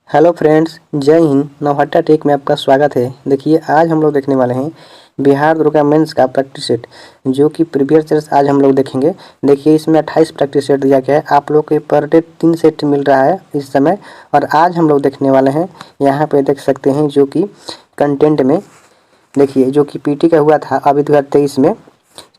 Hello friends, जय Hind. Nauhatta take में आपका स्वागत है। देखिए, आज हम लोग देखने वाले हैं बिहार दुर्गा मेंस का प्रैक्टिस सेट, जो कि प्रीवियस ईयर्स आज हम लोग देखेंगे। देखिए, इसमें 28 प्रैक्टिस सेट दिया गया है। आप लोग के पर डे 3 सेट मिल रहा है इस समय। और आज हम लोग देखने वाले हैं, यहाँ पे देख सकते हैं, जो कि कंटेंट में देखिए, जो कि पीटी का हुआ था अभी 2023 में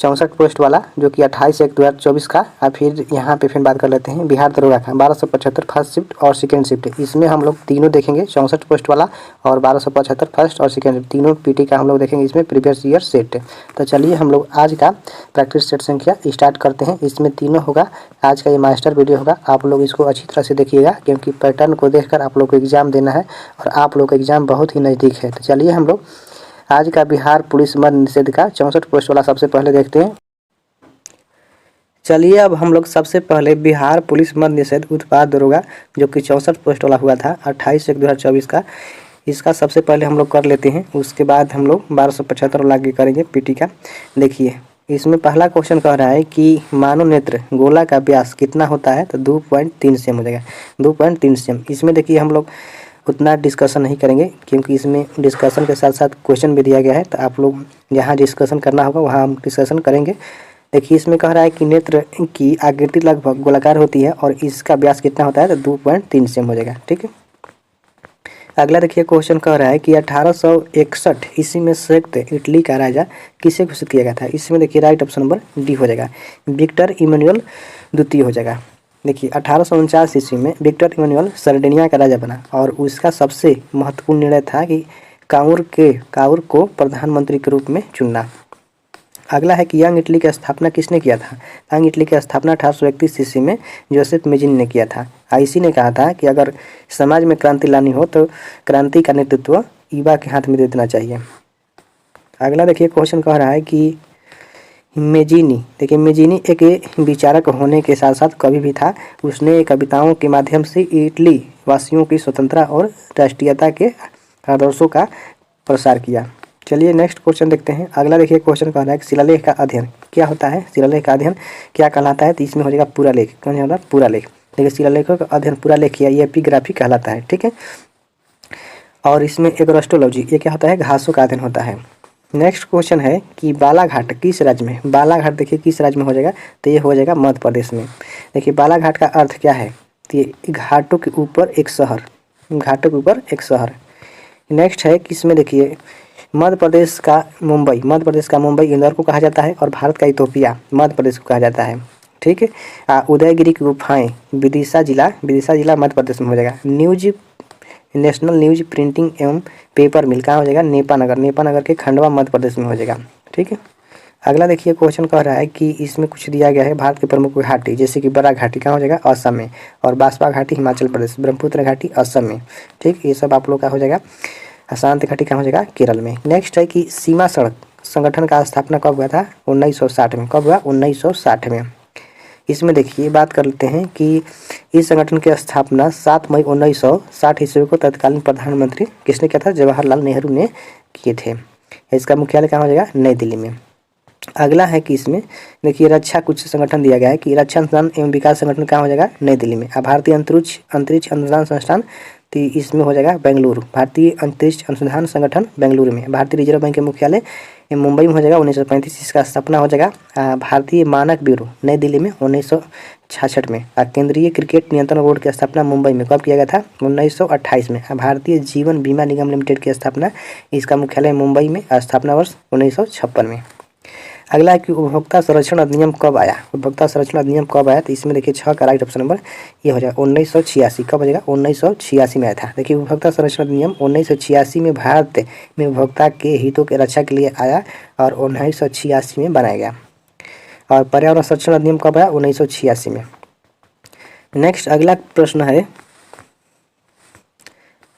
64 पोस्ट वाला, जो कि 28/1/2024 का। और फिर यहाँ पे फिर बात कर लेते हैं बिहार दरोगा का 1275 फर्स्ट शिफ्ट और सेकेंड शिफ्ट। इसमें हम लोग तीनों देखेंगे, 64 पोस्ट वाला और 1275 फर्स्ट और सेकेंड शिफ्ट, तीनों पीटी का हम लोग देखेंगे। इसमें प्रीवियस ईयर सेट। तो चलिए हम लोग आज का प्रैक्टिस सेट संख्या स्टार्ट करते हैं। इसमें तीनों होगा। आज का ये मास्टर वीडियो होगा। आप लोग इसको अच्छी तरह से देखिएगा, क्योंकि पैटर्न को देखकर आप लोग को एग्जाम देना है और आप लोग का एग्जाम बहुत ही नज़दीक है। तो चलिए हम लोग आज का बिहार पुलिस मद निषेध का 64 पोस्ट वाला सबसे पहले देखते हैं। चलिए, अब हम लोग सबसे पहले बिहार पुलिस मद निषेध उत्पाद दरोगा, जो कि 64 पोस्ट वाला हुआ था 28/1/2024 का, इसका सबसे पहले हम लोग कर लेते हैं। उसके बाद हम लोग 1275 वाला आगे करेंगे पीटी का। देखिए, इसमें पहला क्वेश्चन कह रहा है कि मानव नेत्र गोला का व्यास कितना होता है, तो 2.3 सेम हो जाएगा। 2.3 सेम। इसमें देखिए, हम लोग उतना डिस्कशन नहीं करेंगे, क्योंकि इसमें डिस्कशन के साथ साथ क्वेश्चन भी दिया गया है। तो आप लोग जहाँ डिस्कशन करना होगा वहाँ हम डिस्कशन करेंगे। देखिए, इसमें कह रहा है कि नेत्र की आकृति लगभग गोलाकार होती है और इसका व्यास कितना होता है, तो 2.3 सेम हो जाएगा। ठीक है। अगला देखिए, क्वेश्चन कह रहा है कि 1861 ईस्वी में संयुक्त इटली का राजा किसे घोषित किया गया था। इसमें देखिए, राइट ऑप्शन नंबर डी हो जाएगा, विक्टर इमैनुअल द्वितीय हो जाएगा। देखिए, 1849 ईस्वी में विक्टर इमैनुअल सर्डिनिया का राजा बना और उसका सबसे महत्वपूर्ण निर्णय था कि काउर को प्रधानमंत्री के रूप में चुनना। अगला है कि यंग इटली की स्थापना किसने किया था। यंग इटली की स्थापना 1831 ईस्वी में जोसेफ मेजिनी ने किया था। आईसी ने कहा था कि अगर समाज में क्रांति लानी हो तो क्रांति का नेतृत्व युवा के हाथ में दे देना चाहिए। अगला देखिए, क्वेश्चन कह रहा है कि मेजिनी, देखिए, मेजिनी एक विचारक होने के साथ साथ कवि भी था। उसने कविताओं के माध्यम से इटली वासियों की स्वतंत्रता और राष्ट्रीयता के आदर्शों का प्रसार किया। चलिए नेक्स्ट क्वेश्चन देखते हैं। अगला देखिए, क्वेश्चन कह रहा है कि शिलालेख का अध्ययन क्या होता है। शिलालेख का अध्ययन क्या कहलाता है, तो इसमें हो जाएगा पूरा लेख। कौन होगा, पूरा लेख। देखिए, शिलालेखों का अध्ययन पूरा लेख या एपिग्राफी कहलाता है। ठीक है। और इसमें एक एस्ट्रोलॉजी, ये क्या होता है, घासों का अध्ययन होता है। नेक्स्ट क्वेश्चन है कि बालाघाट किस राज्य में। बालाघाट देखिए किस राज्य में हो जाएगा, तो ये हो जाएगा मध्य प्रदेश में। देखिए, बालाघाट का अर्थ क्या है, तो ये घाटों के ऊपर एक शहर, घाटों के ऊपर एक शहर। नेक्स्ट है कि इसमें देखिए, मध्य प्रदेश का मुंबई इंदौर को कहा जाता है और भारत का इथोपिया मध्य प्रदेश को कहा जाता है। ठीक है। उदयगिरी की गुफाएं विदिशा जिला मध्य प्रदेश में हो जाएगा। नेशनल न्यूज प्रिंटिंग एवं पेपर मिल कहाँ हो जाएगा, नेपानगर के खंडवा मध्य प्रदेश में हो जाएगा। ठीक है। अगला देखिए, क्वेश्चन कह रहा है कि इसमें कुछ दिया गया है भारत के प्रमुख घाटी, जैसे कि बड़ा घाटी कहाँ हो जाएगा, असम में, और बासपा घाटी हिमाचल प्रदेश, ब्रह्मपुत्र घाटी असम में। ठीक, ये सब आप लोग का हो जाएगा। शांति घाटी कहाँ हो जाएगा, केरल में। नेक्स्ट है कि सीमा सड़क संगठन का स्थापना कब हुआ था, 1960 में। कब हुआ, 1960 में। इसमें देखिए, बात कर लेते हैं कि इस संगठन की स्थापना 7 मई 1960 ईस्वी को तत्कालीन प्रधानमंत्री किसने किया था, जवाहरलाल नेहरू ने किए थे। इसका मुख्यालय कहाँ हो जाएगा, नई दिल्ली में। अगला है कि इसमें देखिए, रक्षा कुछ संगठन दिया गया है कि रक्षा अनुसंधान एवं विकास संगठन कहाँ हो जाएगा, नई दिल्ली में। भारतीय अंतरिक्ष अनुसंधान संस्थान, तो इसमें हो जाएगा बेंगलुरु। भारतीय अंतरिक्ष अनुसंधान संगठन बेंगलुरु में। भारतीय रिजर्व बैंक के मुख्यालय मुंबई में हो जाएगा, 1935 इसका स्थापना हो जाएगा। भारतीय मानक ब्यूरो नई दिल्ली में 1966 में। केंद्रीय क्रिकेट नियंत्रण बोर्ड की स्थापना मुंबई में कब किया गया था, 1928 में। भारतीय जीवन बीमा निगम लिमिटेड की स्थापना, इसका मुख्यालय मुंबई में, स्थापना वर्ष 1956 में। अगला है कि उपभोक्ता संरक्षण अधिनियम कब आया। उपभोक्ता संरक्षण अधिनियम कब आया, तो इसमें देखिए 6 का राइट ऑप्शन नंबर ये हो जाएगा, 1986। कब हो जाएगा, 1986 में आया था। देखिए, उपभोक्ता संरक्षण अधिनियम 1986 में भारत में उपभोक्ता के हितों के रक्षा के लिए आया और 1986 में बनाया गया। और पर्यावरण संरक्षण अधिनियम कब आया, 1986 में। नेक्स्ट अगला प्रश्न है,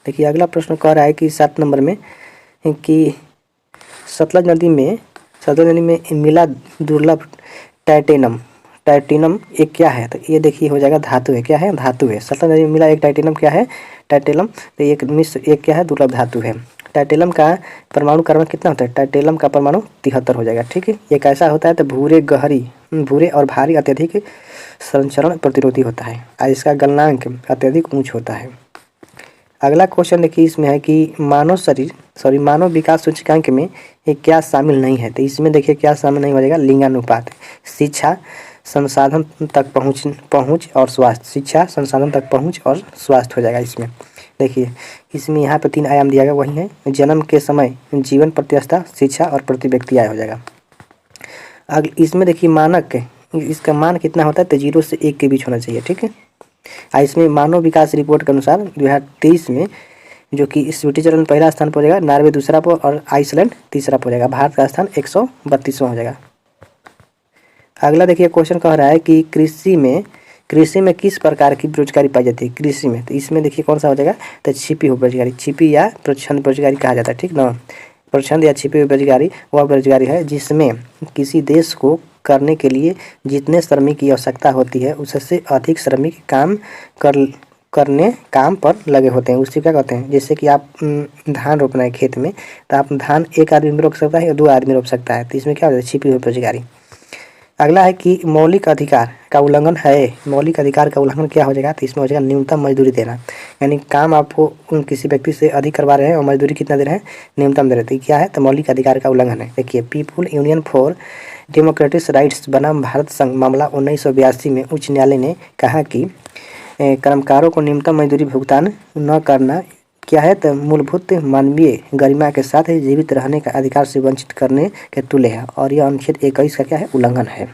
देखिए अगला प्रश्न कह रहा है कि 7 नंबर में कि सतलज नदी में मिला दुर्लभ टाइटेनम एक क्या है, तो ये देखिए हो जाएगा धातु है। क्या है, धातु है। सतलज नदी में मिला एक टाइटेनम क्या है, टाइटेनम, तो एक क्या है, दुर्लभ धातु है। टाइटेनम का परमाणु क्रमांक कितना होता है, टाइटेनम का परमाणु 73 हो जाएगा। ठीक है। ये कैसा होता है, तो भूरे और भारी अत्यधिक संचरण प्रतिरोधी होता है और इसका गलनांक अत्यधिक ऊंच होता है। अगला क्वेश्चन देखिए, इसमें है कि मानव विकास सूचकांक में ये क्या शामिल नहीं है। तो इसमें देखिए क्या शामिल नहीं हो जाएगा, लिंगानुपात, शिक्षा, संसाधन तक पहुँच और स्वास्थ्य, शिक्षा, संसाधन तक पहुँच और स्वास्थ्य हो जाएगा इसमें। देखिए इसमें यहाँ पे 3 आयाम दिया गया, वही है जन्म के समय, जीवन प्रत्याशा, शिक्षा और प्रति व्यक्ति आय हो जाएगा। इसमें देखिए मानक, इसका मान कितना होता है, तो 0 से 1 के बीच होना चाहिए, ठीक है। इसमें मानव विकास रिपोर्ट के अनुसार 2023 में जो कि स्विट्जरलैंड पहला स्थान पर हो जाएगा, नॉर्वे दूसरा पर और आइसलैंड तीसरा पर हो जाएगा। भारत का स्थान 132वां हो जाएगा। अगला देखिए क्वेश्चन कह रहा है कि कृषि में किस प्रकार की बेरोजगारी पाई जाती है कृषि में। तो इसमें देखिए कौन सा हो जाएगा, तो छिपी हुई बेरोजगारी, छिपी या प्रच्छन्न बेरोजगारी कहा जाता है, ठीक ना। प्रच्छन्न या छिपी हुई बेरोजगारी वह बेरोजगारी है जिसमें किसी देश को करने के लिए जितने श्रमिक की आवश्यकता होती है उससे अधिक श्रमिक काम पर लगे होते हैं, उससे क्या कहते हैं। जैसे कि आप धान रोपना है खेत में, तो आप धान 1 आदमी रोप सकता है या 2 आदमी रोप सकता है, तो इसमें क्या होता है, छिपी हुई बेरोजगारी। अगला है कि मौलिक अधिकार का उल्लंघन है, मौलिक अधिकार का उल्लंघन क्या हो जाएगा, तो इसमें हो जाएगा न्यूनतम मजदूरी देना, यानी काम आपको किसी व्यक्ति से अधिक करवा रहे हैं और मजदूरी कितना दे रहे हैं, न्यूनतम दे रहे हैं, क्या है, तो मौलिक अधिकार का उल्लंघन है। देखिए people union for democratic rights बनाम भारत संघ मामला 1982 में उच्च न्यायालय ने कहा कि कर्मकारों को न्यूनतम मजदूरी भुगतान न करना क्या है, तो मूलभूत मानवीय गरिमा के साथ जीवित रहने का अधिकार से वंचित करने के तुल्य है और यह अनुच्छेद 21 का क्या है, उल्लंघन है।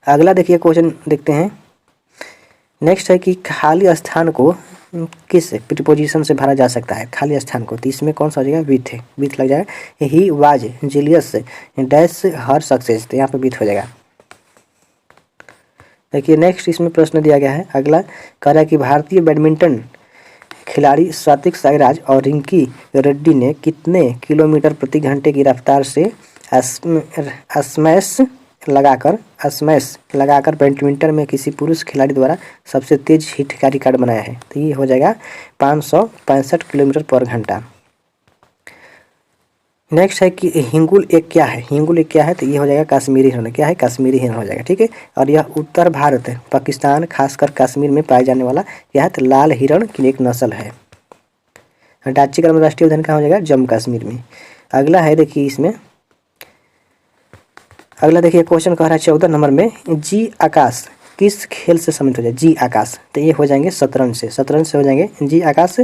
अगला देखिए क्वेश्चन देखते हैं, नेक्स्ट है कि खाली स्थान को किस प्रीपोजिशन से भरा जा सकता है, खाली स्थान को। तो इसमें कौन सा हो जाएगा, विथ लग जाएगा। He was jealous dash her success, तो यहाँ पे विथ हो जाएगा। देखिए नेक्स्ट इसमें प्रश्न दिया गया है, अगला कह रहा है कि भारतीय बैडमिंटन खिलाड़ी सात्विक साईराज और रिंकी रेड्डी ने कितने किलोमीटर प्रति घंटे की रफ्तार से स्मैश लगाकर बैडमिंटन में किसी पुरुष खिलाड़ी द्वारा सबसे तेज हिट का रिकॉर्ड बनाया है। तो ये हो जाएगा 565 किलोमीटर पर घंटा। नेक्स्ट है कि हिंगुल एक क्या है, तो ये हो जाएगा कश्मीरी हिरण, क्या है, कश्मीरी हिरण हो जाएगा, ठीक है। और यह उत्तर भारत पाकिस्तान खासकर कश्मीर में पाए जाने वाला यह है, तो लाल हिरण की एक नस्ल है। डाची क्रम राष्ट्रीय उद्यान कहाँ हो जाएगा, जम्मू कश्मीर में। अगला है देखिए इसमें, अगला देखिए क्वेश्चन कह रहा है 14 नंबर में, जी आकाश किस खेल से सम्मिलित हो जाए, जी आकाश, तो ये हो जाएंगे शतरंज से हो जाएंगे। जी आकाश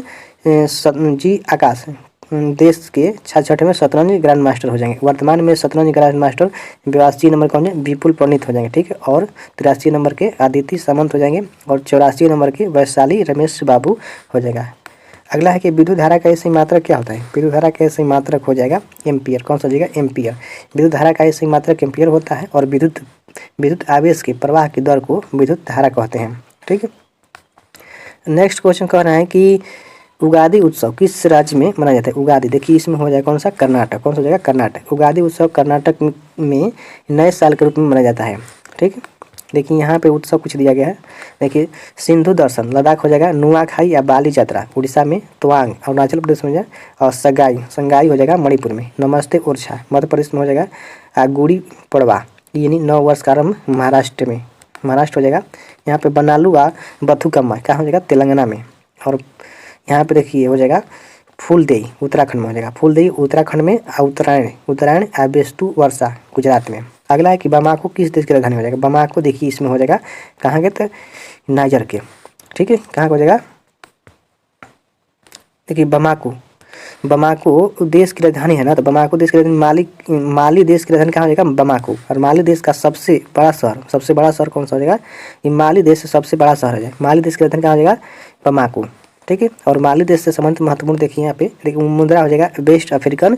देश के 66वें शतरंज ग्रैंड मास्टर हो जाएंगे। वर्तमान में शतरंज ग्रैंड मास्टर 82 नंबर के होंगे विपुल पंडित हो जाएंगे, ठीक है। और 83 नंबर के आदित्य सामंत हो जाएंगे और 84 नंबर के वैशाली रमेश बाबू हो जाएगा। अगला है कि विद्युत धारा का ऐसी मात्रक क्या होता है, विद्युत धारा का ऐसी मात्रक हो जाएगा एम्पियर, कौन सा हो जाएगा, एम्पियर। विद्युत धारा का ऐसी मात्रक एम्पियर होता है और विद्युत आवेश के प्रवाह की दर को विद्युत धारा कहते हैं, ठीक है। नेक्स्ट क्वेश्चन कह रहा है कि उगादि उत्सव किस राज्य में मनाया जाता है, उगादि, देखिए इसमें हो जाएगा कौन सा, कर्नाटक, कौन सा हो जाएगा, कर्नाटक। उगादि उत्सव कर्नाटक में नए साल के रूप में मनाया जाता है, ठीक है। देखिए यहाँ पे उत्सव कुछ दिया गया है, देखिए सिंधु दर्शन लद्दाख हो जाएगा, नुआखाई या बाली यात्रा उड़ीसा में, तवांग अरुणाचल प्रदेश में हो जाएगा और संगाई हो जाएगा मणिपुर में, नमस्ते ओरछा मध्य प्रदेश में हो जाएगा, गुड़ी पड़वा यानी नव वर्ष का आरंभ महाराष्ट्र हो जाएगा। यहाँ पे बनालू व बथुकम्मा कहाँ हो जाएगा, तेलंगाना में। और यहाँ पे देखिए हो जाएगा फूलदेई उत्तराखंड में हो जाएगा, फूलदेई उत्तराखंड में, उत्तरायण आबेस्तु वर्षा गुजरात में। अगला है कि बमाको किस देश की राजधानी हो जाएगा, बमाको देखिए इसमें हो जाएगा कहाँ के, तो नाइजर के, ठीक है। कहाँ हो जाएगा, देखिए बमाको देश की राजधानी है ना, तो बमाको देश की राजधानी, माली देश की राजधानी कहाँ हो जाएगा, बमाको। और माली देश का सबसे बड़ा शहर कौन सा हो जाएगा, ये माली देश से सबसे बड़ा शहर है, माली देश की राजधानी कहाँ हो जाएगा, बमाको, ठीक है। और माली देश से संबंधित महत्वपूर्ण देखिए यहाँ पे, देखिए मुद्रा हो जाएगा वेस्ट अफ्रीकन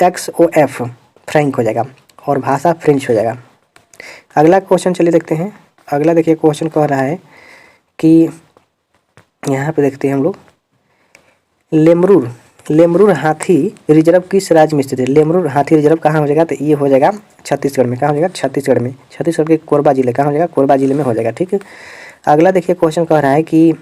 XOF फ्रैंक हो जाएगा और भाषा फ्रेंच हो जाएगा। अगला क्वेश्चन चलिए देखते हैं, अगला देखिए क्वेश्चन कह रहा है कि यहाँ पे देखते हैं हम लोग, लेमरूर हाथी रिजर्व किस राज्य में स्थित है, लेमरूर हाथी रिजर्व कहाँ हो जाएगा, तो ये हो जाएगा छत्तीसगढ़ में, कहाँ हो जाएगा, छत्तीसगढ़ के कोरबा जिले, कहाँ हो जाएगा, कोरबा जिले में हो जाएगा, ठीक है। अगला देखिए क्वेश्चन कह रहा है कि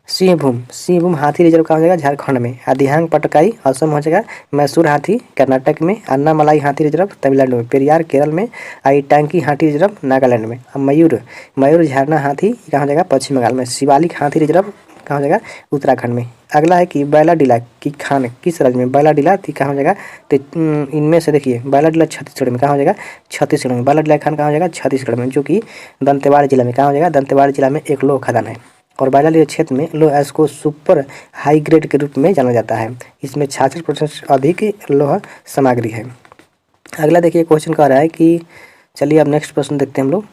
सिंहभूम हाथी रिजर्व कहाँ हो जाएगा, झारखंड में, अधियांग पटकाई असम हो जाएगा, मैसूर हाथी कर्नाटक में, अन्नामलाई हाथी रिजर्व तमिलनाडु में, पेरियार केरल में, आईटांकी हाथी रिजर्व नागालैंड में, मयूर झरना हाथी कहाँ हो जाएगा, पश्चिम बंगाल में, शिवालिक हाथी रिजर्व कहाँ हो जाएगा, उत्तराखंड में। अगला है कि बैलाडीला की खान किस राज्य में, बैलाडीला कहाँ हो जाएगा, तो इनमें से देखिए बैलाडीला छत्तीसगढ़ में, कहाँ हो जाएगा, छत्तीसगढ़ में। बैलाडीला खान कहाँ हो जाएगा, छत्तीसगढ़ में, जो कि दंतेवाड़ा जिला में, कहाँ हो जाएगा, दंतेवाड़ा जिला में एक लौह खदान है। और बैलाडीला क्षेत्र में लौह को सुपर हाई ग्रेड के रूप में जाना जाता है। इसमें 66% अधिक लौह सामग्री है। अगला देखिए क्वेश्चन कह रहा है कि, चलिए अब नेक्स्ट प्रश्न देखते हैं हम लोग।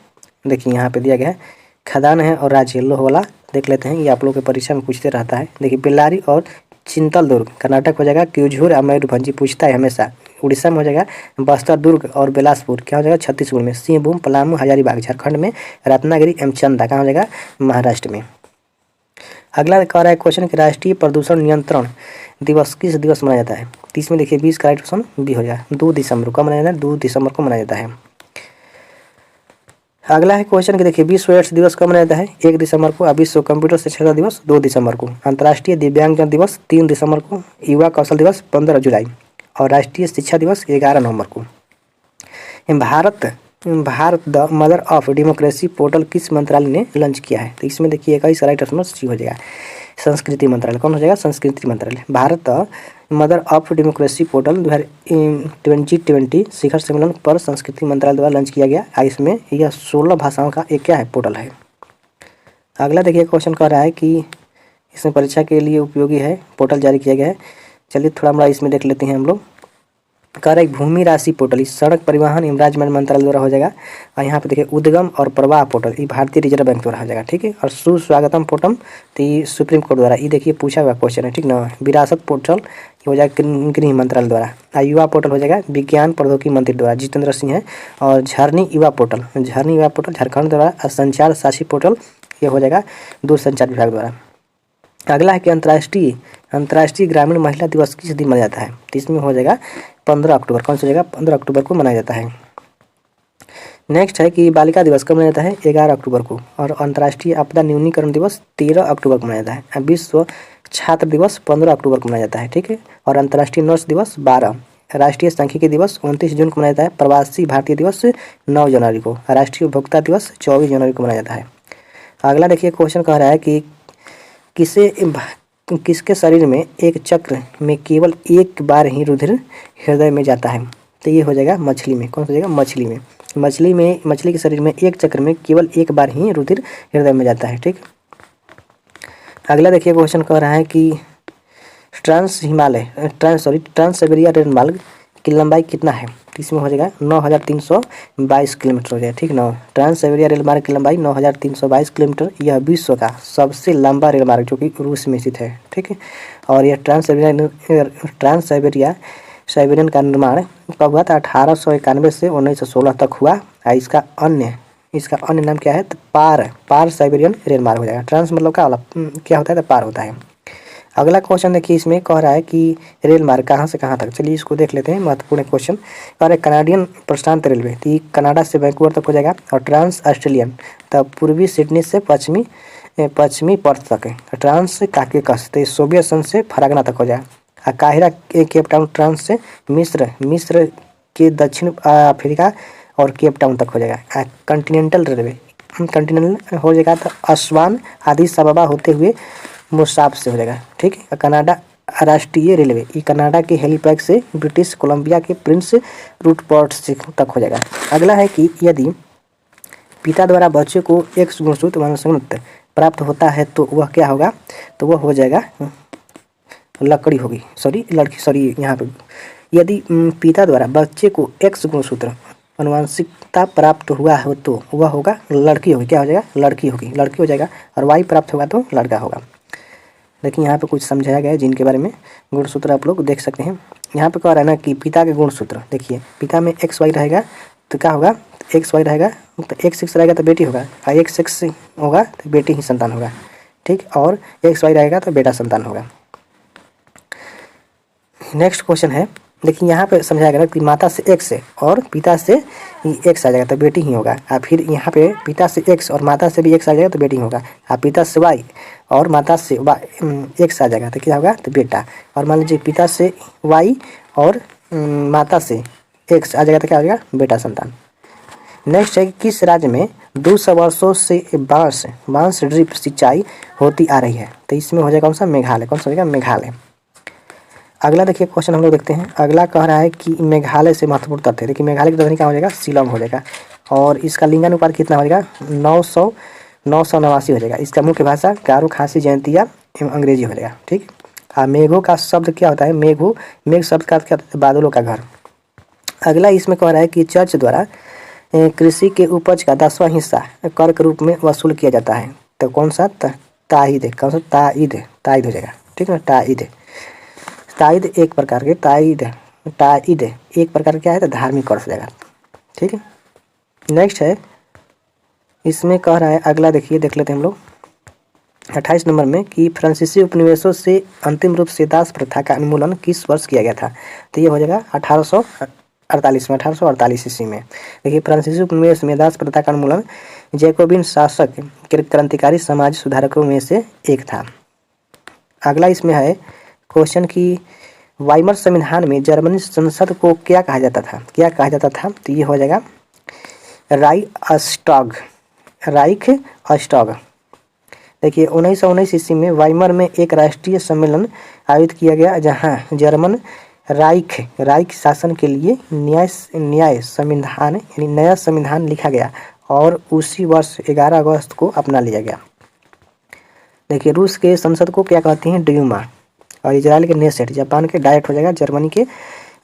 देखिए यहाँ पे दिया गया है खदान है और राज्य लोह वाला देख लेते हैं, ये आप लोगों के परीक्षा में पूछते रहता है। देखिए बेल्लारी और चिंतल दुर्ग कर्नाटक हो जाएगा, क्यूझूर और मयूरभंज पूछता है हमेशा, उड़ीसा में हो जाएगा, बस्तर दुर्ग और बिलासपुर क्या हो जाएगा, छत्तीसगढ़ में, सिंहभूम पलामू हजारीबाग झारखंड में, रत्नागिरी एवं चंदा कहाँ हो जाएगा, महाराष्ट्र में। अगला कह रहा है क्वेश्चन कि राष्ट्रीय प्रदूषण नियंत्रण दिवस किस दिवस मनाया जाता है, तो इसमें देखिए 20 का राइट ऑप्शन बी हो जाएगा, 2 दिसंबर को मनाया जाता है, 2 दिसंबर को मनाया जाता है। अगला है क्वेश्चन कि देखिए विश्व एड्स दिवस कब मनाया जाता है, 1 दिसंबर को, और विश्व कंप्यूटर साक्षरता दिवस 2 दिसंबर को, अंतर्राष्ट्रीय दिव्यांगजन दिवस 3 दिसंबर को, युवा कौशल दिवस 15 जुलाई और राष्ट्रीय शिक्षा दिवस 11 नवंबर को। Bharat the mother of democracy portal किस मंत्रालय ने लॉन्च किया है, तो इसमें देखिए 21 राइट ऑप्शन सी हो जाएगा, संस्कृति मंत्रालय। कौन हो जाएगा, संस्कृति मंत्रालय। Bharat mother of democracy portal 2020 शिखर सम्मेलन पर संस्कृति मंत्रालय द्वारा लॉन्च किया गया। इसमें यह 16 भाषाओं का एक क्या है, पोर्टल है। अगला देखिए क्वेश्चन कह रहा है कि इसमें परीक्षा के लिए उपयोगी है, पोर्टल जारी किया गया है। चलिए थोड़ा हमारा इसमें देख लेते हैं हम लोग। कर एक भूमि राशि पोर्टल इस सड़क परिवहन एवं राजमार्ग मंत्रालय द्वारा हो जाएगा। और यहाँ पे देखिए उद्गम और प्रवाह पोर्टल ये भारतीय रिजर्व बैंक द्वारा हो जाएगा, ठीक है। और सुस्वागतम पोर्टल तो ये सुप्रीम कोर्ट द्वारा, ये देखिए पूछा हुआ क्वेश्चन है, ठीक ना। विरासत पोर्टल ये हो जाएगा गृह मंत्रालय द्वारा। युवा पोर्टल हो जाएगा विज्ञान प्रौद्योगिकी मंत्री द्वारा, जितेंद्र सिंह है। और झरनी युवा पोर्टल झारखंड द्वारा। और संचार साक्षी पोर्टल ये हो जाएगा दूरसंचार विभाग द्वारा। अगला है कि अंतर्राष्ट्रीय ग्रामीण महिला दिवस किस दिन मनाया जाता है, तो इसमें हो जाएगा 15 अक्टूबर। कौन सा हो जाएगा, 15 अक्टूबर को मनाया जाता है। नेक्स्ट है कि बालिका दिवस कब मनाया जाता है, 11 अक्टूबर को। और अंतर्राष्ट्रीय आपदा न्यूनीकरण दिवस 13 अक्टूबर को मनाया जाता है। विश्व छात्र दिवस 15 अक्टूबर को मनाया जाता है, ठीक है। और अंतर्राष्ट्रीय नर्स दिवस 12। राष्ट्रीय सांख्यिकी दिवस 29 जून को मनाया जाता है। प्रवासी भारतीय दिवस 9 जनवरी को। राष्ट्रीय उपभोक्ता दिवस 24 जनवरी को मनाया जाता है। अगला देखिए क्वेश्चन कह रहा है कि किसके शरीर में एक चक्र में केवल एक बार ही रुधिर हृदय में जाता है, तो ये हो जाएगा मछली में। कौन सा हो जाएगा, मछली में मछली के शरीर में एक चक्र में केवल एक बार ही रुधिर हृदय में जाता है, ठीक। अगला देखिए क्वेश्चन कह रहा है कि ट्रांस साइबेरिया रेल मार्ग की लंबाई कितना है, इसमें हो जाएगा 9322 किलोमीटर हो जाएगा, ठीक ना। ट्रांस साइबेरिया रेल मार्ग की लंबाई 9322 किलोमीटर। यह विश्व का सबसे लंबा रेल मार्ग जो कि रूस में स्थित है, ठीक है। और यह ट्रांस साइबेरियन का निर्माण कब हुआ था, 1891 से 1916 तक हुआ। इसका अन्य नाम क्या है, तो पार साइबेरियन रेल मार्ग हो जाएगा। ट्रांस मतलब क्या होता है, तो पार होता है। अगला क्वेश्चन देखिए, इसमें कह रहा है कि रेल मार्ग कहाँ से कहाँ तक, चलिए इसको देख लेते हैं। महत्वपूर्ण क्वेश्चन कह रहे कनाडियन प्रशांत रेलवे, तो कनाडा से वैंकूवर तक हो जाएगा। और ट्रांस ऑस्ट्रेलियन तब पूर्वी सिडनी से पश्चिमी पर्थ तक है। ट्रांस काकेकस तो सोवियत संघ से फरागना तक हो जाएगा। काहिरा केप टाउन ट्रांस से मिस्र के दक्षिण अफ्रीका और केप टाउन तक हो जाएगा। कंटिनेंटल रेलवे हो जाएगा, तो अस्वान आदिस अबबा होते हुए मुसाफ से हो जाएगा, ठीक है। कनाडा राष्ट्रीय रेलवे ये कनाडा के हेलीपैड से ब्रिटिश कोलंबिया के प्रिंस रूटपोर्ट तक हो जाएगा। अगला है कि यदि पिता द्वारा बच्चे को X गुणसूत्र वंशानुगत प्राप्त होता है तो वह क्या होगा, तो वह हो जाएगा यहाँ पे यदि पिता द्वारा बच्चे को X गुणसूत्र अनुवांशिकता प्राप्त हुआ हो तो वह होगा लड़की होगी, क्या हो जाएगा, लड़की हो जाएगा। और Y प्राप्त होगा तो लड़का होगा। देखिए यहाँ पे कुछ समझाया गया है जिनके बारे में गुणसूत्र आप लोग देख सकते हैं। यहाँ पे कह रहा है ना कि पिता के गुणसूत्र, देखिए पिता में XY रहेगा तो क्या होगा, XY रहेगा तो X6 रहेगा तो बेटी होगा, और X6 होगा तो बेटी ही संतान होगा, ठीक। और XY रहेगा तो बेटा संतान होगा। नेक्स्ट क्वेश्चन है, देखिए यहाँ पे समझाया गया कि माता से X है और पिता से X आ जाएगा तो बेटी ही होगा। और फिर यहाँ पे पिता से X और माता से भी X आ जाएगा तो बेटी होगा। और पिता से Y और माता से X आ जाएगा तो क्या होगा, तो बेटा। और मान लीजिए पिता से Y और माता से X आ जाएगा तो क्या हो जाएगा, बेटा संतान। नेक्स्ट है कि किस राज्य में 200 वर्षों से बांस ड्रिप सिंचाई होती आ रही है? तो इसमें हो जाएगा कौन सा? मेघालय। कौन सा हो जाएगा? मेघालय। अगला देखिए क्वेश्चन हम लोग देखते हैं। अगला कह रहा है कि मेघालय से महत्वपूर्ण तथ्य। देखिए मेघालय की राजधानी क्या हो जाएगा? शिलोंग हो जाएगा। और इसका लिंगानुपात कितना हो जाएगा? 989 हो जाएगा। इसका मुख्य भाषा गारो, खासी, जयंतिया एवं अंग्रेजी हो जाएगा। ठीक। मेघों का शब्द क्या होता है? मेघ शब्द का क्या होता है? बादलों का घर। अगला इसमें कह रहा है कि चर्च द्वारा कृषि के उपज का 10वां हिस्सा कर के रूप में वसूल किया जाता है। तो कौन सा? ताईद। कौन सा? ताईद हो जाएगा। ठीक है, ताईद एक प्रकार के ताईद एक प्रकार क्या है? तो धार्मिक कर हो जाएगा। ठीक है। नेक्स्ट है इसमें कह रहा है, अगला देखिए, देख लेते हैं हम लोग 28 नंबर में कि फ्रांसीसी उपनिवेशों से अंतिम रूप से दास प्रथा का उन्मूलन किस वर्ष किया गया था? तो ये हो जाएगा 1848 ईस्वी में। देखिए फ्रांसीसी उपनिवेश में दास प्रथा का उन्मूलन जैकोबिन शासक क्रांतिकारी समाज सुधारकों में से एक था। अगला इसमें है क्वेश्चन की वाइमर संविधान में जर्मनी संसद को क्या कहा जाता था? तो ये हो जाएगा राइख अस्टॉग। देखिए 1919 ईस्वी में वाइमर में एक राष्ट्रीय सम्मेलन आयोजित किया गया जहां जर्मन राइख शासन के लिए नया संविधान लिखा गया और उसी वर्ष 11 अगस्त को अपना लिया गया। देखिए रूस के संसद को क्या कहते हैं? ड्यूमा। और इजराइल के नेसेट, जापान के डायट हो जाएगा, जर्मनी के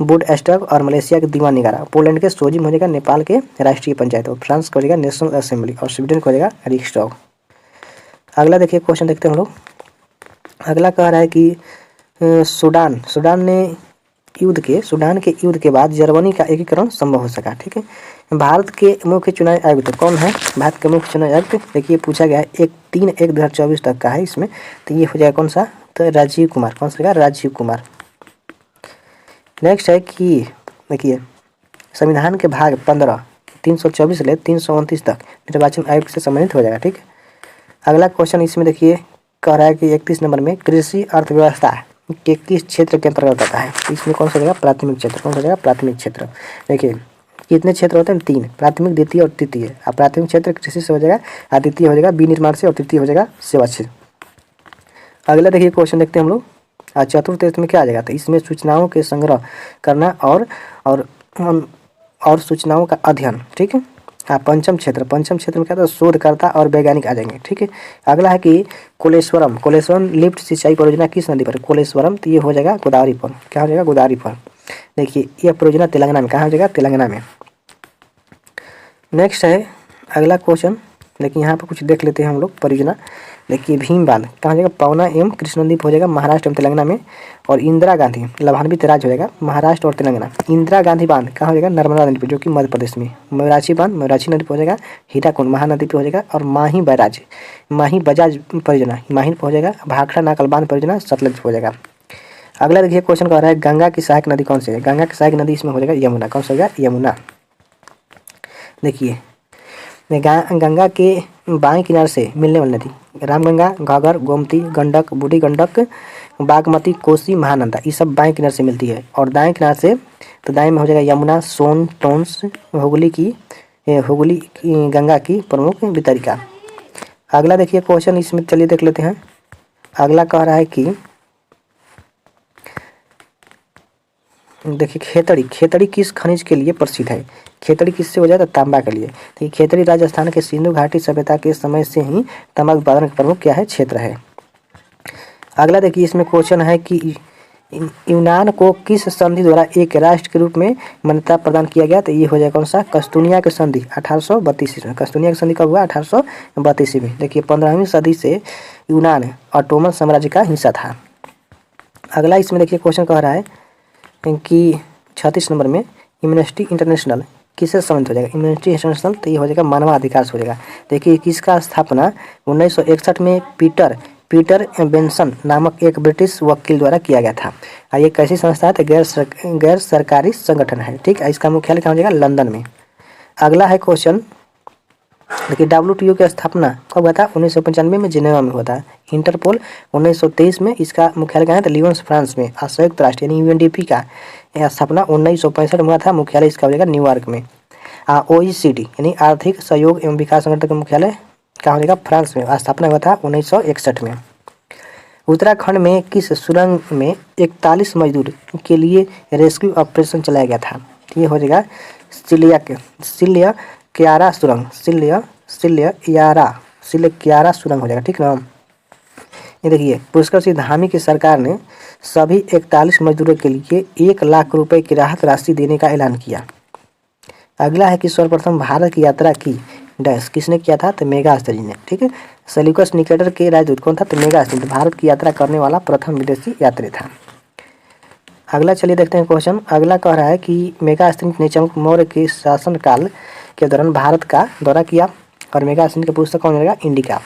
बुंडस्टैग और मलेशिया के दीवान निगारा, पोलैंड के सोजिम हो जाएगा, नेपाल के राष्ट्रीय पंचायत और फ्रांस का हो जाएगा नेशनल असेंबली और स्वीडन का हो जाएगा रिक्सडॉग। अगला देखिए क्वेश्चन देखते हैं हम लोग। अगला कह रहा है कि सुडान के युद्ध के बाद जर्मनी का एकीकरण संभव हो सका। ठीक है। भारत के मुख्य चुनाव आयुक्त कौन है? भारत के मुख्य चुनाव आयुक्त देखिए पूछा गया है 3/1/2024 तक का है इसमें। तो ये हो जाएगा कौन सा? तो राजीव कुमार। कौन सा? राजीव कुमार। नेक्स्ट है कि देखिए संविधान के भाग 15 324 से 329 तक निर्वाचन आयोग से संबंधित हो जाएगा। ठीक है। अगला क्वेश्चन इसमें देखिए कह रहा है कि 31 नंबर में कृषि अर्थव्यवस्था के किस क्षेत्र के अंतर्गत आता है? इसमें कौन सा हो जाएगा? प्राथमिक क्षेत्र। कौन सा हो जाएगा? प्राथमिक क्षेत्र। देखिए कितने क्षेत्र होते हैं? 3, प्राथमिक, द्वितीय और तृतीय। अब प्राथमिक क्षेत्र कृषि से हो जाएगा, और द्वितीय हो जाएगा विनिर्माण से, और तृतीय हो जाएगा सेवा से। अगला देखिए क्वेश्चन देखते हैं हम लोग। चतुर्थ इसमें क्या आ जाएगा? तो इसमें सूचनाओं के संग्रह करना और सूचनाओं का अध्ययन। ठीक है। पंचम क्षेत्र में क्या था? शोधकर्ता और वैज्ञानिक आ जाएंगे। ठीक है। अगला है कि कोलेश्वरम लिफ्ट सिंचाई परियोजना किस नदी पर? कोलेश्वरम। तो ये हो जाएगा गोदावरी पर। क्या हो जाएगा? गोदावरी पर। देखिए यह परियोजना तेलंगाना में, कहाँ हो जाएगा? तेलंगाना में। नेक्स्ट है अगला क्वेश्चन। देखिए यहाँ पर कुछ देख लेते हैं हम लोग परियोजना। देखिए भीम बांध कहाँ हो जाएगा? पवना एवं कृष्णद्वीप हो जाएगा महाराष्ट्र एवं तेलंगाना में। और इंदिरा गांधी लाभान्वित राज्य हो जाएगा महाराष्ट्र और तेलंगाना। इंदिरा गांधी बांध कहाँ हो जाएगा? नर्मदा नदी पर, जो कि मध्य प्रदेश में। मयूराक्षी बांध मयूराक्षी नदी पर हो जाएगा। हीराकुंड महानदी पर हो जाएगा। और माही बजाज परियोजना माही पर हो जाएगा। भाखड़ा नाकल बांध परियोजना सतलज हो जाएगा। अगला देखिए क्वेश्चन कह रहा है गंगा की सहायक नदी कौन सी है? गंगा की सहायक नदी इसमें हो जाएगा यमुना। कौन सा हो जाएगा? यमुना। देखिए गंगा के बाएं किनारे से मिलने वाली नदी रामगंगा, घाघर, गोमती, गंडक, बूढ़ी गंडक, बागमती, कोसी, महानंदा, ये सब बाएं किनारे से मिलती है। और दाएं किनारे से तो दाएं में हो जाएगा यमुना, सोन, टोंस, हुगली गंगा की प्रमुख वितरिका। अगला देखिए क्वेश्चन इसमें चलिए देख लेते हैं। अगला कह रहा है कि देखिए खेतड़ी किस खनिज के लिए प्रसिद्ध है? खेतड़ी किससे हो जाए? तो तांबा के लिए। तो ये खेतड़ी राजस्थान के सिंधु घाटी सभ्यता के समय से ही तांबा उत्पादन का प्रमुख क्या है? क्षेत्र है। अगला देखिए इसमें क्वेश्चन है कि यूनान को किस संधि द्वारा एक राष्ट्र के रूप में मान्यता प्रदान किया गया? तो ये हो जाएगा कौन सा? कस्तूनिया की संधि 1832 में। कस्तूनिया की संधि कब हुआ? 1832 में। देखिए 15वीं सदी से यूनान ऑटोमन साम्राज्य का हिस्सा था। अगला इसमें देखिए क्वेश्चन कह रहा है कि 36 नंबर में एम्नेस्टी इंटरनेशनल किससे संबंधित हो जाएगा? एम्नेस्टी इंटरनेशनल तो ये हो जाएगा मानवाधिकार से हो जाएगा। देखिए किसका स्थापना 1961 में पीटर बेंसन नामक एक ब्रिटिश वकील द्वारा किया गया था। और ये कैसी संस्था है? तो गैर सरकारी संगठन है। ठीक है। इसका मुख्यालय कहाँ हो जाएगा? लंदन में। अगला है क्वेश्चन देखिए WTO की स्थापना कब हुआ था? 1995 में जिनेवा में हुआ था। इंटरपोल 1923 में, इसका मुख्यालय कहाँ है? तो लीवन फ्रांस में। संयुक्त राष्ट्र यानी UNDP का स्थापना 1965 में हुआ था। मुख्यालय इसका हो जाएगा न्यूयॉर्क में। OECD यानी आर्थिक सहयोग एवं विकास संगठन का मुख्यालय कहाँ हो जाएगा? फ्रांस में। स्थापना हुआ था 1961 में। उत्तराखंड में किस सुरंग में 41 मजदूर के लिए रेस्क्यू ऑपरेशन चलाया गया था? ये हो जाएगा सिल्य क्यारा सुरंग, सिल्य क्यारा सुरंग हो जाएगा, ठीक ना। ये देखिए, पुष्कर सिंह धामी की सरकार ने सभी 41 मजदूरों के लिए 1 लाख रुपए की राहत राशि देने का ऐलान किया। अगला है कि सर्वप्रथम भारत की यात्रा की डैश किसने किया था? तो मेगास्थनी ने, ठीक है। सेल्यूकस निकेटर के राजदूत कौन था? तो मेगास्थनी। भारत की यात्रा करने वाला प्रथम विदेशी यात्री था। अगला चलिए देखते हैं क्वेश्चन। अगला कह रहा है कि मेगास्थनी ने चंद्रगुप्त मौर्य के शासनकाल के दौरान भारत का दौरा किया, और मेगास्थनी का पुस्तक कौन रहेगा? इंडिका।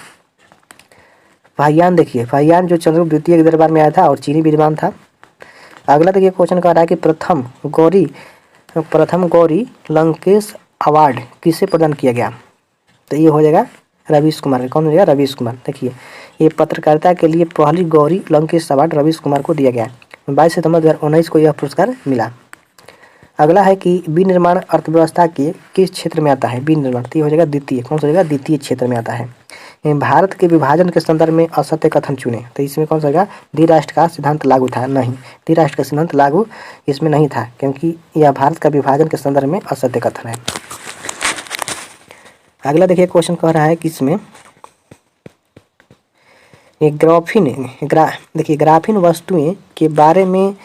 फाहियान देखिए, फाहियान जो चंद्रगुप्त द्वितीय के दरबार में आया था और चीनी विद्वान था। अगला देखिए क्वेश्चन कह रहा है कि प्रथम गौरी लंकेश अवार्ड किसे प्रदान किया गया? तो ये हो जाएगा रवीश कुमार। कौन हो जाएगा? रवीश कुमार। देखिए, ये पत्रकारिता के लिए पहली गौरी लंकेश अवार्ड रवीश कुमार को दिया गया। 22 सितंबर 2019 को यह पुरस्कार मिला। अगला है कि विनिर्माण अर्थव्यवस्था के किस क्षेत्र में आता है? विनिर्माण, तो ये हो जाएगा द्वितीय। कौन सा हो जाएगा? द्वितीय क्षेत्र में आता है। भारत के विभाजन के संदर्भ में असत्य कथन चुने, तो इसमें कौन सा होगा? द्विराष्ट्र का सिद्धांत लागू था? नहीं, द्विराष्ट्र का सिद्धांत लागू इसमें नहीं था, क्योंकि यह भारत का विभाजन के संदर्भ में असत्य कथन है। अगला देखिए क्वेश्चन कह रहा है कि इसमें ग्राफीन वस्तुएं के बारे में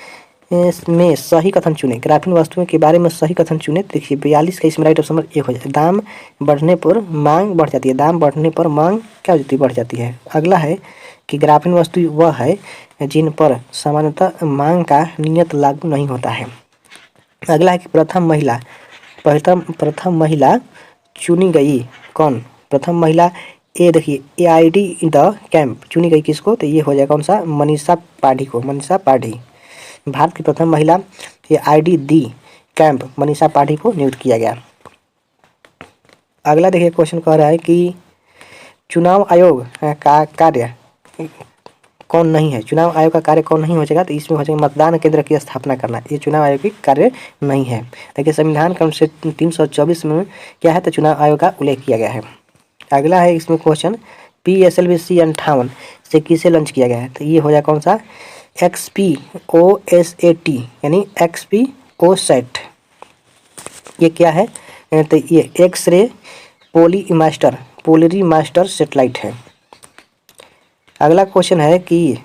सही कथन चुने। ग्राफीन वस्तुओं के बारे में सही कथन चुने। देखिए 42 का इसमें राइट ऑप्शन नंबर 1 हो जाता है। दाम बढ़ने पर मांग बढ़ जाती है। दाम बढ़ने पर मांग क्या हो जाती है? बढ़ जाती है। अगला है कि ग्राफीन वस्तु वह है जिन पर सामान्यतः मांग का नियत लागू नहीं होता है। अगला है कि प्रथम महिला चुनी गई कौन? प्रथम महिला देखिए AID द कैंप चुनी गई किसको? तो ये हो जाएगा कौन सा? मनीषा पाठी को। मनीषा पाठी भारत की प्रथम महिला। AID दी कैंप मनीषा पाठी को नियुक्त किया गया। अगला देखिए क्वेश्चन कह रहा है कि चुनाव आयोग का कार्य कौन नहीं है? चुनाव आयोग का कार्य कौन नहीं हो जाएगा? तो इसमें हो जाएगा मतदान केंद्र की स्थापना करना। ये चुनाव आयोग की कार्य नहीं है। देखिए संविधान का अनुच्छेद 324 में क्या है? तो चुनाव आयोग का उल्लेख किया गया है। अगला है इसमें क्वेश्चन PSLV C58 से किसे लॉन्च किया गया है? तो ये हो जाएगा कौन सा? XPOSAT यानी XPOSAT। ये क्या है? तो ये एक्सरे पोलरीमास्टर सेटेलाइट है। अगला क्वेश्चन है कि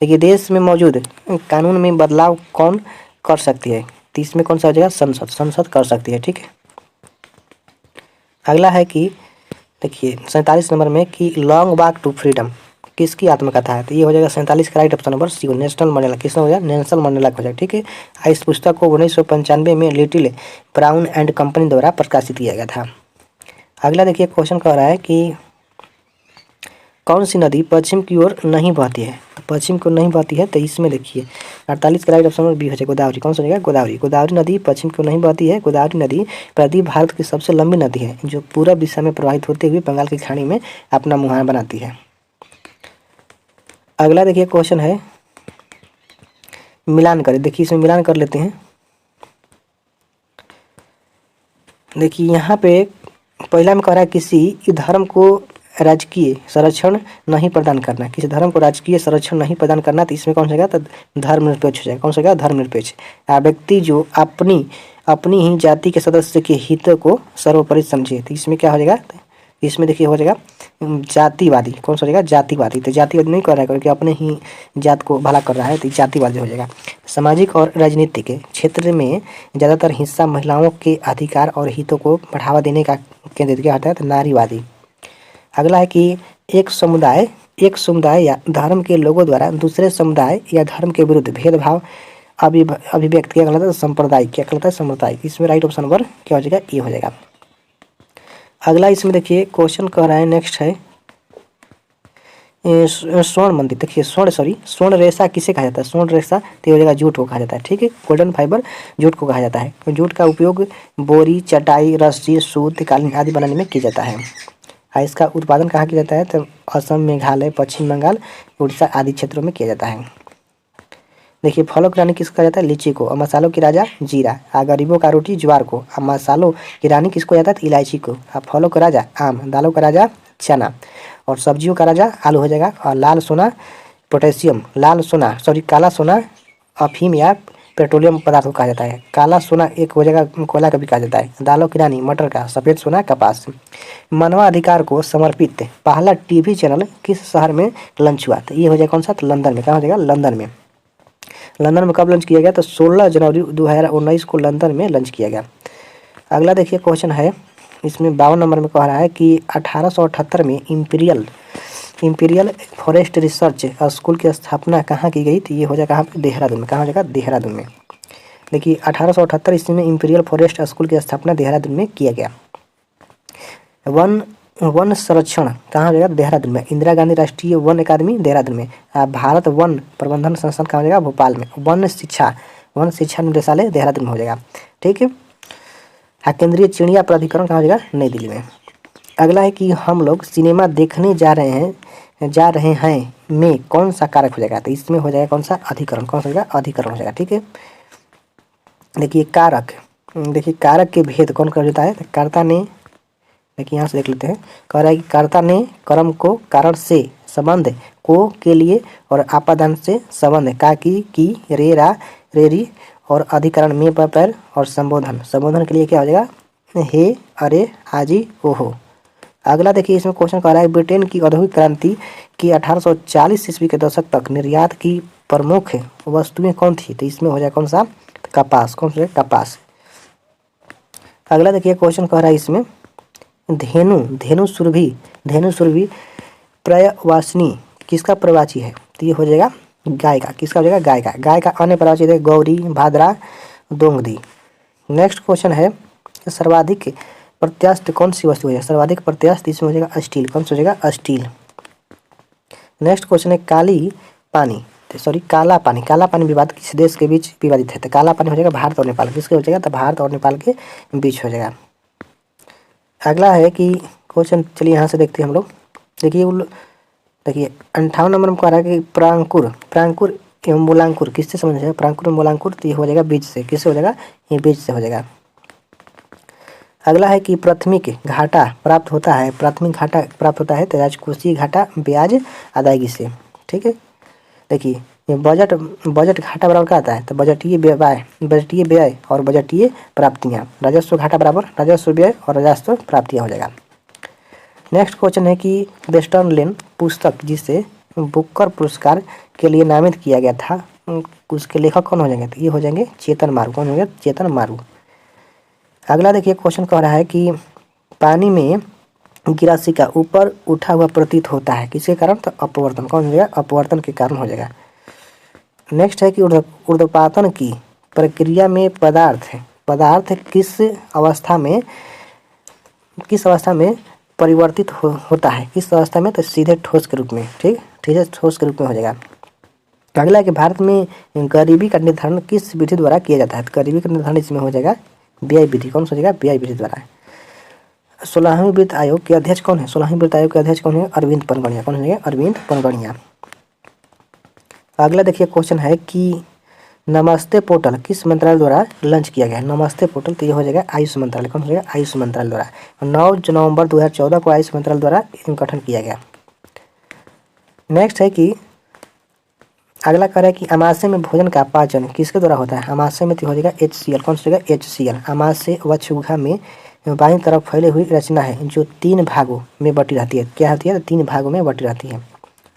देखिए देश में मौजूद कानून में बदलाव कौन कर सकती है? तो इसमें कौन सा हो जाएगा? संसद कर सकती है, ठीक है। अगला है कि देखिए 47 नंबर में कि लॉन्ग वॉक टू फ्रीडम किसकी आत्मकथा है? तो ये हो जाएगा 47 का right option number C, Nelson Mandela. किसने हो जाएगा? नेल्सन मंडेला हो जाएगा, ठीक है। इस पुस्तक को 1995 में लिटिल ब्राउन एंड कंपनी द्वारा प्रकाशित किया गया था। अगला देखिए क्वेश्चन कह रहा है कि कौन सी नदी पश्चिम की ओर नहीं बहती है? तो पश्चिम की ओर नहीं बहती है, तो इसमें देखिए 48 का राइट ऑप्शन नंबर बी हो जाएगा गोदावरी। कौन सा हो जाएगा? गोदावरी नदी पश्चिम की ओर नहीं बहती है। गोदावरी नदी प्रायद्वीप भारत की सबसे लंबी नदी है, जो पूरब दिशा में प्रवाहित होते हुए बंगाल की खाड़ी में अपना मुहाना बनाती है। अगला देखिए क्वेश्चन है मिलान करें। देखिए इसमें मिलान कर लेते हैं। देखिए यहाँ पे पहला में कह रहा है किसी धर्म को राजकीय संरक्षण नहीं प्रदान करना। किसी धर्म को राजकीय संरक्षण नहीं प्रदान करना, तो इसमें कौन सा जाएगा? तो धर्मनिरपेक्ष हो जाएगा। कौन सा जाएगा? धर्मनिरपेक्ष। व्यक्ति जो अपनी ही जाति के सदस्य के हितों को सर्वोपरि समझे, तो इसमें क्या हो जाएगा? इसमें देखिए हो जाएगा जातिवादी। कौन सा हो जाएगा? जातिवादी। तो जातिवादी नहीं कर रहा है क्योंकि अपने ही जात को भला कर रहा है, तो जातिवादी हो जाएगा। सामाजिक और राजनीतिक क्षेत्र में ज़्यादातर हिस्सा महिलाओं के अधिकार और हितों को बढ़ावा देने का केंद्रित किया होता है, तो नारीवादी। अगला है कि एक समुदाय या धर्म के लोगों द्वारा दूसरे समुदाय या धर्म के विरुद्ध भेदभाव अभिव्यक्त किया गया सांप्रदायिक। क्या कहलाता है? सांप्रदायिक। इसमें राइट ऑप्शन नंबर क्या हो जाएगा? ये हो जाएगा। अगला इसमें देखिए क्वेश्चन कह रहा है नेक्स्ट है स्वर्ण मंदिर। देखिए स्वर्ण रेशा किसे कहा जाता है? स्वर्ण रेशा तो हो जाएगा जूट को कहा जाता है, ठीक है। गोल्डन फाइबर जूट को कहा जाता है। जूट का उपयोग बोरी, चटाई, रस्सी, सूत, कालीन आदि बनाने में किया जाता है। इसका उत्पादन कहाँ किया जाता है? तो असम, मेघालय, पश्चिम बंगाल, उड़ीसा आदि क्षेत्रों में किया जाता है। देखिए फलों की रानी किसको कहा जाता है? लीची को। और मसालों की राजा जीरा। गरीबों का रोटी ज्वार को। और मसालों की रानी किसको कहा जाता है? इलायची को। और फलों का राजा आम। दालों का राजा चना। और सब्जियों का राजा आलू हो जाएगा। और लाल सोना पोटेशियम, लाल सोना सॉरी काला सोना अफीम या पेट्रोलियम पदार्थ को कहा जाता है। काला सोना एक हो जाएगा कोयला का भी कहा जाता है। दालों की रानी मटर का। सफ़ेद सोना कपास। मानवाधिकार को समर्पित पहला टीवी चैनल किस शहर में लॉन्च हुआ? तो ये हो जाएगा कौन सा? तो लंदन में। कहाँ हो जाएगा? लंदन में। लंदन में कब लॉन्च किया गया? तो 16 जनवरी 2019 को लंदन में लॉन्च किया गया। अगला देखिए क्वेश्चन है, इसमें 52 नंबर में कह रहा है कि 1878 में इंपीरियल फॉरेस्ट रिसर्च स्कूल की स्थापना कहाँ की गई? तो ये हो जाएगा कहाँ पे? देहरादून में। कहाँ हो जाएगा? देहरादून में। देखिए 1878 ईस्वी में इंपीरियल फॉरेस्ट स्कूल की स्थापना देहरादून में किया गया। वन वन संरक्षण कहाँ हो जाएगा? देहरादून में। इंदिरा गांधी राष्ट्रीय वन अकादमी देहरादून में। भारत वन प्रबंधन संस्थान कहाँ हो जाएगा? भोपाल में। वन शिक्षा निदेशालय देहरादून में हो जाएगा। ठीक है। केंद्रीय चिड़िया प्राधिकरण कहाँ हो जाएगा? नई दिल्ली में। अगला है कि हम लोग सिनेमा देखने जा रहे हैं में कौन सा कारक हो जाएगा? तो इसमें हो जाएगा कौन सा? अधिकरण। कौन सा हो जाएगा? अधिकरण हो जाएगा। ठीक है। देखिए कारक के भेद कौन कर देता है? तो कर्ता ने, देखिए यहाँ से देख लेते हैं। कह रहा है कि कर्ता ने कर्म को कारण से संबंध को के लिए और आपादान से संबंध का की रे रा रे री और अधिकरण में पर और संबोधन के लिए क्या हो जाएगा? हे अरे आजी ओहो। अगला देखिए इसमें क्वेश्चन कह रहा है ब्रिटेन की औद्योगिक क्रांति की 1840 ईस्वी के दशक तक निर्यात की प्रमुख वस्तुएं कौन थी? तो इसमें हो जाएगा कौन सा? कपास। कौन सा? कपास। अगला देखिए क्वेश्चन कह रहा है इसमें धेनु सुरभि पर्यायवाचिनी किसका प्रवाची है? तो ये हो जाएगा गाय का। किसका हो जाएगा? गाय का। गाय का अन्य प्रवाची है गौरी, भाद्रा, दोंगदी। नेक्स्ट क्वेश्चन है सर्वाधिक प्रत्यास्थ कौन सी वस्तु है? सर्वाधिक प्रत्यास्थ इसमें हो जाएगा स्टील। कौन सा हो जाएगा? स्टील। नेक्स्ट क्वेश्चन है काला पानी विवाद किस देश के बीच विवादित है? तो काला पानी हो जाएगा भारत और नेपाल। किसके हो जाएगा? तो भारत और नेपाल के बीच हो जाएगा। अगला है कि क्वेश्चन, चलिए यहाँ से देखते हैं हम लोग। देखिए 58 नंबर में कह रहा है कि प्रांकुर एवं मूलांकुर किससे समझ है? प्रांकुर एवं मूलांकुर तो ये हो जाएगा बीज से। किससे हो जाएगा? ये बीज से हो जाएगा। अगला है कि प्राथमिक घाटा प्राप्त होता है तो राजकोषीय घाटा ब्याज अदायगी से। ठीक है। देखिए ये बजट घाटा बराबर क्या आता है? तो बजटीय व्यय और बजटीय प्राप्तियाँ। राजस्व घाटा बराबर राजस्व व्यय और राजस्व प्राप्तियाँ हो जाएगा। नेक्स्ट क्वेश्चन है कि वेस्टर्नलैंड पुस्तक जिसे बुकर पुरस्कार के लिए नामित किया गया था उसके लेखक कौन हो जाएंगे? तो ये हो जाएंगे चेतन मारू। कौन हो गया? चेतन मारू। अगला देखिए क्वेश्चन कह रहा है कि पानी में गिरा सिक्का ऊपर उठा हुआ प्रतीत होता है किसके कारण? तो अपवर्तन। कौन हो जाएगा? अपवर्तन के कारण हो जाएगा। नेक्स्ट है कि ऊर्ध्वपातन की प्रक्रिया में पदार्थ किस अवस्था में परिवर्तित होता है? किस अवस्था में? तो सीधे ठोस के रूप में। ठीक है, ठोस के रूप में हो जाएगा। अगला है कि भारत में गरीबी का निर्धारण किस विधि द्वारा किया जाता है? तो गरीबी का निर्धारण इसमें हो जाएगा व्यय विधि। कौन सा हो जाएगा? व्यय विधि द्वारा। 16वें वित्त आयोग के अध्यक्ष कौन है? 16वें वित्त आयोग के अध्यक्ष कौन है? अरविंद पनगड़िया। कौन है? अरविंद पनगड़िया। अगला देखिए क्वेश्चन है कि नमस्ते पोर्टल किस मंत्रालय द्वारा लॉन्च किया गया है? नमस्ते पोर्टल तो ये हो जाएगा आयुष मंत्रालय। कौन हो जाएगा? आयुष मंत्रालय द्वारा। 9 नवंबर 2014 को आयुष मंत्रालय द्वारा गठन किया गया। नेक्स्ट है कि अगला कह रहा है कि अमाशय में भोजन का पाचन किसके द्वारा होता है? अमाशय में तो हो जाएगा HCl। कौन सा हो जाएगा? HCl। अमाशय व क्षुधा में बाईं तरफ फैली हुई रचना है जो 3 भागों में बटी रहती है। क्या होती है? तो 3 भागों में बटी रहती है।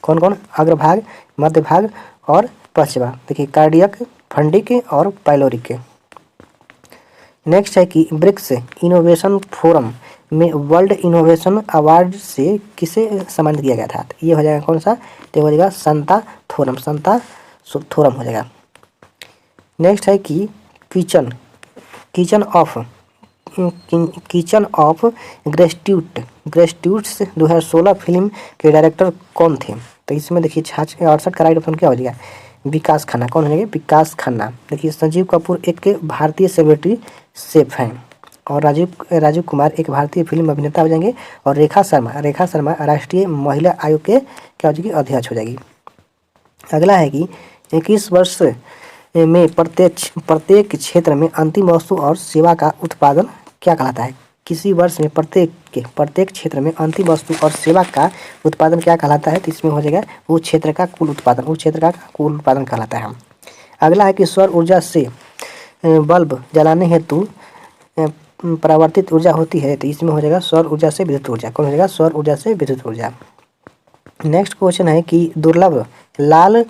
कौन कौन? अग्रभाग, मध्य भाग और पश्च भाग। देखिए कार्डियक, फंडिक और पाइलोरिक। नेक्स्ट है कि ब्रिक्स इनोवेशन फोरम में वर्ल्ड इनोवेशन अवार्ड से किसे सम्मानित किया गया था? तो ये हो जाएगा कौन सा? तो हो जाएगा संता थोरम हो जाएगा। नेक्स्ट है कि किचन ऑफ ग्रेस्ट्यूट्स 2016 फिल्म के डायरेक्टर कौन थे? तो इसमें देखिए 68 का राइट ऑप्शन क्या हो जाएगा? विकास खन्ना। कौन हो जाएगा? विकास खन्ना। देखिए संजीव कपूर एक भारतीय सेलिब्रिटी शेफ हैं और राजीव कुमार एक भारतीय फिल्म अभिनेता हो जाएंगे और रेखा शर्मा राष्ट्रीय महिला आयोग के क्या हो जाएगी? अध्यक्ष हो जाएगी। अगला है कि 21 वर्ष में प्रत्येक क्षेत्र में अंतिम वस्तु और सेवा का उत्पादन क्या कहलाता है? किसी वर्ष में प्रत्येक क्षेत्र में अंतिम वस्तु और सेवा का उत्पादन क्या कहलाता है? तो इसमें हो जाएगा उस क्षेत्र का कुल उत्पादन कहलाता है। अगला है कि सौर ऊर्जा से बल्ब जलाने हेतु परावर्तित ऊर्जा होती है, तो इसमें हो जाएगा सौर ऊर्जा से विद्युत ऊर्जा। कौन हो जाएगा? सौर ऊर्जा से विद्युत ऊर्जा। नेक्स्ट क्वेश्चन है कि दुर्लभ लाल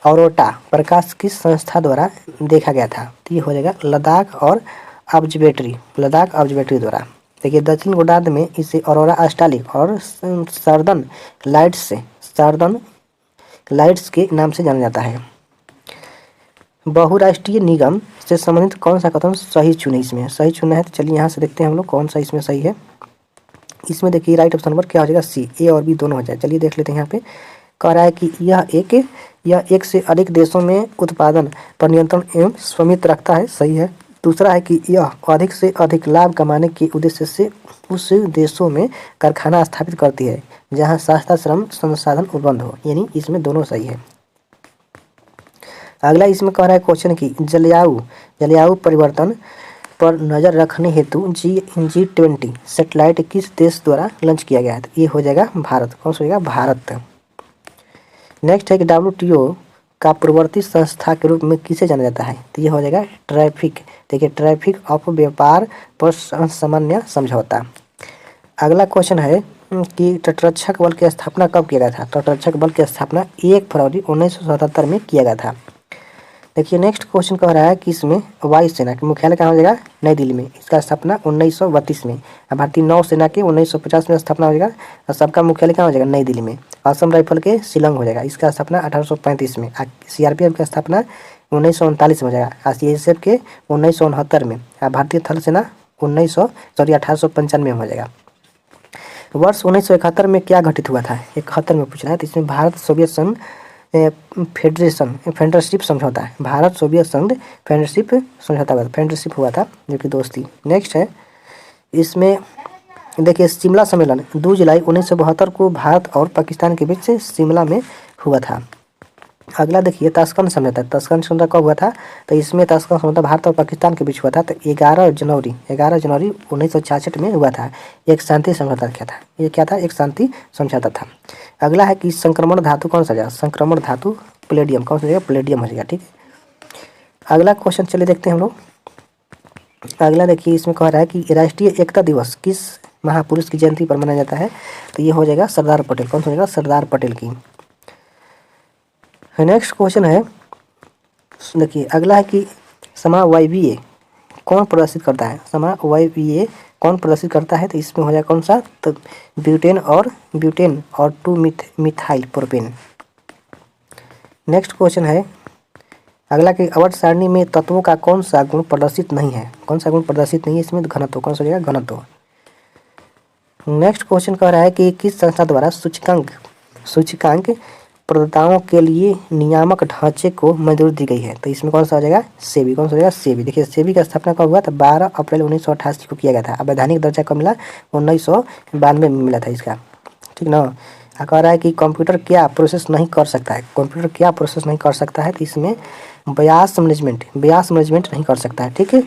औरोटा प्रकाश किस संस्था द्वारा देखा गया था? तो ये हो जाएगा लद्दाख ऑब्जर्वेटरी द्वारा। देखिए दक्षिण गोलार्ध में इसे ऑरोरा ऑस्ट्रालिक और सर्दन लाइट्स के नाम से जाना जाता है। बहुराष्ट्रीय निगम से संबंधित कौन सा कथन सही चुने? इसमें सही चुना है, तो चलिए यहाँ से देखते हैं हम लोग कौन सा इसमें सही है। इसमें देखिए राइट ऑप्शन पर क्या हो जाएगा? सी। ए और बी दोनों हो जाए। चलिए देख लेते हैं। यहाँ पे कह रहा है कि यह एक से अधिक देशों में उत्पादन पर नियंत्रण एवं स्वामित्व रखता है। सही है। दूसरा है कि यह अधिक से अधिक लाभ कमाने के उद्देश्य से उस देशों में कारखाना स्थापित करती है जहाँ सस्ता श्रम संसाधन उपलब्ध हो। यानी इसमें दोनों सही है। अगला इसमें कह रहा है क्वेश्चन की जलवायु परिवर्तन पर नज़र रखने हेतु G20 सैटेलाइट किस देश द्वारा लॉन्च किया गया है? तो ये हो जाएगा भारत। कौन सा हो जाएगा? भारत। नेक्स्ट है कि WTO का पूर्ववर्ती संस्था के रूप में किसे जाना जाता है? तो ये हो जाएगा ट्रैफिक। देखिए ट्रैफिक ऑफ व्यापार पर सामान्य समझौता। अगला क्वेश्चन है कि तटरक्षक बल की स्थापना कब किया गया था? तटरक्षक बल की स्थापना 1 फरवरी 1977 में किया गया था। देखिए नेक्स्ट क्वेश्चन कह रहा है कि इसमें वायुसेना के मुख्यालय कहाँ हो जाएगा? नई दिल्ली में। इसका स्थापना 1932 में। भारतीय नौसेना के 1950 में स्थापना हो जाएगा और सबका मुख्यालय कहाँ हो जाएगा? नई दिल्ली में। असम राइफल के शिलोंग हो जाएगा। इसका स्थापना 1835 में। CRPF की स्थापना 1939 में हो जाएगा। CSF के 1969 में। भारतीय थल सेना 1895 में हो जाएगा। वर्ष 1971 में क्या घटित हुआ था? 71 में पूछ रहा है। तो इसमें भारत सोवियत संघ फ्रेंडशिप समझौता है। भारत सोवियत संघ फ्रेंडशिप हुआ था, जो कि दोस्ती। नेक्स्ट है इसमें देखिए शिमला सम्मेलन 2 जुलाई 1972 को भारत और पाकिस्तान के बीच शिमला में हुआ था। अगला देखिए ताशकंद समझौता कब हुआ था? तो इसमें ताशकंद समझौता भारत और पाकिस्तान के बीच हुआ था। तो 11 जनवरी 1966 में हुआ था। एक शांति समझौता क्या था? ये क्या था? एक शांति समझौता था। अगला है कि संक्रमण धातु कौन सा जाएगा? संक्रमण धातु प्लेडियम। कौन सा जाएगा? प्लेडियम हो जाएगा। ठीक है। अगला क्वेश्चन चलिए देखते हैं हम लोग। अगला देखिए इसमें कह रहा है कि राष्ट्रीय एकता दिवस किस महापुरुष की जयंती पर मनाया जाता है? तो ये हो जाएगा सरदार पटेल। कौन सा हो जाएगा? सरदार पटेल की। नेक्स्ट क्वेश्चन है देखिए अगला है कि समावायवीय कौन प्रदर्शित करता है? समावायवीय कौन प्रदर्शित करता है? तो इसमें हो जाएगा कौन सा? तो ब्यूटेन और 2 मिथाइल प्रोपेन। नेक्स्ट क्वेश्चन है अगला कि अवध सारणी में तत्वों का कौन सा गुण प्रदर्शित नहीं है? कौन सा गुण प्रदर्शित नहीं है इसमें? घनत्व। कौन सा हो जाएगा? घनत्व। नेक्स्ट क्वेश्चन कह रहा है कि किस संस्था द्वारा सूचकांक प्रदाताओं के लिए नियामक ढांचे को मंजूरी दी गई है? तो इसमें कौन सा हो जाएगा? सेबी। कौन सा हो जाएगा? सेबी। देखिए सेबी का स्थापना कब हुआ था? 12 अप्रैल 1988 को किया गया था। वैधानिक दर्जा कब मिला? 1992 में मिला था इसका। ठीक ना। कह रहा है कि कंप्यूटर क्या प्रोसेस नहीं कर सकता है? कंप्यूटर क्या प्रोसेस नहीं कर सकता है? तो इसमें ब्यास मैनेजमेंट नहीं कर सकता है। ठीक है।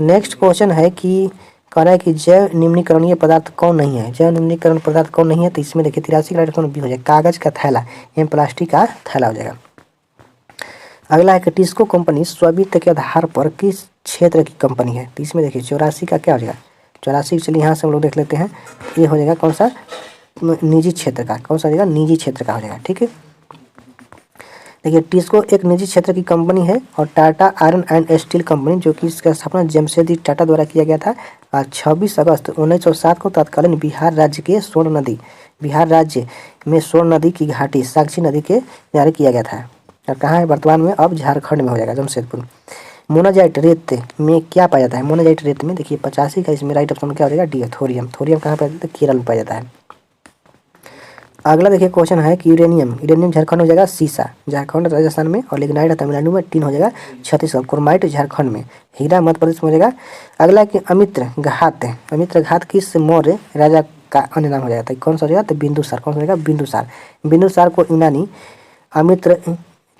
नेक्स्ट क्वेश्चन है कि कह रहा है कि जैव निम्नीकरणीय पदार्थ कौन नहीं है? जैव निम्नीकरण पदार्थ कौन नहीं है? तो इसमें देखिए 83 का राइट ऑप्शन बी हो जाएगा। कागज का थैला एवं प्लास्टिक का थैला हो जाएगा। अगला है कि टिस्को कंपनी स्वामित्व के आधार पर किस क्षेत्र की कंपनी है? तो इसमें देखिए 84 का क्या हो जाएगा? 84। चलिए यहाँ से हम लोग देख लेते हैं। ये हो जाएगा कौन सा? निजी क्षेत्र का। कौन सा हो जाएगा? निजी क्षेत्र का हो जाएगा। ठीक है। देखिए टिस्को एक निजी क्षेत्र की कंपनी है और Tata iron and steel company, जो कि इसका स्थापना जमशेदजी टाटा द्वारा किया गया था। 26 अगस्त 1907 को तत्कालीन बिहार राज्य में स्वर्ण नदी की घाटी साक्षी नदी के किनारे किया गया था। और कहाँ है? वर्तमान में अब झारखंड में हो जाएगा, जमशेदपुर। मोनाजाइट रेत में क्या पाया जाता है? मोनाजाइट रेत में देखिए 85 का इसमें राइट ऑप्शन क्या हो जाएगा? डी। थोरियम कहाँ पाया जाता है? केरल में पाया जाता है। अगला देखिए क्वेश्चन है कि यूरेनियम झारखंड हो जाएगा। सीसा झारखंड राजस्थान में और लिग्नाइट तमिलनाडु में। टीन हो जाएगा छत्तीसगढ़। क्रोमाइट झारखंड में। हीरा मध्य प्रदेश में हो जाएगा। अगला कि अमित्र घात किस मौर्य राजा का अन्य नाम हो जाएगा? कौन सा हो जाएगा? तो बिंदुसार। कौन सा हो जाएगा? बिंदुसार को यूनानी अमित्र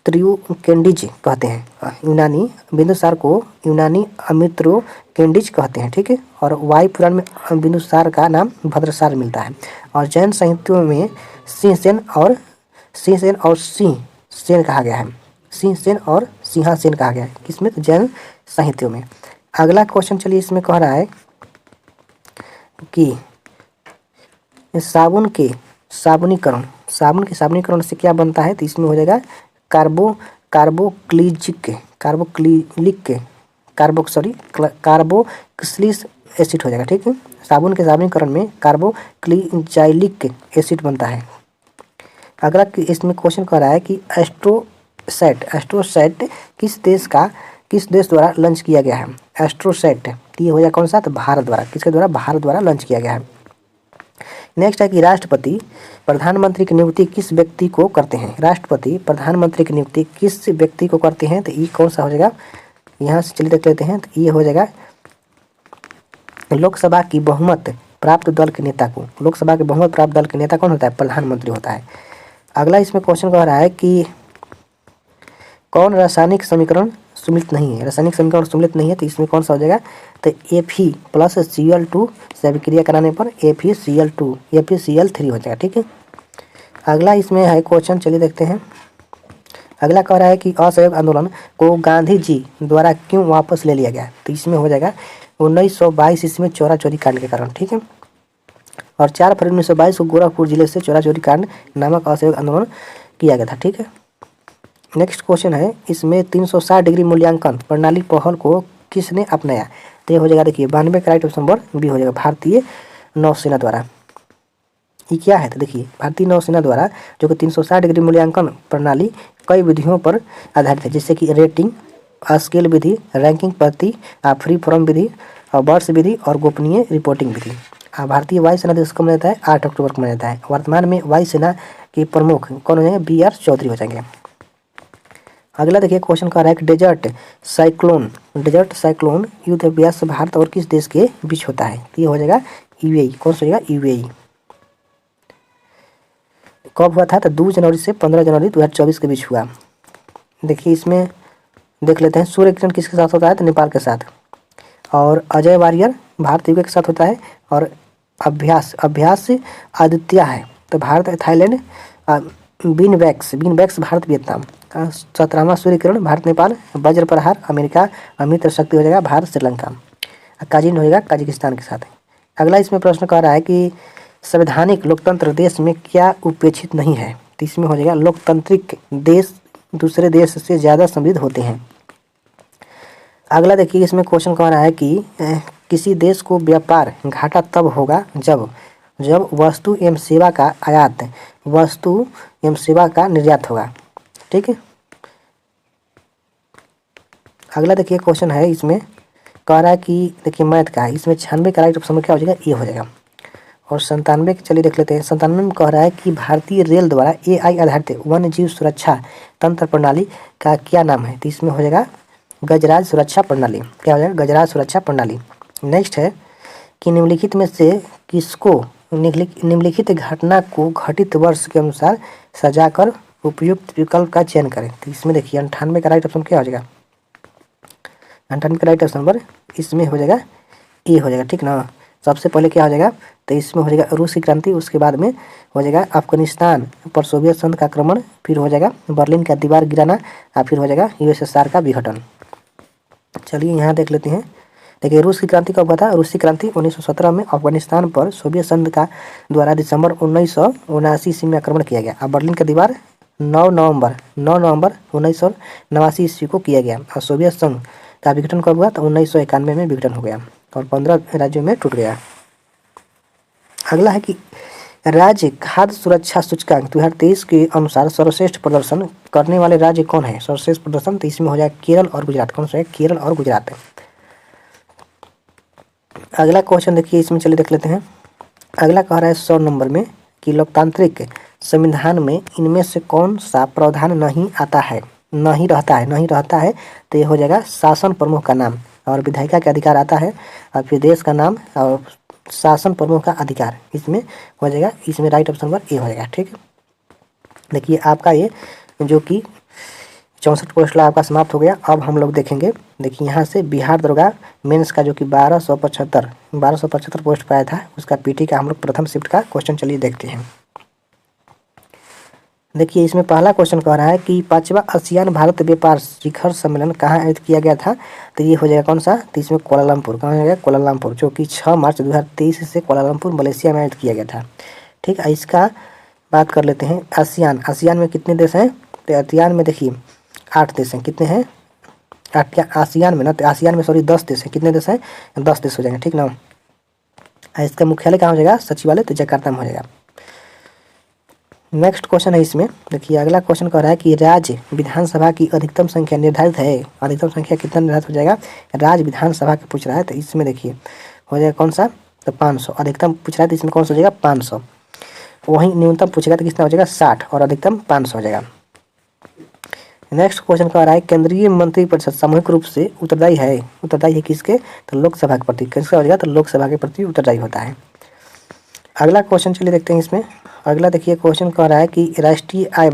अमित्रियोकेंडिज कहते हैं। यूनानी बिंदुसार को यूनानी अमित्रियोकेंडिज कहते हैं, ठीक है। और वायु पुराण में बिंदुसार का नाम भद्रसार मिलता है। और जैन साहित्यों में सिंहसेन और सिंह सेन कहा गया है। सिंहसेन और सिंहासेन कहा गया है किसमें? तो जैन साहित्यों में। अगला क्वेश्चन चलिए इसमें कह रहा है कि साबुन के साबुनीकरण से क्या बनता है? तो इसमें हो जाएगा कार्बोक्सिलिक एसिड हो जाएगा, ठीक है। साबुन के साबुनीकरण में कार्बोक्सिलिक एसिड बनता है। अगला इसमें क्वेश्चन कर रहा है कि एस्ट्रोसैट किस देश द्वारा लॉन्च किया गया है? एस्ट्रोसैट ये हो जाएगा कौन सा? तो भारत द्वारा। किसके द्वारा? भारत द्वारा लॉन्च किया गया है। नेक्स्ट है कि राष्ट्रपति प्रधानमंत्री की नियुक्ति किस व्यक्ति को करते हैं? राष्ट्रपति प्रधानमंत्री की नियुक्ति किस व्यक्ति को करते हैं? तो ये कौन सा हो जाएगा? यहाँ से चलिए देख लेते हैं। तो ये हो जाएगा लोकसभा की बहुमत प्राप्त दल के नेता को। लोकसभा के बहुमत प्राप्त दल के नेता कौन होता है? प्रधानमंत्री होता है। अगला इसमें क्वेश्चन कह रहा है कि कौन रासायनिक समीकरण सम्मिलित नहीं है? रासायनिक समीकरण सम्मिलित नहीं है तो इसमें कौन सा हो जाएगा? तो Fe+Cl2 से अभिक्रिया कराने पर FeCl3 हो जाएगा, ठीक है। अगला इसमें है क्वेश्चन, चलिए देखते हैं। अगला कह रहा है कि असहयोग आंदोलन को गांधी जी द्वारा क्यों वापस ले लिया गया? तो इसमें हो जाएगा 1922 ईस्वी में चोरा चोरी कांड के कारण, ठीक है। और 4 फरवरी 1922 को गोरखपुर जिले से चोरा चोरी कांड नामक असहयोग आंदोलन किया गया था, ठीक है। नेक्स्ट क्वेश्चन है इसमें 360 डिग्री मूल्यांकन प्रणाली पहल को किसने अपनाया? तो ये हो जाएगा, देखिए 92 का राइट ऑप्शन नंबर बी हो जाएगा, भारतीय नौसेना द्वारा। ये क्या है? तो देखिए भारतीय नौसेना द्वारा जो कि 360 डिग्री मूल्यांकन प्रणाली कई विधियों पर आधारित है, जैसे कि रेटिंग, स्केल विधि, रैंकिंग पद्धति, फ्री फॉर्म विधि, बर्ड्स विधि और गोपनीय रिपोर्टिंग विधि। भारतीय वायुसेना दिवस कब मनाता है? 8 अक्टूबर को मनाया जाता है। वर्तमान में वायुसेना के प्रमुख कौन हो जाएंगे? BR चौधरी हो जाएंगे। अगला देखिए क्वेश्चन कह रहा है कि डेजर्ट साइक्लोन युद्ध अभ्यास भारत और किस देश के बीच होता है? तो ये हो जाएगा UAE। कौन सा हो जाएगा? UAE। कब हुआ था? तो 2 जनवरी से 15 जनवरी 2024 के बीच हुआ। देखिए इसमें देख लेते हैं, सूर्य किरण किसके साथ होता है? तो नेपाल के साथ। और अजय वारियर भारत यूके के साथ होता है। और अभ्यास आदित्य है तो भारत थाईलैंड। बीनवैक्स भारत वियतनाम। 17वां सूर्य किरण भारत नेपाल। वज्र प्रहार अमेरिका। अमित्र शक्ति हो जाएगा भारत श्रीलंका। काजिन हो जाएगा कजाकिस्तान के साथ। अगला इसमें प्रश्न कह रहा है कि संवैधानिक लोकतंत्र देश में क्या उपेक्षित नहीं है? तो इसमें हो जाएगा लोकतांत्रिक देश दूसरे देश से ज़्यादा समृद्ध होते हैं। अगला देखिए इसमें क्वेश्चन कह रहा है कि किसी देश को व्यापार घाटा तब होगा जब वस्तु एवं सेवा का आयात वस्तु एवं सेवा का निर्यात होगा, ठीक है। अगला देखिए क्वेश्चन है इसमें कह रहा है कि देखिए मैथ का है, इसमें 96 का राइट ऑप्शन क्या हो जाएगा? ये हो जाएगा। और 97 चलिए देख लेते हैं। 97 में कह रहा है कि भारतीय रेल द्वारा AI आधारित वन्य जीव सुरक्षा तंत्र प्रणाली का क्या नाम है? तो इसमें हो जाएगा गजराज सुरक्षा प्रणाली। क्या हो जाएगा? गजराज सुरक्षा प्रणाली। नेक्स्ट है कि निम्नलिखित में से किसको निम्नलिखित घटना को घटित वर्ष के अनुसार सजाकर उपयुक्त विकल्प का चयन करें। तो इसमें देखिए 98 का राइट ऑप्शन क्या हो जाएगा? 98 का राइट ऑप्शन नंबर इसमें हो जाएगा ए हो जाएगा, ठीक ना। सबसे पहले क्या हो जाएगा? तो इसमें हो जाएगा रूस की क्रांति, उसके बाद में हो जाएगा अफगानिस्तान पर सोवियत संघ का आक्रमण, फिर हो जाएगा बर्लिन का दीवार गिराना और फिर हो जाएगा USSR का विघटन। चलिए यहाँ देख लेते हैं। देखिए रूस की क्रांति कब हुआ था? रूसी क्रांति 1917 में अफगानिस्तान पर सोवियत संघ का द्वारा दिसंबर 1979 ईस्वी में आक्रमण किया गया। और बर्लिन का दीवार 9 नवंबर 1989 ईस्वी को किया गया। और सोवियत संघ का विघटन कब हुआ? तो 1991 में विघटन हो गया और 15 राज्यों में टूट गया। अगला है कि राज्य खाद्य सुरक्षा सूचकांक 2023 के अनुसार सर्वश्रेष्ठ प्रदर्शन करने वाले राज्य कौन है? सर्वश्रेष्ठ प्रदर्शन तो इसमें हो जाएगा केरल और गुजरात। कौन सा है? केरल और गुजरात है। अगला क्वेश्चन देखिए इसमें चलिए देख लेते हैं। अगला कह रहा है 100 नंबर में कि लोकतांत्रिक संविधान में इनमें से कौन सा प्रावधान नहीं रहता है। तो ये हो जाएगा शासन प्रमुख का नाम और विधायिका का अधिकार आता है और फिर देश का नाम और शासन प्रमुख का अधिकार इसमें हो जाएगा। इसमें राइट ऑप्शन नंबर ए हो जाएगा, ठीक है। देखिए आपका ये जो कि 64 पोस्ट आपका समाप्त हो गया। अब हम लोग देखेंगे, देखिए यहाँ से बिहार दरोगा मेंस का जो कि 1275 पोस्ट पाया था, उसका पीटी का हम लोग प्रथम शिफ्ट का क्वेश्चन चलिए देखते हैं। देखिए इसमें पहला क्वेश्चन कह रहा है कि 5वां आसियान भारत व्यापार शिखर सम्मेलन कहाँ आयोजित किया गया था। तो ये हो जाएगा कौन सा, तो इसमें कोलालमपुर, कहाँ हो जाएगा, कोलालमपुर, जो कि 6 मार्च 2023 से कोलालमपुर मलेशिया में आयोजित किया गया था। ठीक है, इसका बात कर लेते हैं। आसियान, आसियान में कितने देश हैं, तो आसियान में देखिए 8 देश हैं। कितने हैं, आसियान में ना, तो आसियान में सॉरी 10 देश हैं। कितने देश हैं, 10 देश हो जाएंगे। ठीक ना, इसका मुख्यालय कहाँ हो जाएगा, सचिवालय तो जकार्ता में हो जाएगा। नेक्स्ट क्वेश्चन है इसमें, देखिए अगला क्वेश्चन कह रहा है कि राज्य विधानसभा की अधिकतम संख्या निर्धारित है। अधिकतम संख्या कितना निर्धारित हो जाएगा, राज्य विधानसभा के पूछ रहा है, तो इसमें देखिए हो जाएगा कौन सा, तो 500। अधिकतम पूछ रहा है तो इसमें कौन सा हो जाएगा, 500। वहीं न्यूनतम पूछेगा तो कितना हो जाएगा, 60, और अधिकतम 500 हो जाएगा। नेक्स्ट क्वेश्चन कह रहा है केंद्रीय मंत्रिपरिषद सामूहिक रूप से उत्तरदायी है। उत्तरदायी है किसके, तो लोकसभा के प्रति। किसका हो जाएगा, तो लोकसभा के प्रति उत्तरदायी होता है। अगला क्वेश्चन चलिए देखते हैं इसमें। अगला देखिए क्वेश्चन कह रहा है कि राष्ट्रीय आय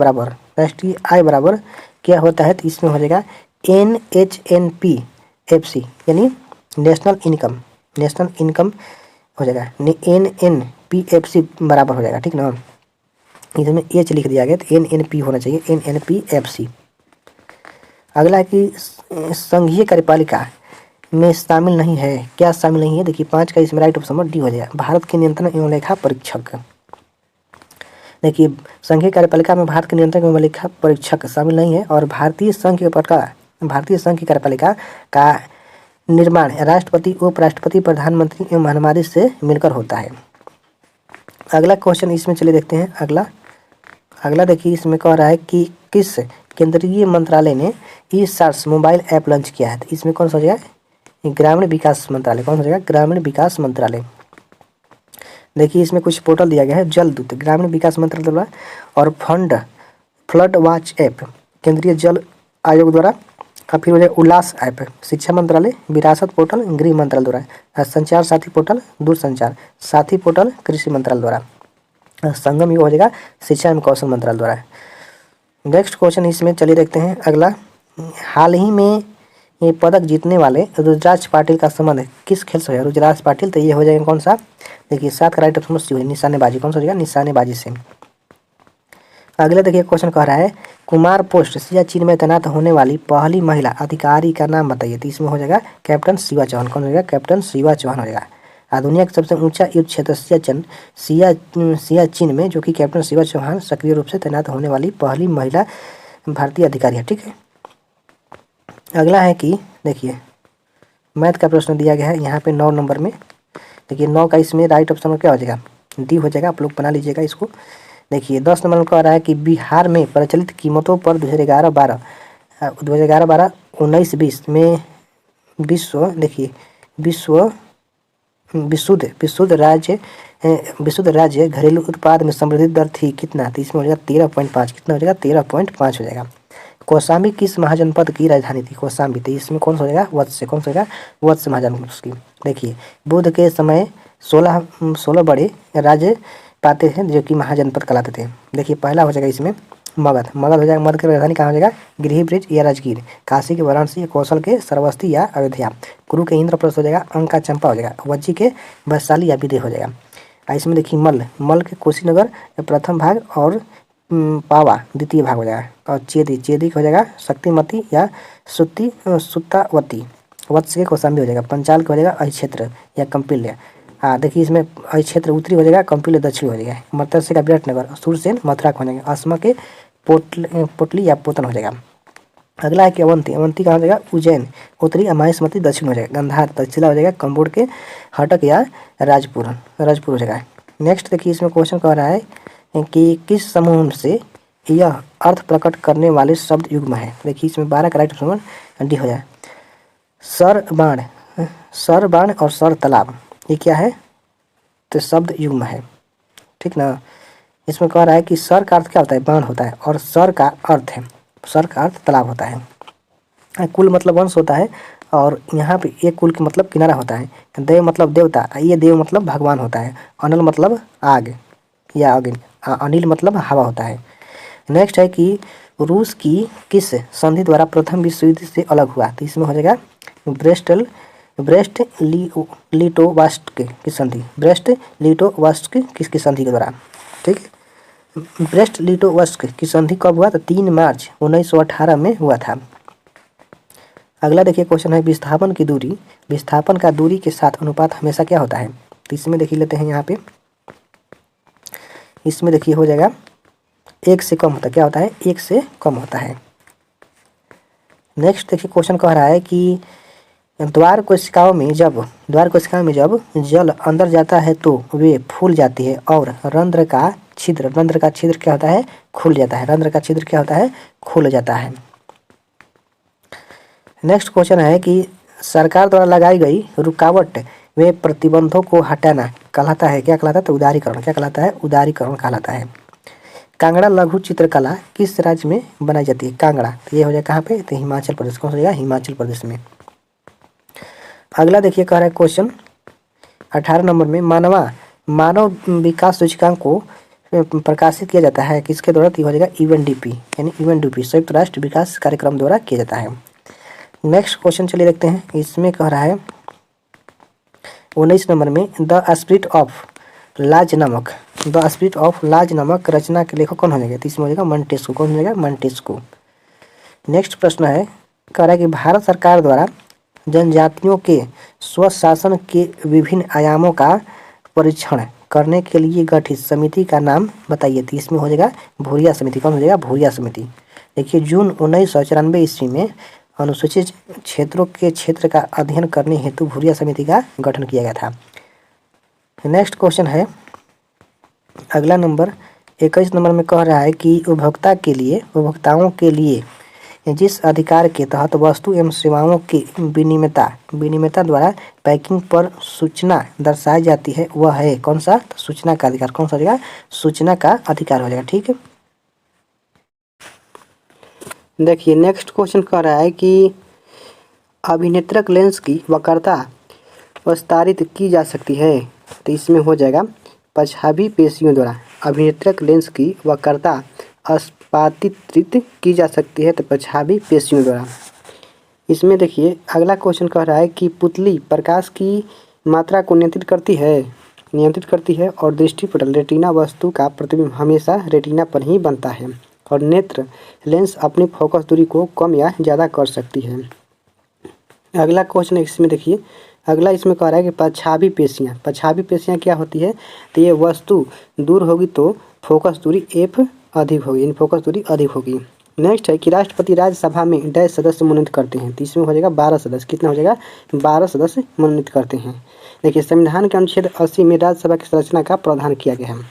बराबर क्या होता है, तो इसमें हो जाएगा NHNPFC यानी नेशनल इनकम हो जाएगा। NNPFC बराबर हो जाएगा। ठीक ना, इसमें एच लिख दिया गया तो NNP होना चाहिए, NNPFC। अगला है कि संघीय कार्यपालिका में शामिल नहीं है, क्या शामिल नहीं है, देखिए 5 का इसमें राइट ऑप्शन डी हो जाएगा, भारत के नियंत्रण एवं लेखा परीक्षक। देखिए संघीय कार्यपालिका में भारत के नियंत्रण एवं लेखा परीक्षक शामिल नहीं है, और भारतीय संघ की कार्यपालिका का निर्माण राष्ट्रपति, उपराष्ट्रपति, प्रधानमंत्री एवं महामंत्री से मिलकर होता है। अगला क्वेश्चन इसमें चलिए देखते हैं। अगला देखिए इसमें कह रहा है कि किस केंद्रीय मंत्रालय ने ई-सार्स मोबाइल ऐप लॉन्च किया है, तो इसमें कौन सा हो जाएगा, ग्रामीण विकास मंत्रालय। कौन सा हो जाएगा, ग्रामीण विकास मंत्रालय। देखिए इसमें कुछ पोर्टल दिया गया है, जल दूत ग्रामीण विकास मंत्रालय द्वारा, और फ्लड वॉच ऐप केंद्रीय जल आयोग द्वारा, और फिर हो जाएगा उल्लास ऐप शिक्षा मंत्रालय, विरासत पोर्टल गृह मंत्रालय द्वारा, संचार साथी पोर्टल दूरसंचार साथी पोर्टल कृषि मंत्रालय द्वारा, संगम युग हो जाएगा शिक्षा एवं कौशल मंत्रालय द्वारा। नेक्स्ट क्वेश्चन इसमें चलिए देखते हैं। अगला, हाल ही में ये पदक जीतने वाले रुद्राज पाटिल का संबंध किस खेल से है, रुद्राज पाटिल, तो ये हो जाएगा कौन सा, देखिए 7 का राइट ऑप्शन सी हो जाएगा, निशानेबाजी। कौन सा हो जाएगा, निशानेबाजी से। अगला देखिए क्वेश्चन कह रहा है कुमार पोस्ट सियाचिन में तैनात होने वाली पहली महिला अधिकारी का नाम बताइए, तो इसमें हो जाएगा कैप्टन शिवा चौहान। कौन हो जाएगा, कैप्टन शिवा चौहान हो जाएगा। दुनिया का सबसे ऊंचा युद्ध क्षेत्र सियाचिन में जो कि कैप्टन शिवा चौहान सक्रिय रूप से तैनात होने वाली पहली महिला भारतीय अधिकारी है। ठीक है, अगला है कि देखिए मैथ का प्रश्न दिया गया है यहाँ पे 9 नंबर में। देखिए 9 का इसमें राइट ऑप्शन में क्या हो जाएगा, डी हो जाएगा। आप लोग बना लीजिएगा इसको। देखिए 10 नंबर में कह रहा है कि बिहार में प्रचलित कीमतों पर 2011-12 19-20 में विशुद्ध राज्य घरेलू उत्पाद में समृद्धि दर थी कितना, तो इसमें हो जाएगा 13.5। कितना हो जाएगा, 13.5 हो जाएगा। कौशाम्बी किस महाजनपद की राजधानी थी, कौशाम्बी, तो इसमें कौन सा हो जाएगा, वत्स। कौन सा हो जाएगा, वत्स महाजनपद उसकी। देखिए बुद्ध के समय 16 बड़े राज्य पाते हैं जो कि महाजनपद कहलाते थे। देखिए पहला हो जाएगा इसमें मगध हो जाएगा। मगध की राजधानी कहाँ हो जाएगा, गृहब्रिज या राजगीर। काशी के वाराणसी, कौशल के सरवस्ती या अयोध्या। कुरु के इंद्रप्रस्थ हो जाएगा, अंक का चंपा हो जाएगा। वज्जी के वैशाली या विदेह हो जाएगा। इसमें देखिए मल के कुशीनगर प्रथम भाग, और पावा द्वितीय भाग हो जाएगा। और चेदी हो जाएगा शक्तिमती या सुत्तावती। वत्स के कौशाम्बी हो जाएगा। पंचाल का हो जाएगा अहिक्षेत्र या कंपिल्य। देखिए इसमें अहिक्षेत्र उत्तरी हो जाएगा, कंपिल्य दक्षिण हो जाएगा। मत्स्य का विराटनगर, सूरसेन मथुरा हो जाएगा। अस्मा के पोटली या पोतन हो जाएगा। अगला है कि अवंती कहाँ हो जाएगा, उज्जैन उत्तरी, माहेश्मती दक्षिण हो जाएगा। गंधार दक्षिणा हो जाएगा, कम्बोड के हटक या राजपुर हो जाएगा। नेक्स्ट देखिए इसमें क्वेश्चन कह रहा है कि किस समूह से यह अर्थ प्रकट करने वाले शब्द युग्म है। देखिए इसमें 12 का राइट ऑप्शन डी हो जाए। सर बाण और सर तालाब, ये क्या है, तो शब्द युग्म है। ठीक ना, इसमें कह रहा है कि सर का अर्थ क्या होता है, बाण होता है, और सर का अर्थ तालाब होता है। कुल मतलब वंश होता है, और यहाँ पे एक कुल के मतलब किनारा होता है। देव मतलब देवता, ये देव मतलब भगवान होता है। अनल मतलब आग या अग्नि, अनिल मतलब हवा होता है। नेक्स्ट है कि रूस की किस संधि द्वारा प्रथम विश्व युद्ध से अलग हुआ? तो इसमें हो जाएगा ब्रेस्ट लिटोवास्क की संधि, ब्रेस्ट लिटोवास्क किसकी संधि के द्वारा, ठीक है। ब्रेस्ट लिटोवास्क की संधि कब हुआ? तो 3 मार्च 1918 में हुआ था। अगला देखिए क्वेश्चन है विस्थापन का दूरी के साथ अनुपात हमेशा क्या होता है? तो इसमें देख लेते हैं यहाँ पे, इसमें देखिए हो जाएगा 1 से कम होता है, क्या होता है? 1 से कम होता है। नेक्स्ट देखिए क्वेश्चन कह रहा है कि द्वार कोशिकाओं में जब जल अंदर जाता है तो वे फूल जाती है और रंध्र का छिद्र क्या होता है? खुल जाता है। रंध्र का छिद्र क्या होता है? खुल जाता है। नेक्स्ट क्वेश्चन है कि सरकार द्वारा लगाई गई रुकावट व प्रतिबंधों को हटाना कहलाता है, क्या कहलाता है? तो उदारीकरण। क्या कहलाता है? उदारीकरण कहलाता है। कांगड़ा लघु चित्रकला किस राज्य में बनाई जाती है? कांगड़ा, तो ये हो जाए कहाँ पे? तो हिमाचल प्रदेश। कौन सा जगह? हिमाचल प्रदेश में। अगला देखिए कह रहा है क्वेश्चन 18 नंबर में मानव विकास सूचकांक को प्रकाशित किया जाता है किसके द्वारा? तो हो जाएगा यूएनडीपी, यानी यूएनडीपी संयुक्त राष्ट्र विकास कार्यक्रम द्वारा किया जाता है। नेक्स्ट क्वेश्चन चलिए देखते हैं। इसमें कह रहा है 19 नंबर में द स्पिरिट ऑफ लाज नामक रचना के लेखक कौन हो जाएगा? तो इसमें हो जाएगा मोंटेस्क्यू। कौन हो जाएगा? मोंटेस्क्यू। नेक्स्ट प्रश्न है, कह रहा है कि भारत सरकार द्वारा जनजातियों के स्वशासन के विभिन्न आयामों का परीक्षण करने के लिए गठित समिति का नाम बताइए। तो इसमें हो जाएगा भूरिया समिति। कौन हो जाएगा? भूरिया समिति। देखिए जून 1994 ईस्वी में अनुसूचित क्षेत्रों के क्षेत्र का अध्ययन करने हेतु भूरिया समिति का गठन किया गया था। नेक्स्ट क्वेश्चन है अगला नंबर 21 नंबर में कह रहा है कि उपभोक्ताओं के लिए जिस अधिकार के तहत वस्तु एवं सेवाओं की विनिमयता द्वारा पैकिंग पर सूचना दर्शाई जाती है वह है कौन सा? तो सूचना का अधिकार। कौन सा हो जाएगा? सूचना का अधिकार हो जाएगा, ठीक है। देखिए नेक्स्ट क्वेश्चन कह रहा है कि अभिनेत्रक लेंस की वक्रता विस्तारित की जा सकती है। तो इसमें हो जाएगा पछाभी पेशियों द्वारा अभिनेत्रक लेंस की वक्रता अस्पातित की जा सकती है, तो पछाभी पेशियों द्वारा। इसमें देखिए अगला क्वेश्चन कह रहा है कि पुतली प्रकाश की मात्रा को नियंत्रित करती है और दृष्टिपटल रेटिना वस्तु का प्रतिबिंब हमेशा रेटिना पर ही बनता है और नेत्र लेंस अपनी फोकस दूरी को कम या ज़्यादा कर सकती है। अगला क्वेश्चन इसमें देखिए, अगला इसमें कह रहा है कि पछाभी पेशियाँ क्या होती है? तो ये वस्तु दूर होगी तो फोकस दूरी एफ अधिक होगी, यानी फोकस दूरी अधिक होगी। नेक्स्ट है कि राष्ट्रपति राज्यसभा में डैश सदस्य मनोनीत करते हैं। तो इसमें हो जाएगा 12 सदस्य। कितना हो जाएगा? 12 सदस्य मनोनीत करते हैं। देखिए संविधान के अनुच्छेद 80 में राज्यसभा की संरचना का प्रावधान किया गया है।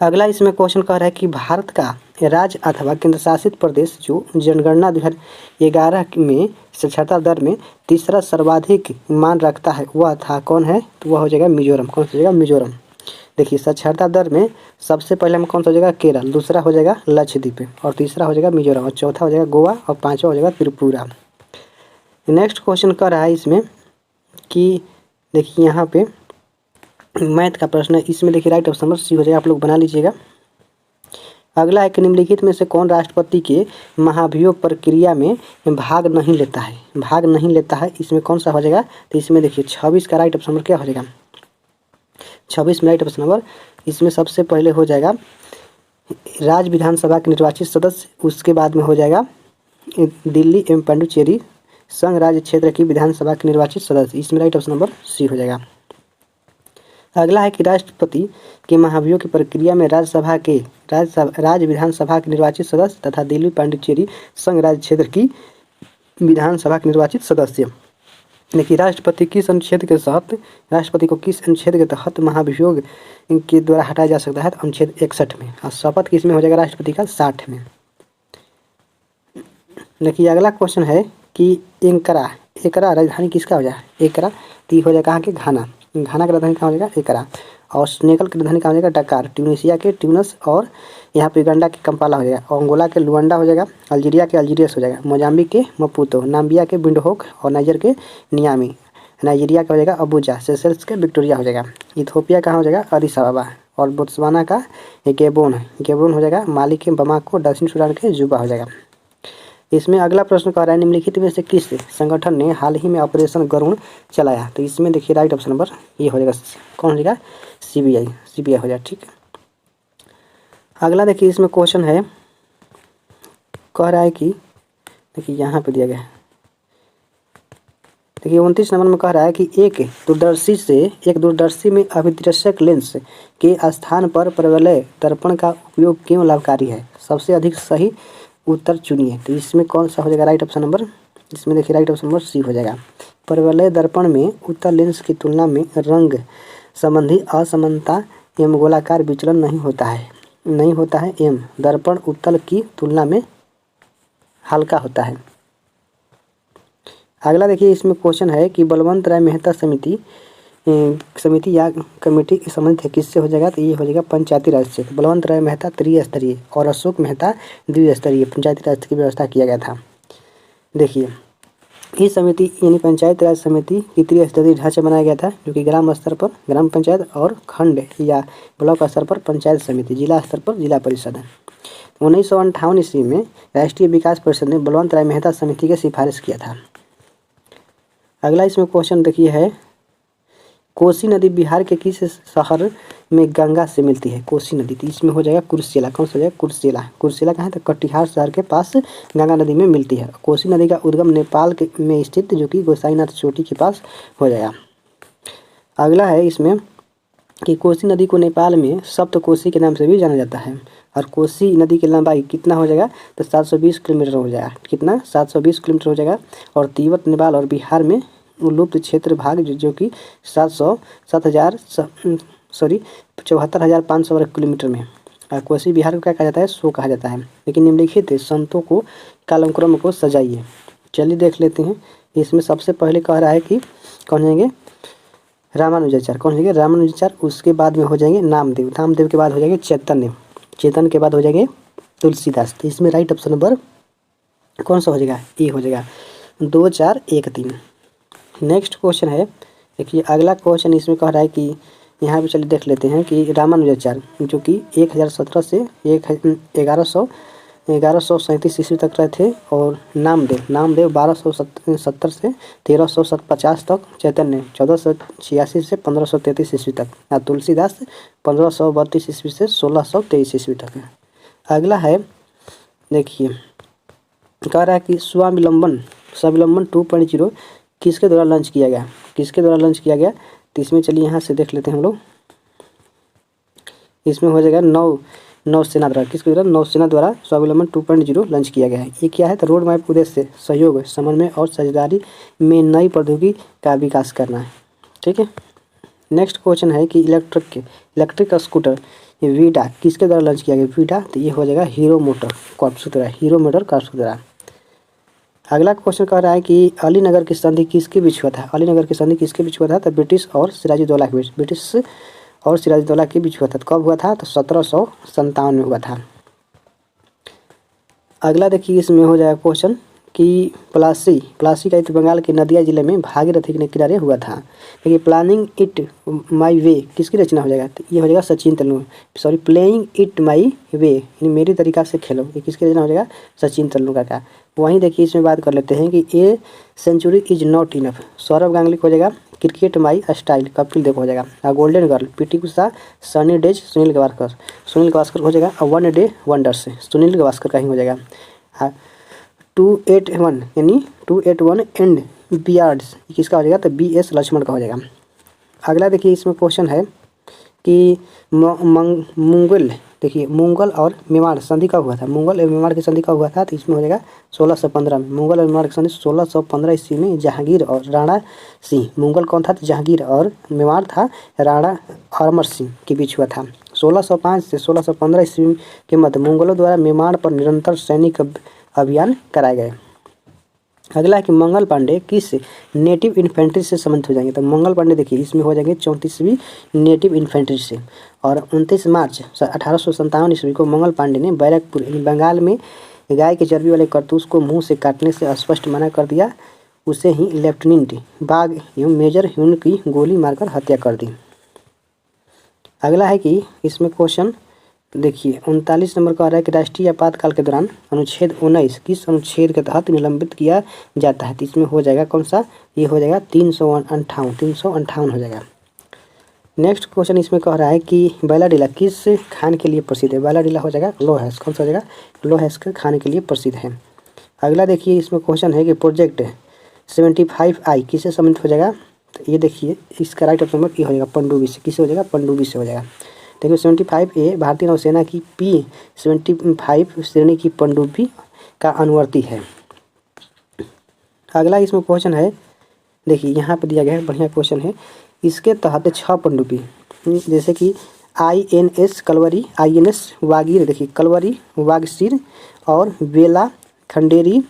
अगला इसमें क्वेश्चन कह रहा है कि भारत का राज्य अथवा केंद्र शासित प्रदेश जो जनगणना 2011 में साक्षरता दर में तीसरा सर्वाधिक मान रखता है वह था कौन है? तो वह हो जाएगा मिजोरम। कौन सा हो जाएगा? मिजोरम। देखिए साक्षरता दर में सबसे पहले में कौन सा हो जाएगा? केरल, दूसरा हो जाएगा लक्षद्वीप और तीसरा हो जाएगा मिजोरम और चौथा हो जाएगा गोवा और पाँचवा हो जाएगा त्रिपुरा। नेक्स्ट क्वेश्चन कर रहा है इसमें कि देखिए यहाँ पे मैथ का प्रश्न है। इसमें देखिए राइट ऑप्शन नंबर सी हो जाएगा, आप लोग बना लीजिएगा। अगला है कि निम्नलिखित में से कौन राष्ट्रपति के महाभियोग प्रक्रिया में भाग नहीं लेता है? इसमें कौन सा हो जाएगा? तो इसमें देखिए 26 का राइट ऑप्शन नंबर क्या हो जाएगा? 26 में राइट ऑप्शन नंबर इसमें सबसे पहले हो जाएगा राज्य विधानसभा के निर्वाचित सदस्य, उसके बाद में हो जाएगा दिल्ली एवं पांडुचेरी संघ राज्य क्षेत्र की विधानसभा के निर्वाचित सदस्य। इसमें राइट ऑप्शन नंबर सी हो जाएगा। अगला है कि राष्ट्रपति के महाभियोग की प्रक्रिया में राज्य विधानसभा के निर्वाचित सदस्य तथा दिल्ली पांडुचेरी संघ राज्य क्षेत्र की विधानसभा के निर्वाचित सदस्य। देखिए राष्ट्रपति को किस अनुच्छेद के तहत महाभियोग के द्वारा हटाया जा सकता है? तो अनुच्छेद 61 में। और शपथ किस में हो जाएगा राष्ट्रपति का? 60 में। देखिए अगला क्वेश्चन है कि एकरा राजधानी किसका हो जाए? एकरा ती हो जाएगा कहाँ के? घाना की राजधानी कहाँ हो जाएगा? एकरा। और सेनेगल की राजधानी कहाँ हो जाएगा? डकार। ट्यूनीशिया के ट्यूनस और यहाँ पे युगांडा के कंपाला हो जाएगा। अंगोला के लुआंडा हो जाएगा। अल्जीरिया के अल्जीरियस हो जाएगा। मोजाम्बिक के मपूतो। नाम्बिया के विंडहोक और नाइजर के नियामी। नाइजीरिया का हो जाएगा अबूजा। सेशेल्स के विक्टोरिया हो जाएगा। इथियोपिया कहाँ हो जाएगा? अदिस अबाबा। और बोत्सवाना का गेबोन है, गेबोन हो जाएगा। माली के बमाको, दक्षिण सूडान के जुबा हो जाएगा। इसमें अगला प्रश्न कह रहा है निम्नलिखित में से किस संगठन ने हाल ही में ऑपरेशन गरुण चलाया? तो इसमें देखिए राइट ऑप्शन नंबर ये हो जाएगा, कौन हो जाएगा? सीबीआई हो जाएगा। ठीक है, अगला देखिए इसमें क्वेश्चन है, कह रहा है कि देखिए यहाँ पे दिया गया है, देखिए 29 नंबर में कह रहा है कि एक दूरदर्शी में अभिदर्शक लेंस के स्थान पर परवलय दर्पण का उपयोग क्यों लाभकारी है? सबसे अधिक सही उत्तर चुनिए। तो इसमें कौन सा हो जाएगा राइट ऑप्शन नंबर? इसमें देखिए राइट ऑप्शन नंबर सी हो जाएगा। परवलय दर्पण में उत्तल लेंस की तुलना में रंग संबंधी असमानता एवं गोलाकार विचलन नहीं होता है एवं दर्पण उत्तल की तुलना में हल्का होता है। अगला देखिए इसमें क्वेश्चन है कि बलवंत राय मेहता समिति या कमेटी संबंधित है किससे हो जाएगा? तो ये हो जाएगा पंचायती राज से। बलवंत राय मेहता त्रिस्तरीय और अशोक मेहता द्विस्तरीय पंचायती राज की व्यवस्था किया गया था। देखिए इस समिति यानी पंचायत राज समिति की त्रिस्तरीय ढांचा बनाया गया था, जो कि ग्राम स्तर पर ग्राम पंचायत और खंड या ब्लॉक स्तर पर पंचायत समिति, जिला स्तर पर जिला परिषद है। 1958 ईस्वी में राष्ट्रीय विकास परिषद ने बलवंत राय मेहता समिति की सिफारिश किया था। अगला इसमें क्वेश्चन देखिए है, कोसी नदी बिहार के किस शहर में गंगा से मिलती है? कोसी नदी, तो इसमें हो जाएगा कुर्सेला। कौन सा हो जाएगा? कुर्सेला कहाँ है? तो कटिहार शहर के पास गंगा नदी में मिलती है। कोसी नदी का उद्गम नेपाल में स्थित जो कि गोसाईनाथ चोटी के पास हो जाएगा। अगला है इसमें कि कोसी नदी को नेपाल में सप्तकोसी के नाम से भी जाना जाता है और कोसी नदी की लंबाई कितना हो जाएगा? तो 720 किलोमीटर हो जाएगा। कितना? 720 किलोमीटर हो जाएगा। और तिब्बत, नेपाल और बिहार में लुप्त क्षेत्र भाग जो कि 74,500 वर्ग किलोमीटर में। कोसी बिहार को क्या कहा जाता है? सो कहा जाता है। लेकिन निम्नलिखित संतों को कालक्रम को सजाइए। चलिए देख लेते हैं। इसमें सबसे पहले कह रहा है कि कौन जाएंगे? रामानुजाचार्य। कौन जाएंगे? रामानुजाचार्य। उसके बाद में हो जाएंगे नामदेव के बाद हो जाएंगे चैतन्य के बाद हो जाएंगे तुलसीदास। तो इसमें राइट ऑप्शन नंबर कौन सा हो जाएगा? ए हो जाएगा। 2, 4, 1, 3। नेक्स्ट क्वेश्चन है, देखिए अगला क्वेश्चन इसमें कह रहा है कि यहाँ पे चलिए देख लेते हैं कि रामानुजाचार्य जो कि 1017 से 1137 ईस्वी तक रहे थे और नामदेव 1270 से 1350 तक, चैतन्य 1486 से 1533 ईस्वी तक और तुलसीदास 1532 ईस्वी से 1623 ईस्वी तक है। अगला है देखिए कह रहा है कि स्वावलंबन 2.0 किसके द्वारा लॉन्च किया गया? तो इसमें चलिए यहाँ से देख लेते हैं हम लोग। इसमें हो जाएगा नौसेना द्वारा। किसके द्वारा? नौसेना द्वारा स्वावलंबन 2.0 लॉन्च किया गया है। ये क्या है? तो रोड मैप उद्देश्य से सहयोग, समन्वय और साझेदारी में नई प्रौद्योगिकी का विकास करना है। ठीक है, नेक्स्ट क्वेश्चन है कि इलेक्ट्रिक स्कूटर वीडा किसके द्वारा लॉन्च किया गया? वीडा, तो ये हो जाएगा हीरो मोटर कॉर्प्स द्वारा। अगला क्वेश्चन कह रहा है कि अलीनगर की संधि किसके बीच हुआ था? तो ब्रिटिश और सिराजुद्दौला के बीच हुआ था। कब हुआ था? तो 1757 में हुआ था। अगला देखिए इसमें हो जाएगा क्वेश्चन कि प्लासी का बंगाल के नदिया जिले में भागीरथी के किनारे हुआ था। देखिए प्लानिंग इट माई वे किसकी रचना हो जाएगा? तो ये हो जाएगा Sachin Tendulkar. Playing it my way यानी मेरी तरीका से खेलो, ये किसकी रचना हो जाएगा? सचिन तेंदुलकर का। वहीं देखिए इसमें बात कर लेते हैं कि a century is not enough, Saurav Ganguly को हो जाएगा। Cricket my style, Kapil Dev हो जाएगा। Golden girl PT Usha, sunny days Sunil Gavaskar हो जाएगा। और वन डे वंडर से सुनील गावस्कर का ही हो जाएगा। 281 यानी 281 एंड बियर्ड्स किसका हो जाएगा? तो BS लक्ष्मण का हो जाएगा। अगला देखिए इसमें क्वेश्चन है कि मुगल और मेवाड़ संधि कब हुआ था? मुगल और मेवाड़ की संधि कब हुआ था? तो इसमें हो जाएगा 1615 में। मुगल और मेवाड़ की संधि 1615 ईस्वी में जहांगीर और राणा सिंह, मुगल कौन था? तो जहांगीर और मेवाड़ था राणा अमर सिंह के बीच हुआ था। 1605 से 1615 ईस्वी के मध्य मुगलों द्वारा मेवाड़ पर निरंतर सैनिक अभियान कराए गए। अगला है कि मंगल पांडे किस नेटिव इन्फेंट्री से संबंधित हो जाएंगे? तो मंगल पांडे देखिए इसमें हो जाएंगे 34वीं नेटिव इन्फेंट्री से। और 29 मार्च 1857 ईस्वी को मंगल पांडे ने बैरकपुर बंगाल में गाय के चर्बी वाले कारतूस को मुंह से काटने से स्पष्ट मना कर दिया। उसे ही लेफ्टिनेंट बाग एवं मेजर ह्यून की गोली मारकर हत्या कर दी। अगला है कि इसमें क्वेश्चन देखिए 39 नंबर का आ रहा है कि राष्ट्रीय आपातकाल के दौरान अनुच्छेद 19 किस अनुच्छेद के तहत निलंबित किया जाता है। तो इसमें हो जाएगा कौन सा, ये हो जाएगा 358 हो जाएगा। नेक्स्ट क्वेश्चन इसमें कह रहा है कि बैलाडीला किस खान के लिए प्रसिद्ध है। बैलाडीला हो जाएगा लोहैस, कौन सा हो जाएगा, लोहैस के खाने के लिए प्रसिद्ध है। अगला देखिए इसमें क्वेश्चन है कि प्रोजेक्ट 75I किससे संबंधित हो जाएगा। तो ये देखिए इसका राइट ऑप्शन नंबर ये हो जाएगा पनडुब्बी से, किससे हो जाएगा, पनडुब्बी से हो जाएगा। देखिए 75A भारतीय नौसेना की P-75 श्रेणी की पनडुब्बी का अनुवर्ती है। अगला इसमें क्वेश्चन है, देखिए यहाँ पे दिया गया है, बढ़िया क्वेश्चन है। इसके तहत 6 पनडुब्बी जैसे कि INS कलवरी, INS वागीर, देखिए कलवरी, वागसीर और बेला, खंडेरी,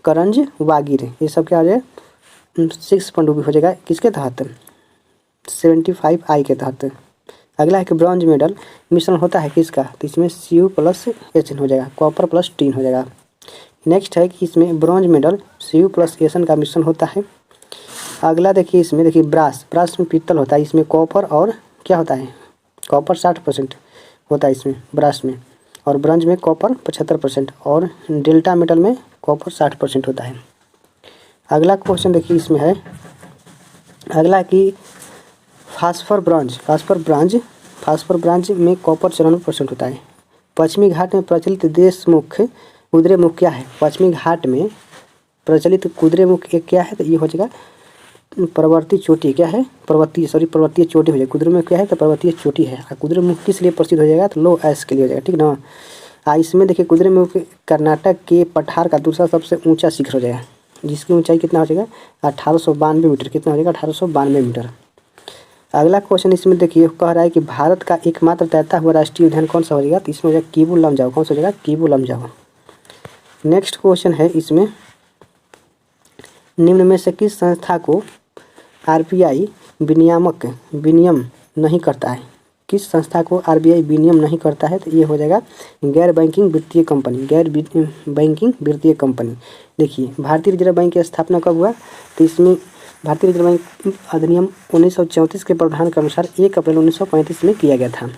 करंज, वागीर, ये सब क्या हो जाएगा 6 पनडुब्बी हो जाएगा। किसके तहत, 75I के तहत। अगला है कि ब्रॉन्ज मेडल मिश्रण होता है किसका। तो इसमें Cu + Hn हो जाएगा, कॉपर + टिन हो जाएगा। नेक्स्ट है कि इसमें ब्रॉन्ज मेडल Cu + Hn का मिश्रण होता है। अगला देखिए इसमें देखिए ब्रास में पीतल होता है, इसमें कॉपर और क्या होता है, कॉपर 60% होता है इसमें ब्रास में, और ब्रॉन्ज में कॉपर 75% और डेल्टा मेटल में कॉपर 60% होता है। अगला क्वेश्चन देखिए इसमें है, अगला कि फास्फोर ब्रांज में कॉपर 94% होता है। पश्चिमी घाट में प्रचलित देशमुख कुद्रेमुख क्या है। पश्चिमी घाट में प्रचलित कुद्रेमुख एक क्या है, तो ये हो जाएगा पर्वतीय चोटी, क्या है, पर्वतीय चोटी हो जाएगा। कुद्रेमुख क्या है, तो पर्वतीय चोटी है। और कुद्रेमुख किस लिए प्रसिद्ध हो जाएगा, तो लो ऐश के लिए हो जाएगा, ठीक ना। इसमें देखिए कुद्रेमुख कर्नाटक के पठार का दूसरा सबसे ऊंचा शिखर हो जाएगा, जिसकी ऊंचाई कितना हो जाएगा 1892 मीटर, कितना हो जाएगा 1892 मीटर। अगला क्वेश्चन इसमें देखिए कह रहा है कि भारत का एकमात्र तैरता हुआ राष्ट्रीय उद्यान कौन सा हो जाएगा। तो इसमें हो जाएगा किबू लमजाओ, कौन सा हो जाएगा, किबू लमजाओ। नेक्स्ट क्वेश्चन है इसमें, निम्न में से किस संस्था को RBI विनियम नहीं करता है। किस संस्था को RBI विनियम नहीं करता है, तो ये हो जाएगा गैर बैंकिंग वित्तीय कंपनी। देखिए भारतीय रिजर्व बैंक की स्थापना कब हुआ, तो इसमें भारतीय रिजर्व बैंक अधिनियम 1934 के प्रावधान के अनुसार 1 अप्रैल 1935 में किया गया था।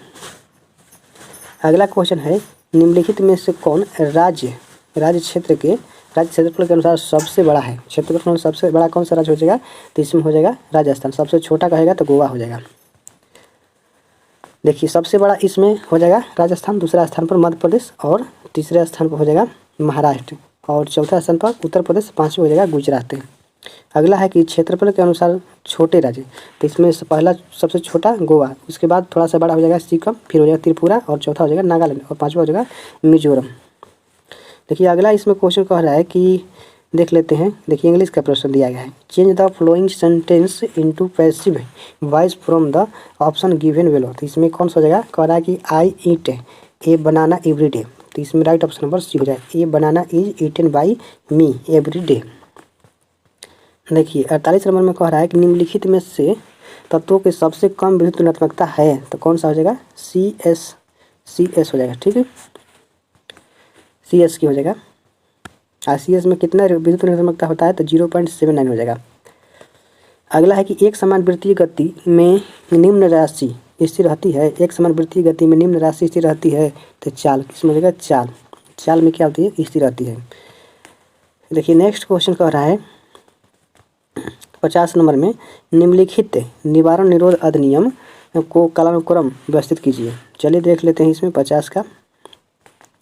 अगला क्वेश्चन है, निम्नलिखित में से कौन राज्य क्षेत्रफल के अनुसार सबसे बड़ा है। क्षेत्रफल में सबसे बड़ा कौन सा राज्य हो जाएगा, तो इसमें हो जाएगा राजस्थान। सबसे छोटा कहेगा तो गोवा हो जाएगा। देखिए सबसे बड़ा इसमें हो जाएगा राजस्थान, दूसरा स्थान पर मध्य प्रदेश और तीसरे स्थान पर हो जाएगा महाराष्ट्र और चौथा स्थान पर उत्तर प्रदेश, पाँचवें हो जाएगा गुजरात। अगला है कि क्षेत्रफल के अनुसार छोटे राज्य, तो इसमें से पहला सबसे छोटा गोवा, उसके बाद थोड़ा सा बड़ा हो जाएगा सिक्किम, फिर हो जाएगा त्रिपुरा और चौथा हो जाएगा नागालैंड और पाँचवा हो जाएगा मिजोरम। देखिए अगला इसमें क्वेश्चन कह रहा है कि देख लेते हैं, देखिए इंग्लिश का प्रश्न दिया गया है, change the flowing sentence into passive voice from the option given below. तो इसमें कौन सा हो जाएगा, कह रहा है कि आई ईट ए बनाना एवरी डे। तो इसमें राइट ऑप्शन नंबर सी हो जाएगा, a banana is eaten by me every day. देखिए 48 नंबर में कह रहा है कि निम्नलिखित में से तत्वों के सबसे कम विद्युत ऋणात्मकता है, तो कौन सा हो जाएगा, CS हो जाएगा, ठीक है, CS की हो जाएगा। CS में कितना विद्युत ऋणात्मकता होता है, तो 0.79 हो जाएगा। अगला है कि एक समान वृत्तीय गति में निम्न राशि स्थिर रहती है, एक समान वृत्तीय गति में निम्न राशि स्थिर रहती है, तो चाल किसमें हो जाएगा, चाल में क्या होती है, स्थिर रहती है। देखिए नेक्स्ट क्वेश्चन कह रहा है 50 नंबर में, निम्नलिखित निवारण निरोध अधिनियम को कालानुक्रम व्यवस्थित कीजिए। चलिए देख लेते हैं इसमें 50 का।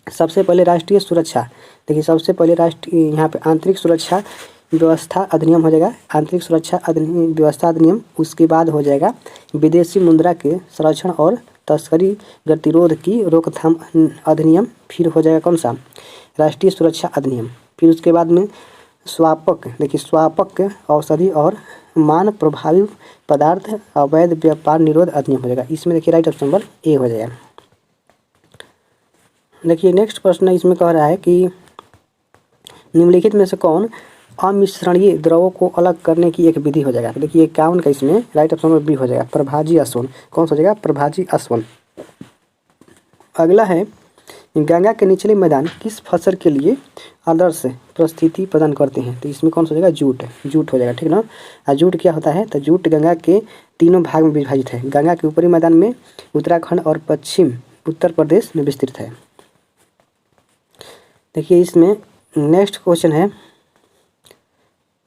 सबसे पहले राष्ट्रीय सुरक्षा, देखिए सबसे पहले राष्ट्रीय यहाँ पे आंतरिक सुरक्षा व्यवस्था अधिनियम हो जाएगा, आंतरिक सुरक्षा व्यवस्था अधिनियम। उसके बाद हो जाएगा विदेशी मुद्रा के संरक्षण और तस्करी गतिरोध की रोकथाम अधिनियम। फिर हो जाएगा कौन सा, राष्ट्रीय सुरक्षा अधिनियम। फिर उसके बाद में स्वापक, देखिए स्वापक औषधि और मान प्रभावी पदार्थ अवैध व्यापार निरोध अधिनियम हो जाएगा। इसमें देखिए राइट ऑप्शन नंबर ए हो जाएगा। देखिए नेक्स्ट प्रश्न इसमें कह रहा है कि निम्नलिखित में से कौन अमिश्रणीय द्रवों को अलग करने की एक विधि हो जाएगा। तो देखिए 51 का इसमें राइट ऑप्शन नंबर बी हो जाएगा, प्रभाजी आसवन। कौन सा हो जाएगा, प्रभाजी आसवन। अगला है गंगा के निचले मैदान किस फसल के लिए आदर्श परिस्थिति प्रदान करते हैं? तो इसमें कौन सा हो जाएगा? जूट। जूट हो जाएगा, ठीक ना। और जूट क्या होता है? तो जूट गंगा के तीनों भाग में विभाजित है। गंगा के ऊपरी मैदान में उत्तराखंड और पश्चिम उत्तर प्रदेश में विस्तृत है। देखिए इसमें नेक्स्ट क्वेश्चन है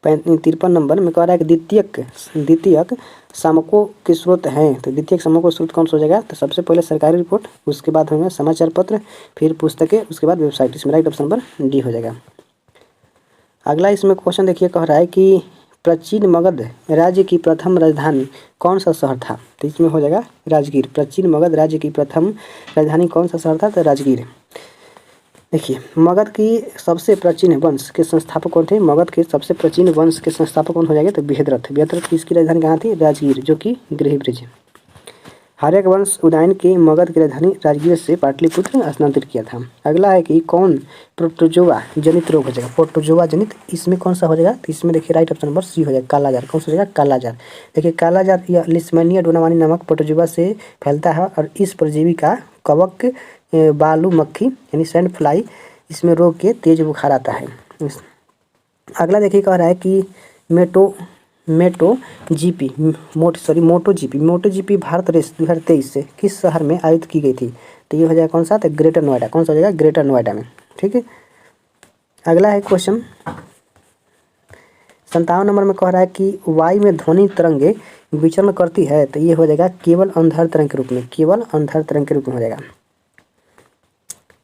53 नंबर में कह रहा है कि द्वितीयक शामकों के स्रोत हैं। तो द्वितीयक शामकों के स्रोत कौन सा हो जाएगा? तो सबसे पहले सरकारी रिपोर्ट, उसके बाद होंगे समाचार पत्र, फिर पुस्तकें, उसके बाद वेबसाइट। इसमें राइट ऑप्शन नंबर डी हो जाएगा। अगला इसमें क्वेश्चन देखिए, कह रहा है कि प्राचीन मगध राज्य की प्रथम राजधानी कौन सा शहर था? तो इसमें हो जाएगा राजगीर। प्राचीन मगध राज्य की प्रथम राजधानी कौन सा शहर था? तो राजगीर। देखिए मगध की सबसे प्राचीन वंश के संस्थापक कौन थे? मगध के सबसे प्राचीन वंश के संस्थापक कौन हो जाएंगे? तो बृहद्रथ। बृहद्रथ की इसकी राजधानी कहाँ थी? राजगीर, जो कि गृहब्रिज। हर्यक वंश उदयन के मगध की राजधानी राजगीर से पाटलिपुत्र स्थानांतरित किया था। अगला है कि कौन प्रोटोजोआ जनित रोग हो जाएगा? प्रोटोजोआ जनित, इसमें कौन सा हो जाएगा? तो इसमें देखिए राइट ऑप्शन नंबर सी हो जाएगा, कालाजार। कौन सा हो जाएगा? कालाजार। देखिए कालाजार या लिस्मैनिया डोनावानी नामक प्रोटोजोआ से फैलता है और इस परजीवी का कवक बालू मक्खी यानी सैंड फ्लाई इसमें रोग के तेज बुखार आता है। अगला देखिए कह रहा है कि मोटो जीपी भारत रेस 2023 से किस शहर में आयोजित की गई थी? तो ये हो जाएगा कौन सा? तो ग्रेटर नोएडा। कौन सा हो जाएगा? ग्रेटर नोएडा में, ठीक है। अगला है क्वेश्चन 57 नंबर में कह रहा है कि वायु में ध्वनि तरंगे विचरण करती है। तो ये हो जाएगा केवल अंधर तरंग के रूप में, केवल अंधर तरंग के रूप में हो जाएगा।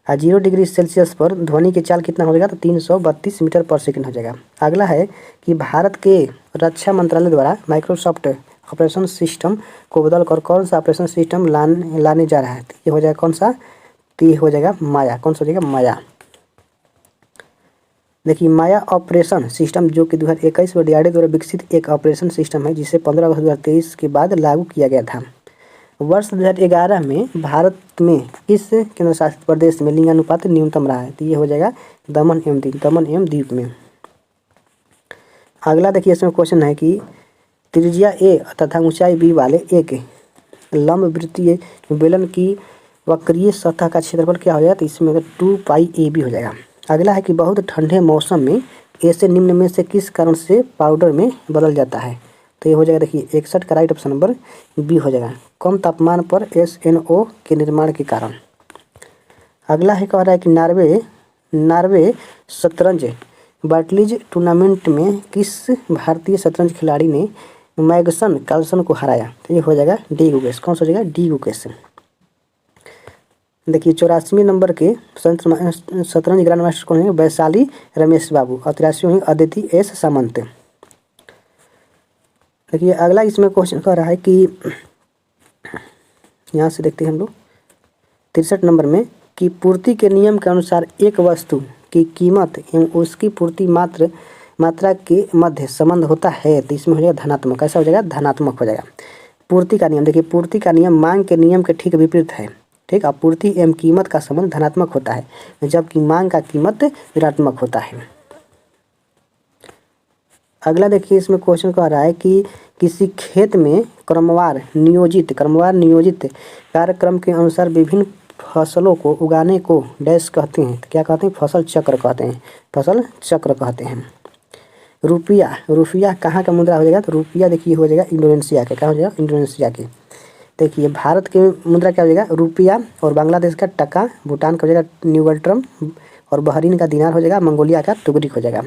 0 डिग्री सेल्सियस पर ध्वनि की चाल कितना हो जाएगा? तो 332 मीटर पर सेकंड हो जाएगा। अगला है कि भारत के रक्षा मंत्रालय द्वारा माइक्रोसॉफ्ट ऑपरेशन सिस्टम को बदलकर कौन सा ऑपरेशन सिस्टम लाने जा रहा है? तो ये हो जाएगा कौन सा? तो ये हो जाएगा माया। कौन सा हो जाएगा? माया। देखिए माया ऑपरेशन सिस्टम जो कि 2021 में DRDO द्वारा विकसित एक ऑपरेशन सिस्टम है, जिसे 15 अगस्त 2023 के बाद लागू किया गया था। वर्ष 2011 में भारत में किस केंद्र शासित प्रदेश में लिंगानुपात न्यूनतम रहा है? तो ये हो जाएगा दमन एवं दीव में। अगला देखिए इसमें क्वेश्चन है कि त्रिज्या a तथा ऊंचाई b वाले एक लंबवृत्तीय बेलन की वक्रीय सतह का क्षेत्रफल क्या हो जाएगा? तो इसमें 2πAB हो जाएगा। अगला है कि बहुत ठंडे मौसम में ए से निम्न में से किस कारण से पाउडर में बदल जाता है? तो ये हो जाएगा देखिए 61 का राइट ऑप्शन नंबर बी हो जाएगा, कम तापमान पर SNO के निर्माण के कारण। अगला है कह रहा है कि नॉर्वे शतरंज बार्टलीज टूर्नामेंट में किस भारतीय शतरंज खिलाड़ी ने मैग्सन कार्लसन को हराया? तो ये हो जाएगा डी गुकेश। कौन सा हो जाएगा? डी गुकेश। देखिए 84वें नंबर के शतरंज ग्रैंड मास्टर कौन है? वैशाली रमेश बाबू। और 83वें अदिति एस सामंत। देखिए अगला इसमें क्वेश्चन कह रहा है कि यहाँ से देखते हैं हम लोग 63 नंबर में कि पूर्ति के नियम के अनुसार एक वस्तु की कीमत एवं उसकी पूर्ति मात्रा के मध्य संबंध होता है। तो इसमें हो जाएगा धनात्मक। कैसा हो जाएगा? धनात्मक हो जाएगा। पूर्ति का नियम, देखिए पूर्ति का नियम मांग के नियम के ठीक विपरीत है, ठीक। अब पूर्ति एवं कीमत का संबंध धनात्मक होता है, जबकि मांग का कीमत ऋणात्मक होता है। अगला देखिए इसमें क्वेश्चन कह रहा है कि किसी खेत में क्रमवार नियोजित कार्यक्रम के अनुसार विभिन्न फसलों को उगाने को डैश कहते हैं। तो क्या कहते हैं? फसल चक्र कहते हैं। फसल चक्र कहते हैं। रुपया कहाँ का मुद्रा हो जाएगा? तो रुपया देखिए हो जाएगा इंडोनेशिया के। कहाँ हो जाएगा? इंडोनेशिया के। देखिए भारत के मुद्रा क्या हो जाएगा? रुपया। और बांग्लादेश का टका, भूटान का हो जाएगा न्यूगल्ट्रम, और बहरीन का दिनार हो जाएगा, मंगोलिया का तुगरिक हो जाएगा।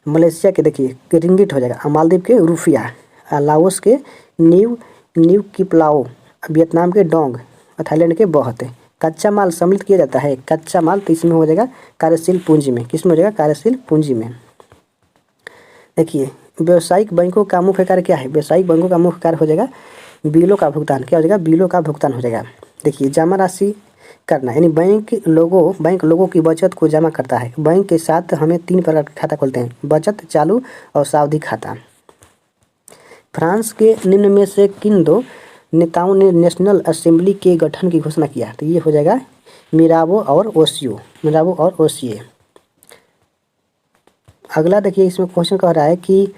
मलेशिया के देखिए रिंगिट हो जाएगा, मालदीव के रुपया, लाओस के न्यू किपलाओ, वियतनाम के डोंग, और थाईलैंड के बहुत। कच्चा माल सम्मिलित किया जाता है, कच्चा माल तो इसमें हो जाएगा कार्यशील पूंजी में। किसमें हो जाएगा? कार्यशील पूंजी में। देखिए व्यावसायिक बैंकों का मुख्य कार्य क्या है? व्यावसायिक बैंकों का मुख्य कार्य हो जाएगा बिलों का भुगतान। क्या हो जाएगा? बिलों का भुगतान हो जाएगा। देखिए जमा राशि करना, यानी बैंक लोगों की बचत को जमा करता है। बैंक के साथ हमें 3 प्रकार का खाता खोलते हैं, बचत, चालू और सावधि खाता। फ्रांस के निम्न में से किन 2 नेताओं ने नेशनल असेंबली के गठन की घोषणा किया? तो ये हो जाएगा मिराबो और ओसिए। अगला देखिए इसमें क्वेश्चन कह रहा है कि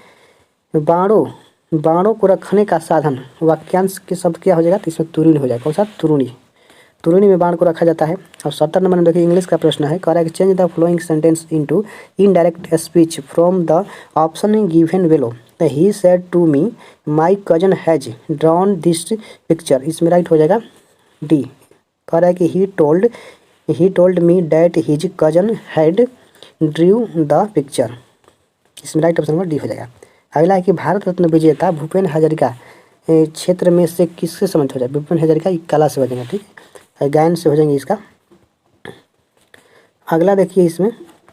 बाणों को रखने का साधन वाक्यांश के शब्द क्या हो जाएगा? तो इसमें तुरुणी हो जाएगा। कौन सा? तुरुणी। तुरनी में बाण को रखा जाता है। और 70 नंबर में देखिए इंग्लिश का प्रश्न है, कह रहा है कि change the flowing sentence into indirect speech from the option given below. He said to me my cousin has drawn this picture. इसमें राइट हो जाएगा डी। कह रहा है कि he told me that his cousin had drew the picture. इसमें right option number D हो जाएगा। अगला है कि भारत रत्न विजेता भूपेन हजारिका क्षेत्र में से किससे संबंधित हो जाए। भूपेन हजारिका कला से हो जाएंगे, ठीक है, गायन से हो जाएंगे इसका। अगला देखिए, इसमें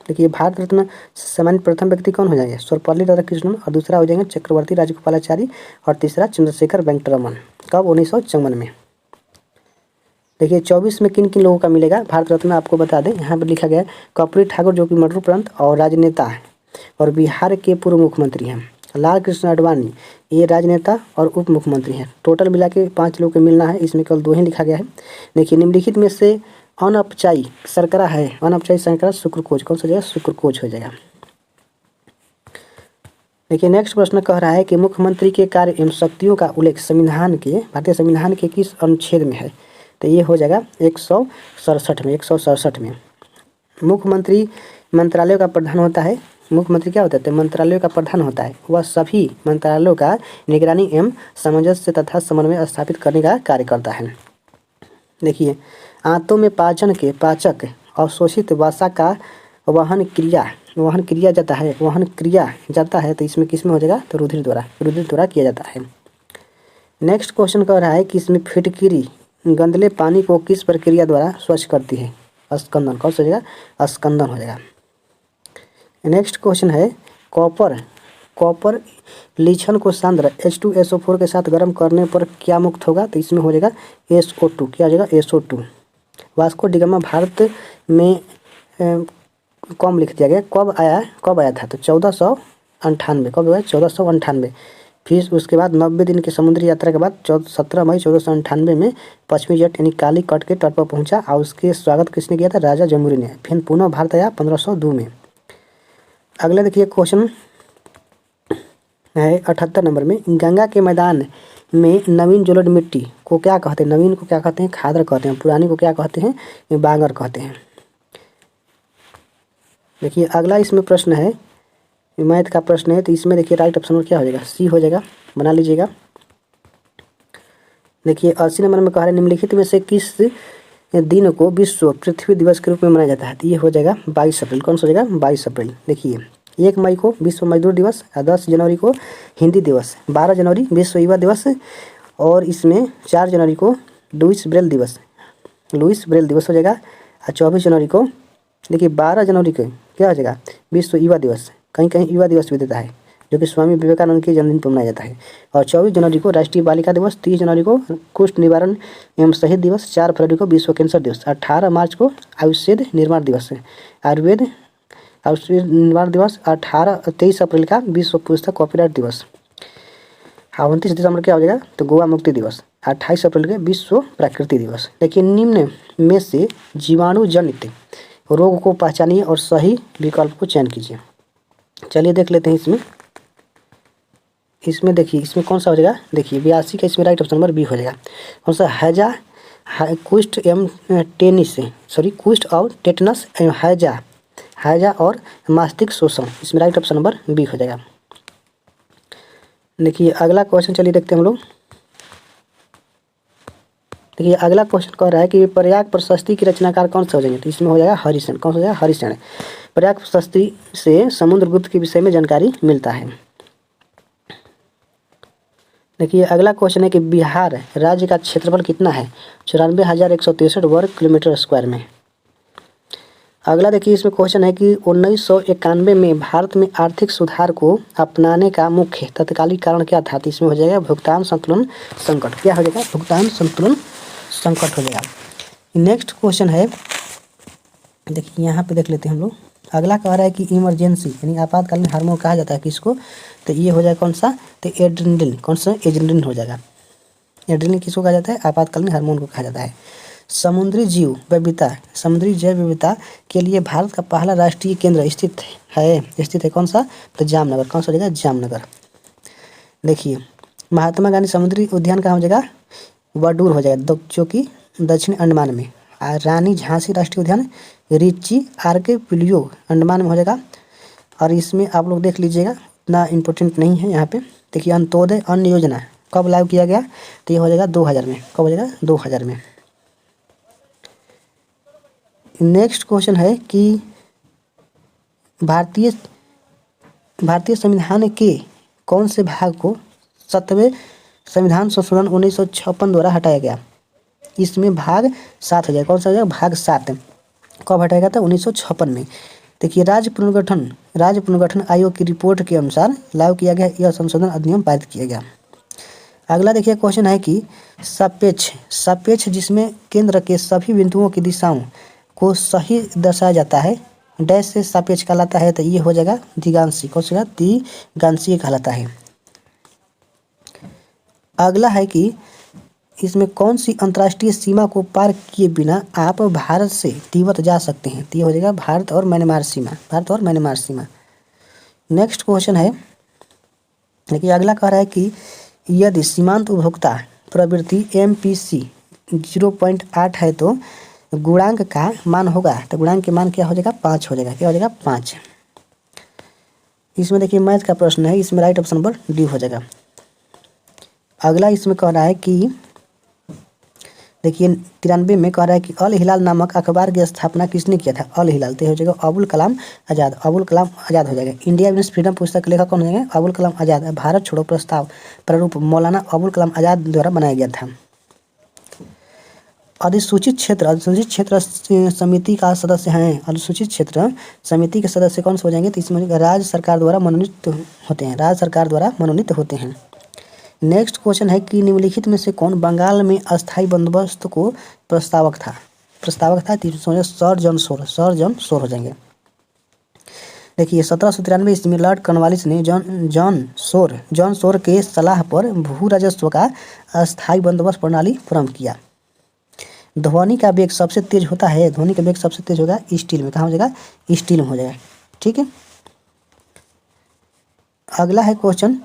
देखिए भारत रत्न सम्मानित प्रथम व्यक्ति कौन हो जाएंगे, सर्वपल्ली राधाकृष्णन, और दूसरा हो जाएंगे चक्रवर्ती राजगोपालाचारी, और तीसरा चंद्रशेखर वेंकटरमन। कब, 1954 में। देखिए 24 में किन किन लोगों का मिलेगा भारत रत्न, आपको बता दें, यहाँ पर लिखा गया है कर्पूरी ठाकुर जो कि मरणोपरांत और राजनेता है और बिहार के पूर्व मुख्यमंत्री हैं। लाल कृष्ण आडवाणी ये राजनेता और उप मुख्यमंत्री हैं। टोटल मिला के 5 लोग को मिलना है, इसमें केवल 2 ही लिखा गया है। देखिए निम्नलिखित में से अनपचाई शर्करा है, अनपचाई शर्करा शुक्रकोच, कौन सा हो जाएगा, शुक्रकोच हो जाएगा। देखिए नेक्स्ट प्रश्न कह रहा है कि मुख्यमंत्री के कार्य एवं शक्तियों का उल्लेख संविधान के, भारतीय संविधान के किस अनुच्छेद में है, तो ये हो जाएगा 167 में, 167 में। मुख्यमंत्री मंत्रालयों का प्रधान होता है। मुख्यमंत्री क्या होता है, तो मंत्रालयों का प्रधान होता है। वह सभी मंत्रालयों का निगरानी एवं सामंजस्य तथा समन्वय स्थापित करने का कार्य करता है। देखिए आंतों में पाचन के पाचक अवशोषित वसा का वहन किया जाता है, तो इसमें किस में हो जाएगा, तो रुधिर द्वारा किया जाता है। नेक्स्ट क्वेश्चन कह रहा है कि इसमें फिटकिरी गंदले पानी को किस प्रक्रिया द्वारा स्वच्छ करती है, स्कंदन, कौन सा हो जाएगा, स्कंदन हो जाएगा। नेक्स्ट क्वेश्चन है कॉपर लीचन को सांद्र H2SO4 के साथ गर्म करने पर क्या मुक्त होगा, तो इसमें हो जाएगा SO2, क्या हो जाएगा, SO2। वास्को डिगामा भारत में कम लिख दिया गया, कब आया था, तो 1498, कब हुआ, 1498। फिर उसके बाद 90 दिन की समुद्री यात्रा के बाद 17 मई 1498 में पश्चिमी जट यानी काली कट के तट पर पहुंचा और उसके स्वागत किसने किया था, राजा जमुरी ने। फिर पुनः भारत आया 1502 में। अगला देखिए क्वेश्चन है 78 नंबर में, गंगा के मैदान में नवीन जोलड मिट्टी को क्या कहते हैं, नवीन को क्या कहते हैं, खादर कहते हैं, पुरानी को क्या कहते हैं, बांगर कहते हैं। देखिए अगला इसमें प्रश्न है, मैथ का प्रश्न है, तो इसमें देखिए राइट ऑप्शन क्या हो जाएगा, सी हो जाएगा, बना लीजिएगा। देखिए 80 नंबर में कह रहे हैं निम्नलिखित में से किस दिन को विश्व पृथ्वी दिवस के रूप में मनाया जाता है, तो ये हो जाएगा 22 अप्रैल, कौन सा हो जाएगा, 22 अप्रैल। देखिए 1 मई को विश्व मजदूर दिवस, 10 जनवरी को हिंदी दिवस, 12 जनवरी विश्व युवा दिवस, और इसमें 4 जनवरी को लुइस ब्रेल दिवस हो जाएगा। और 24 जनवरी को देखिए 12 जनवरी को क्या हो जाएगा, विश्व युवा दिवस, कहीं कहीं युवा दिवस भी देता है, जो कि स्वामी विवेकानंद के जन्मदिन पर मनाया जाता है। और 24 जनवरी को राष्ट्रीय बालिका दिवस, 30 जनवरी को कुष्ठ निवारण एवं शहीद दिवस, 4 फरवरी को विश्व कैंसर दिवस, 18 मार्च को आयुर्वेद निर्माण दिवस है, आयुर्वेद निर्माण दिवस, 23 अप्रैल का विश्व पुस्तक कॉपीराइट दिवस, 29 दिसंबर क्या हो जाएगा, तो गोवा मुक्ति दिवस, 28 अप्रैल के विश्व प्रकृति दिवस। देखिए निम्न में से जीवाणु जनित रोग को पहचानिए और सही विकल्प को चयन कीजिए। चलिए देख लेते हैं इसमें देखिए इसमें कौन सा हो जाएगा, देखिए 82 का इसमें राइट ऑप्शन नंबर बी हो जाएगा। कौन सा, कुष्ठ एवं कुष्ठ और टेटनस एवं हैजा और मास्तिक शोषण, इसमें राइट ऑप्शन नंबर बी हो जाएगा। देखिए अगला क्वेश्चन चलिए देखते हैं हम लोग। देखिए अगला क्वेश्चन कह रहा है कि प्रयाग प्रशस्ति की रचनाकार कौन सा हो जाएंगे, तो इसमें हो जाएगा हरिसेन, कौन सा हो जाएगा, हरिसेन। प्रयाग प्रशस्ति से समुद्रगुप्त के विषय में जानकारी मिलता है। देखिए अगला क्वेश्चन है कि बिहार राज्य का क्षेत्रफल कितना है, 94,163 वर्ग किलोमीटर स्क्वायर में। अगला देखिए इसमें क्वेश्चन है कि 1991 में भारत में आर्थिक सुधार को अपनाने का मुख्य तत्कालिक कारण क्या था, तो इसमें हो जाएगा भुगतान संतुलन संकट, क्या हो जाएगा, भुगतान संतुलन संकट हो जाएगा। नेक्स्ट क्वेश्चन है, देखिए यहाँ पे देख लेते हैं हम लोग। अगला कह रहा है कि इमरजेंसी यानी आपातकालीन हार्मोन कहा जाता है किसको, तो ये हो जाएगा कौन सा, तो एड्रेनलिन, कौन सा, एड्रेनलिन हो जाएगा। एड्रेनलिन किसको कहा जाता है, आपातकालीन हार्मोन को कहा जाता है। समुद्री जैव विविधता के लिए भारत का पहला राष्ट्रीय केंद्र स्थित है कौन सा, तो जामनगर, कौन सा हो जाएगा, जामनगर। देखिए महात्मा गांधी समुद्री उद्यान कहाँ हो जाएगा, वडूर हो जाएगा, जो कि दक्षिण अंडमान में। रानी झांसी राष्ट्रीय उद्यान रिची आर्किपेलागो अंडमान में हो जाएगा। और इसमें आप लोग देख लीजिएगा, इतना इम्पोर्टेंट नहीं है यहाँ पे। देखिए अंत्योदय अन्न योजना कब लागू किया गया, तो ये हो जाएगा 2000 में। कब हो जाएगा, 2000 में। नेक्स्ट क्वेश्चन है कि भारतीय संविधान के कौन से भाग को 7वें संविधान संशोधन 1956 द्वारा हटाया गया। इसमें भाग 7 हो जाएगा। कौन सा हो जाएगा, भाग 7। कब हटाया गया था, 1956 में। देखिए राज्य पुनर्गठन आयोग की रिपोर्ट के अनुसार लागू किया गया यह संशोधन अधिनियम पारित किया गया। अगला देखिए क्वेश्चन है कि सापेक्ष जिसमें केंद्र के सभी बिंदुओं की दिशाओं को सही दर्शाया जाता है, डैश से सापेक्ष कहलाता है। तो ये हो जाएगा दिगांशी। कौन सा, दिगांशीय कहलाता है। अगला है कि इसमें कौन सी अंतर्राष्ट्रीय सीमा को पार किए बिना आप भारत से तिब्बत जा सकते हैं। तो ये हो जाएगा भारत और म्यांमार सीमा। नेक्स्ट क्वेश्चन है, देखिए अगला कह रहा है कि यदि सीमांत उपभोक्ता प्रवृत्ति MPC 0.8 है तो गुणांक का मान होगा। तो गुणांक के मान क्या हो जाएगा, 5 हो जाएगा। क्या हो जाएगा, 5। इसमें देखिए मैथ का प्रश्न है, इसमें राइट ऑप्शन नंबर डी हो जाएगा। अगला इसमें कह रहा है कि देखिए 93 में कह रहा है कि अल हिलाल नामक अखबार की स्थापना किसने किया था। अल हिलाल, तो हो जाएगा अबुल कलाम आज़ाद हो जाएगा। इंडिया मीन्स फ्रीडम पुस्तक के लेखक कौन हो जाएगा, अबुल कलाम आज़ाद। भारत छोड़ो प्रस्ताव प्रारूप मौलाना अबुल कलाम आज़ाद द्वारा बनाया गया था। अधिसूचित क्षेत्र समिति का सदस्य हैं। अनुसूचित क्षेत्र समिति के सदस्य कौन से हो जाएंगे, तो इसमें राज्य सरकार द्वारा मनोनीत होते हैं। नेक्स्ट क्वेश्चन है कि निम्नलिखित में से कौन बंगाल में अस्थायी बंदोबस्त को प्रस्तावक था। सर जॉन सोर हो जाएंगे। देखिए 1793 ईस्वी में लॉर्ड कॉर्नवालिस ने जॉन सोर के सलाह पर भू राजस्व का अस्थायी बंदोबस्त प्रणाली प्रारंभ किया। ध्वनि का वेग सबसे तेज होता है, होगा स्टील में। कहाँ हो जाएगा, स्टील में हो जाएगा। ठीक है। अगला है क्वेश्चन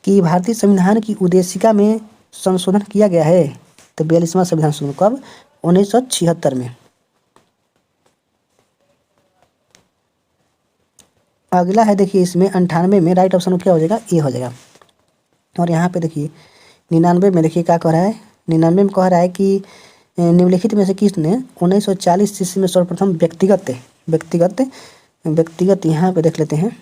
कि भारतीय संविधान की उद्देशिका में संशोधन किया गया है। तो 42वां संविधान संशोधन कब, 1976 में। अगला है देखिए इसमें 98 में राइट ऑप्शन क्या हो जाएगा, ए हो जाएगा। और यहाँ पे देखिए 99 में देखिए क्या कह रहा है, 99 में कह रहा है कि निम्नलिखित में से किसने 1940 ईस्वी में सर्वप्रथम व्यक्तिगत यहाँ पे देख लेते हैं,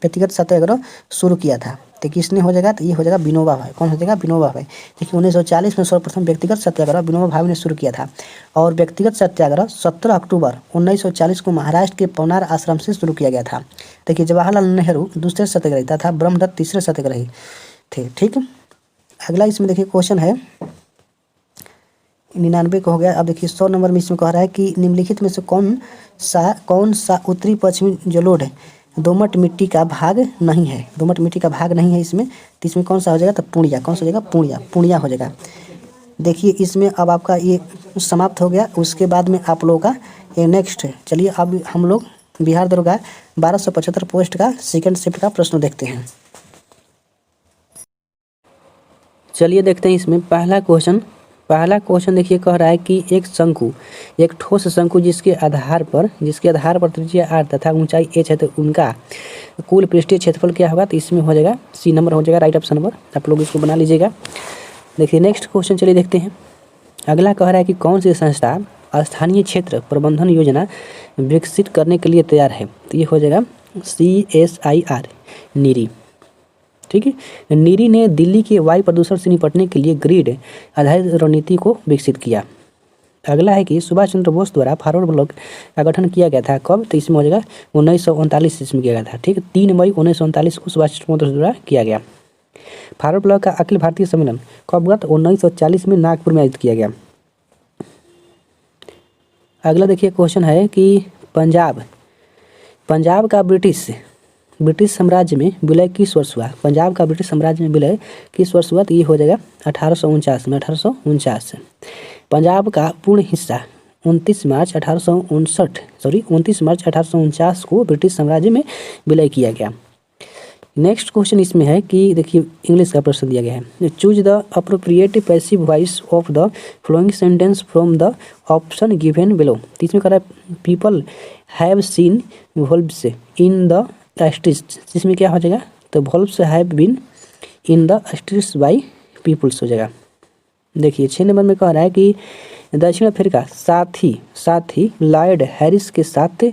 व्यक्तिगत सत्याग्रह शुरू किया था। तो किसने हो जाएगा, तो ये हो जाएगा विनोबा भावे। कौन हो जाएगा, विनोबा भावे। देखिए 1940 में सर्वप्रथम व्यक्तिगत सत्याग्रह विनोबा भावे ने शुरू किया था। और व्यक्तिगत सत्याग्रह 17 अक्टूबर 1940 को महाराष्ट्र के पवनार आश्रम से शुरू किया गया था। देखिए जवाहरलाल नेहरू दूसरे सत्याग्रही तथा ब्रह्मदत्त तीसरे सत्याग्रही थे। ठीक। अगला इसमें देखिए क्वेश्चन है 99 का हो गया। अब देखिए 100 नंबर में इसमें कह रहा है कि निम्नलिखित में से कौन सा उत्तरी पश्चिमी जलोढ़ दोमट मिट्टी का भाग नहीं है। इसमें, तो इसमें कौन सा हो जाएगा, तो पूर्णिया। कौन सा हो जाएगा, पूर्णिया हो जाएगा। देखिए इसमें अब आपका ये समाप्त हो गया। उसके बाद में आप लोगों का ये नेक्स्ट, चलिए अब हम लोग बिहार दरोगा 1275 पोस्ट का सेकंड शिफ्ट का प्रश्न देखते हैं। चलिए देखते हैं इसमें पहला क्वेश्चन देखिए कह रहा है कि एक ठोस शंकु जिसके आधार पर त्रिज्या r तथा ऊंचाई h है, तो उनका कुल पृष्ठीय क्षेत्रफल क्या होगा। तो इसमें हो जाएगा सी नंबर हो जाएगा, राइट ऑप्शन नंबर। आप लोग इसको बना लीजिएगा। देखिए नेक्स्ट क्वेश्चन चलिए देखते हैं। अगला कह रहा है कि कौन सी संस्था स्थानीय क्षेत्र प्रबंधन योजना विकसित करने के लिए तैयार है। तो ये हो जाएगा CSIR नीरी। ठीक है। नीरी ने दिल्ली के वायु प्रदूषण से निपटने के लिए ग्रिड आधारित रणनीति को विकसित किया। अगला है कि सुभाष चंद्र बोस द्वारा फॉरवर्ड ब्लॉक का गठन किया गया था कब। तो इसमें हो जाएगा 1939 इसमें किया गया था। ठीक है। 3 मई 1939 को सुभाष चंद्र बोस द्वारा किया गया। फॉरवर्ड ब्लॉक का अखिल भारतीय सम्मेलन कब हुआ, तो 1940 में नागपुर में आयोजित किया गया। अगला देखिए क्वेश्चन है कि पंजाब का ब्रिटिश साम्राज्य में विलय किस वर्ष हुआ। पंजाब का ब्रिटिश साम्राज्य में विलय किस वर्ष हुआ, तो ये हो जाएगा 1849 में। पंजाब का पूर्ण हिस्सा 29 मार्च 1849 को ब्रिटिश साम्राज्य में विलय किया गया। नेक्स्ट क्वेश्चन इसमें है कि देखिए इंग्लिश का प्रश्न दिया गया है, choose the appropriate passive voice of the flowing sentence from the option given below. तो इसमें कह रहा है people have seen wolves in the streets, इसमें क्या हो जाएगा, तो wolves have been in the streets by peoples हो जाएगा। देखिए 6 नंबर में कह रहा है कि दक्षिण अफ्रीका साथी लॉयड हैरिस के साथ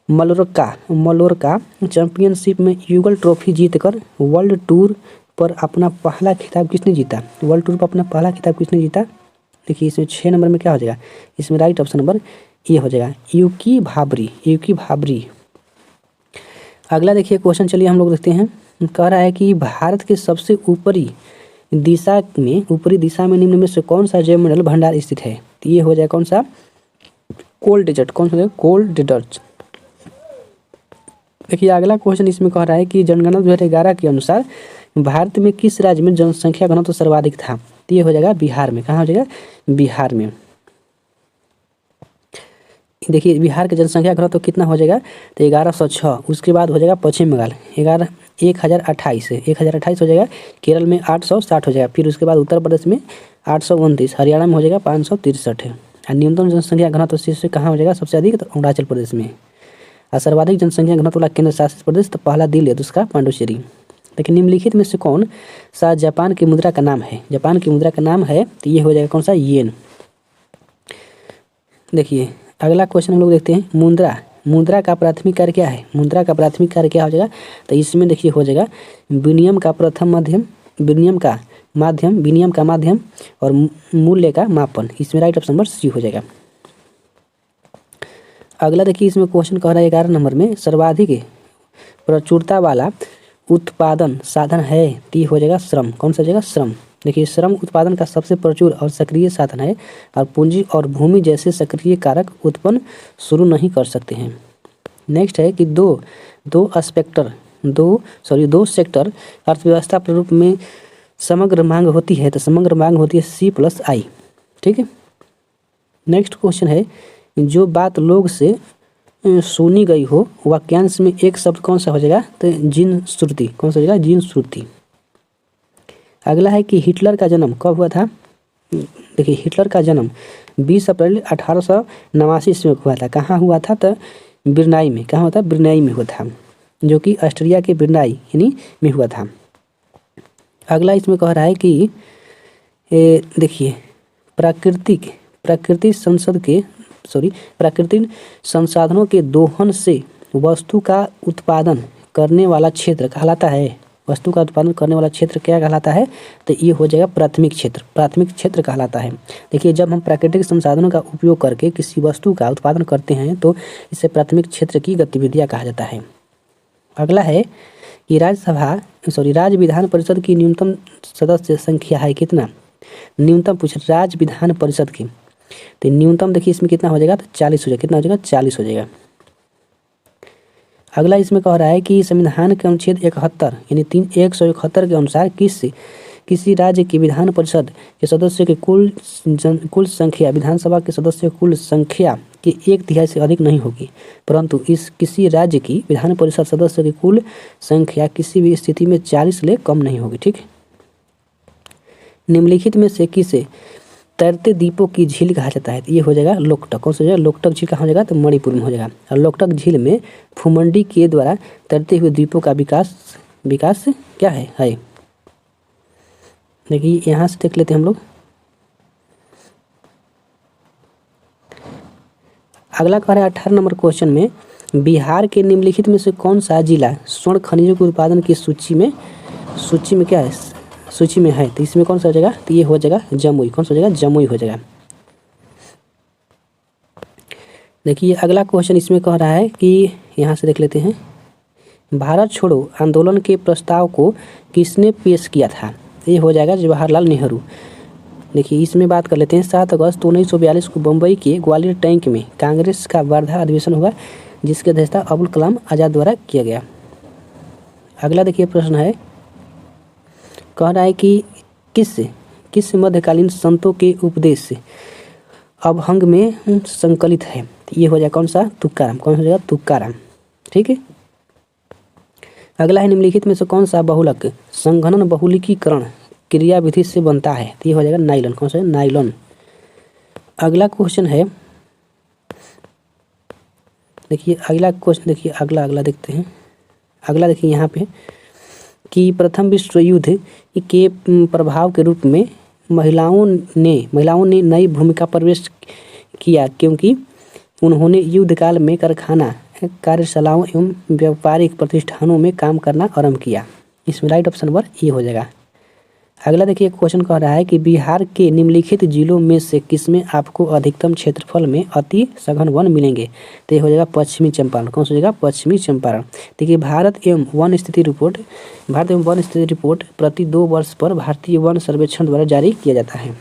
मलोरका चैंपियनशिप में यूगल ट्रॉफी जीतकर वर्ल्ड टूर पर अपना पहला खिताब किसने जीता, वर्ल्ड टूर पर अपना पहला खिताब किसने जीता। देखिए इसमें 6 नंबर में क्या हो जाएगा, इसमें राइट ऑप्शन नंबर ए हो जाएगा, यूकी भाबरी। अगला देखिए क्वेश्चन, चलिए हम लोग देखते हैं। कह रहा है कि भारत के सबसे ऊपरी दिशा में निम्न में से कौन सा जैवमंडल भंडार स्थित है। तो ये हो जाएगा कौन सा, कोल्ड डेजर्ट। कौन सा, कोल्ड डेजर्ट। देखिए अगला क्वेश्चन इसमें कह रहा है कि जनगणना 2011 के अनुसार भारत में किस राज्य में जनसंख्या घनत्व सर्वाधिक था। तो ये हो जाएगा बिहार में। कहाँ हो जाएगा, बिहार में। देखिए बिहार की जनसंख्या घनत्व कितना हो जाएगा, तो 1106। उसके बाद हो जाएगा पश्चिम बंगाल 1028 हो जाएगा। केरल में 860 हो जाएगा। फिर उसके बाद उत्तर प्रदेश में 829, हरियाणा में हो जाएगा 563 है। और न्यूनतम जनसंख्या घनत्व से कहाँ हो जाएगा सबसे अधिक, तो अरुणाचल प्रदेश में। और सर्वाधिक जनसंख्या घनत्व वाला केंद्र शासित प्रदेश, तो पहला दिल्ली है, दूसरा पांडुचेरी। लेकिन निम्नलिखित में से कौन सा जापान की मुद्रा का नाम है, जापान की मुद्रा का नाम है, तो ये हो जाएगा कौन सा, येन। देखिए अगला क्वेश्चन हम लोग देखते हैं, मुद्रा का प्राथमिक कार्य क्या है, मुद्रा का प्राथमिक कार्य क्या हो जाएगा, तो इसमें देखिए हो जाएगा विनिमय का माध्यम और मूल्य का मापन। इसमें राइट ऑप्शन नंबर सी हो जाएगा। अगला देखिए इसमें क्वेश्चन कह रहा है 11 नंबर में, सर्वाधिक प्रचुरता वाला उत्पादन साधन है, तो हो जाएगा श्रम। कौन सा जगह, श्रम। देखिए श्रम उत्पादन का सबसे प्रचुर और सक्रिय साधन है और पूंजी और भूमि जैसे सक्रिय कारक उत्पन्न शुरू नहीं कर सकते हैं। नेक्स्ट है कि दो सेक्टर अर्थव्यवस्था प्रारूप में समग्र मांग होती है, तो समग्र मांग होती है C+I। ठीक है। नेक्स्ट क्वेश्चन है, जो बात लोग से सुनी गई हो वाक्यांश में एक शब्द कौन सा हो जाएगा, तो जिन श्रुति। कौन सा हो जाएगा, जिन श्रुति। अगला है कि हिटलर का जन्म कब हुआ था। देखिए हिटलर का जन्म 20 अप्रैल 1889 ईस्वी में हुआ था। कहाँ हुआ था, तो ब्रुनेई में। कहाँ हुआ था, ब्रुनेई में हुआ था, जो कि ऑस्ट्रिया के ब्रुनेई यानी में हुआ था। अगला इसमें कह रहा है कि देखिए प्राकृतिक संसाधनों के दोहन से वस्तु का उत्पादन करने वाला क्षेत्र कहलाता है। वस्तु का उत्पादन करने वाला क्षेत्र क्या कहलाता है, तो ये हो जाएगा प्राथमिक क्षेत्र कहलाता है। देखिए जब हम प्राकृतिक संसाधनों का उपयोग करके किसी वस्तु का उत्पादन करते हैं तो इसे प्राथमिक क्षेत्र की गतिविधियां कहा जाता है। अगला है कि राज्य विधान परिषद की न्यूनतम सदस्य संख्या है कितना। न्यूनतम पूछ राज्य विधान परिषद की, तो न्यूनतम देखिए इसमें कितना हो जाएगा, तो 40 हो जाएगा। कितना हो जाएगा, 40 हो जाएगा। अगला इसमें कह रहा है कि संविधान के अनुच्छेद 71 यानी 171 के अनुसार किसी राज्य की विधान परिषद के सदस्यों की कुल संख्या विधानसभा के सदस्यों की कुल संख्या के 1/3 से अधिक नहीं होगी, परंतु किसी राज्य की विधान परिषद सदस्यों की कुल संख्या किसी भी स्थिति में 40 से कम नहीं होगी। ठीक। निम्नलिखित में से किसे तैरते द्वीपों की झील कहा जाता है, तो ये हो जाएगा लोकटक। कौन सा हो जाएगा, लोकटक झील कहाँ हो जाएगा, तो मणिपुर में हो जाएगा। और लोकटक झील में फुमंडी के द्वारा तैरते हुए द्वीपों का विकास क्या है। देखिए यहाँ से देख लेते हैं हम लोग। अगला कह रहा है 18 नंबर क्वेश्चन में, बिहार के निम्नलिखित में से कौन सा जिला स्वर्ण खनिजों के उत्पादन की सूची में क्या है, सूची में है, तो इसमें कौन सा हो जाएगा, तो ये हो जाएगा जमुई। कौन सा हो जाएगा, जमुई हो जाएगा। देखिए अगला क्वेश्चन इसमें कह रहा है कि यहाँ से देख लेते हैं, भारत छोड़ो आंदोलन के प्रस्ताव को किसने पेश किया था, ये हो जाएगा जवाहरलाल नेहरू। देखिए इसमें बात कर लेते हैं। 7 अगस्त 1942 को बम्बई के ग्वालियर टैंक में कांग्रेस का वर्धा अधिवेशन होगा, जिसकी अध्यक्षता अबुल कलाम आज़ाद द्वारा किया गया। अगला देखिए प्रश्न है, कह रहा है कि किस मध्यकालीन संतों के उपदेश अभंग में संकलित है, ये हो जाएगा कौन सा, तुकाराम। कौन हो जाएगा, तुकाराम। ठीक है। अगला है निम्नलिखित में से कौन सा बहुलक संघनन बहुलकीकरण क्रिया विधि से बनता है? तो ये हो जाएगा नाइलॉन। कौन सा है? नाइलॉन। अगला क्वेश्चन है, देखिए अगला क्वेश्चन, देखिए अगला देखते हैं। अगला देखिए यहाँ पे कि प्रथम विश्व युद्ध के प्रभाव के रूप में महिलाओं ने नई भूमिका प्रवेश किया क्योंकि उन्होंने युद्ध काल में कारखाना कार्यशालाओं एवं व्यापारिक प्रतिष्ठानों में काम करना आरंभ किया। इसमें राइट ऑप्शन नंबर ए हो जाएगा। अगला देखिए क्वेश्चन कह रहा है कि बिहार के निम्नलिखित जिलों में से किसमें आपको अधिकतम क्षेत्रफल में अति सघन वन मिलेंगे? तो ये हो जाएगा पश्चिमी चंपारण। कौन सा हो जाएगा? पश्चिमी चंपारण। देखिए भारत एवं वन स्थिति रिपोर्ट प्रति 2 वर्ष पर भारतीय वन सर्वेक्षण द्वारा जारी किया जाता है।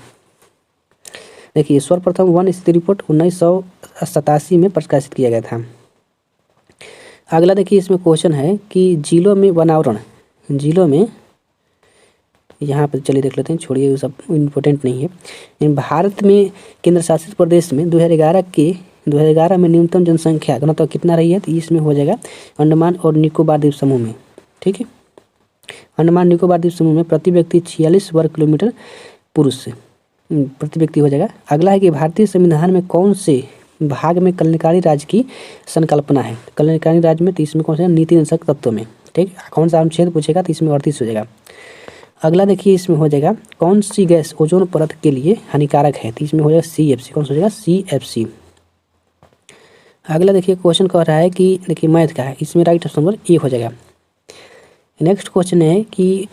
देखिए सर्वप्रथम वन स्थिति रिपोर्ट 1987 में प्रकाशित किया गया था। अगला देखिए इसमें क्वेश्चन है कि जिलों में वनावरण, जिलों में, यहाँ पर चलिए देख लेते हैं, छोड़िए वो सब इम्पोर्टेंट नहीं है। भारत में केंद्र शासित प्रदेश में 2011 में न्यूनतम जनसंख्या घनत्व कितना रही है? तो इसमें हो जाएगा अंडमान और निकोबार द्वीप समूह में, ठीक है। अंडमान निकोबार द्वीप समूह में प्रति व्यक्ति 46 वर्ग किलोमीटर पुरुष से प्रति व्यक्ति हो जाएगा। अगला है कि भारतीय संविधान में कौन से भाग में कल्याणकारी राज्य की संकल्पना है? कल्याणकारी राज्य में, तो इसमें कौन सा? नीति निषेधक तत्व में, ठीक। कौन सा अनुच्छेद पूछेगा? तो इसमें 38 हो जाएगा। अगला देखिए इसमें हो जाएगा कौन सी गैस ओजोन परत के लिए हानिकारक है? तो इसमें हो जाएगा CFC। कौन सा हो जाएगा? CFC। अगला देखिए क्वेश्चन कह रहा है कि देखिए मैथ का है, इसमें राइट ऑप्शन नंबर ए हो जाएगा। नेक्स्ट क्वेश्चन है कि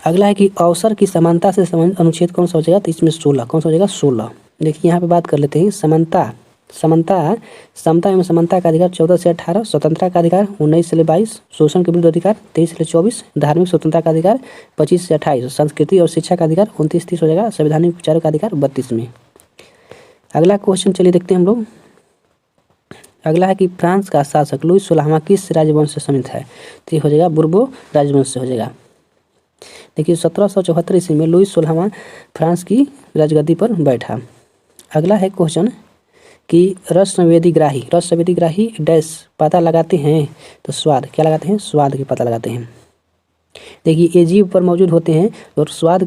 अगला है कि अवसर की समानता से संबंधित अनुच्छेद कौन सा हो जाएगा? तो इसमें 16। कौन सा हो जाएगा? 16। देखिए यहाँ पे बात कर लेते हैं समता एवं समानता का अधिकार 14 से 18, स्वतंत्रता का अधिकार 19 से 22, शोषण के विरुद्ध अधिकार 23 से 24, धार्मिक स्वतंत्रता का अधिकार 25 से 28, संस्कृति और शिक्षा का अधिकार 29-30 हो जाएगा, संवैधानिक विचारों का अधिकार 32 में। अगला क्वेश्चन चलिए देखते हैं हम लोग। अगला है कि फ्रांस का शासक लुई 16वां किस राजवंश से संबंधित है? तो ये हो जाएगा बुर्बो राजवंश से हो जाएगा। देखिए 1774 ईस्वी में लुई 16वां फ्रांस की राजगद्दी पर बैठा। अगला है क्वेश्चन कि रस संवेदी ग्राही डैश पता लगाते हैं? तो स्वाद, क्या लगाते हैं? स्वाद की पता लगाते हैं। देखिए ये जीव पर मौजूद होते हैं और स्वाद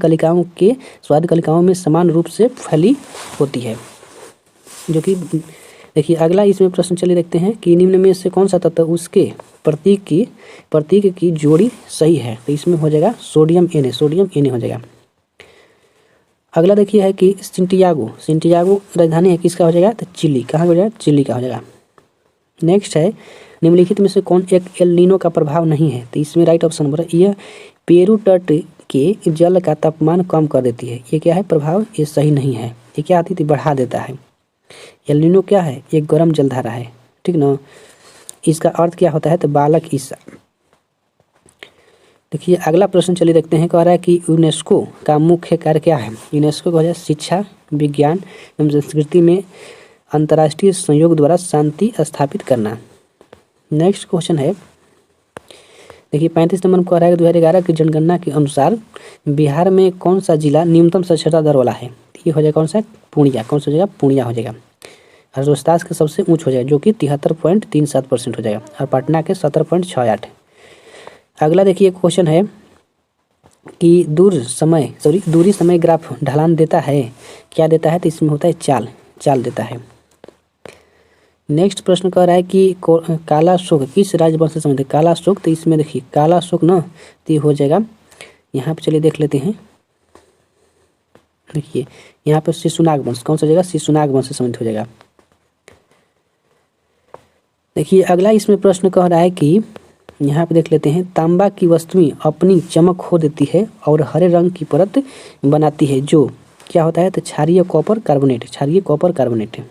कलिकाओं में समान रूप से फैली होती है, जो कि देखिए अगला इसमें प्रश्न चलिए देखते हैं कि निम्न में से कौन सा तत्व उसके प्रतीक की जोड़ी सही है? तो इसमें हो जाएगा सोडियम Na हो जाएगा। अगला देखिए है कि सिंटियागो राजधानी है किसका हो जाएगा? तो चिली। कहाँ हो जाएगा? चिली का हो जाएगा। नेक्स्ट है निम्नलिखित में से कौन एक एल नीनो का प्रभाव नहीं है? तो इसमें राइट ऑप्शन नंबर यह पेरू तट के जल का तापमान कम कर देती है। ये क्या है प्रभाव? ये सही नहीं है। ये क्या आती थी? बढ़ा देता है। एल नीनो क्या है? ये गर्म जलधारा है, ठीक ना। इसका अर्थ क्या होता है? तो बालक ईसा। देखिए अगला प्रश्न चलिए देखते हैं। कह रहा है कि यूनेस्को का मुख्य कार्य क्या है? यूनेस्को का है शिक्षा, विज्ञान एवं संस्कृति में अंतर्राष्ट्रीय सहयोग द्वारा शांति स्थापित करना। नेक्स्ट क्वेश्चन है, देखिए 35 नंबर कह रहा है कि 2011 की जनगणना के अनुसार बिहार में कौन सा जिला न्यूनतम साक्षरता दर वाला है? ये हो जाएगा कौन सा? पूर्णिया। कौन सा हो जाएगा? पूर्णिया हो जाएगा। और रोहतास के सबसे ऊँच हो जाएगा जो कि 73.37% हो जाएगा, और पटना के 17.68। अगला देखिए क्वेश्चन है कि दूरी समय ग्राफ ढलान देता है, क्या देता है? तो इसमें होता है चाल देता है। नेक्स्ट प्रश्न कह रहा है कि काला अशोक किस राजवंश से संबंधित है? काला अशोक, तो इसमें देखिए काला अशोक ना, तो ये हो जाएगा, यहाँ पे चलिए देख लेते हैं। देखिए यहाँ पे शिशुनाग वंश, कौन सा हो जाएगा? शिशुनाग वंश से संबंधित हो जाएगा। देखिए अगला इसमें प्रश्न कह रहा है कि यहाँ पे देख लेते हैं, तांबा की वस्तुएं अपनी चमक खो देती है और हरे रंग की परत बनाती है, जो क्या होता है? तो क्षारीय कॉपर कार्बोनेट।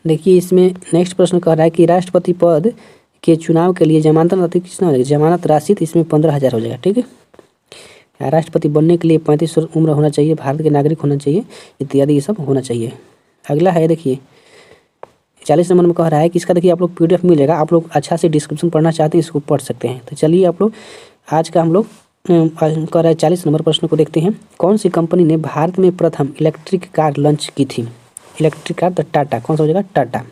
देखिए इसमें नेक्स्ट प्रश्न कह रहा है कि राष्ट्रपति पद के चुनाव के लिए जमानत राशि कितना हो जाएगा? जमानत राशि, तो इसमें 15,000 हो जाएगा, ठीक है। राष्ट्रपति बनने के लिए 35 वर्ष उम्र होना चाहिए, भारत के नागरिक होना चाहिए, इत्यादि ये सब होना चाहिए। अगला है देखिए 40 नंबर में कह रहा है कि इसका देखिए आप लोग PDF मिल जाएगा, आप लोग अच्छा से डिस्क्रिप्शन पढ़ना चाहते हैं इसको पढ़ सकते हैं। तो चलिए आप लोग आज का हम लोग कह रहा है 40 नंबर प्रश्न को देखते हैं। कौन सी कंपनी ने भारत में प्रथम इलेक्ट्रिक कार लॉन्च की थी? इलेक्ट्रिक कार, तो टाटा। कौन सा हो जाएगा? टाटा।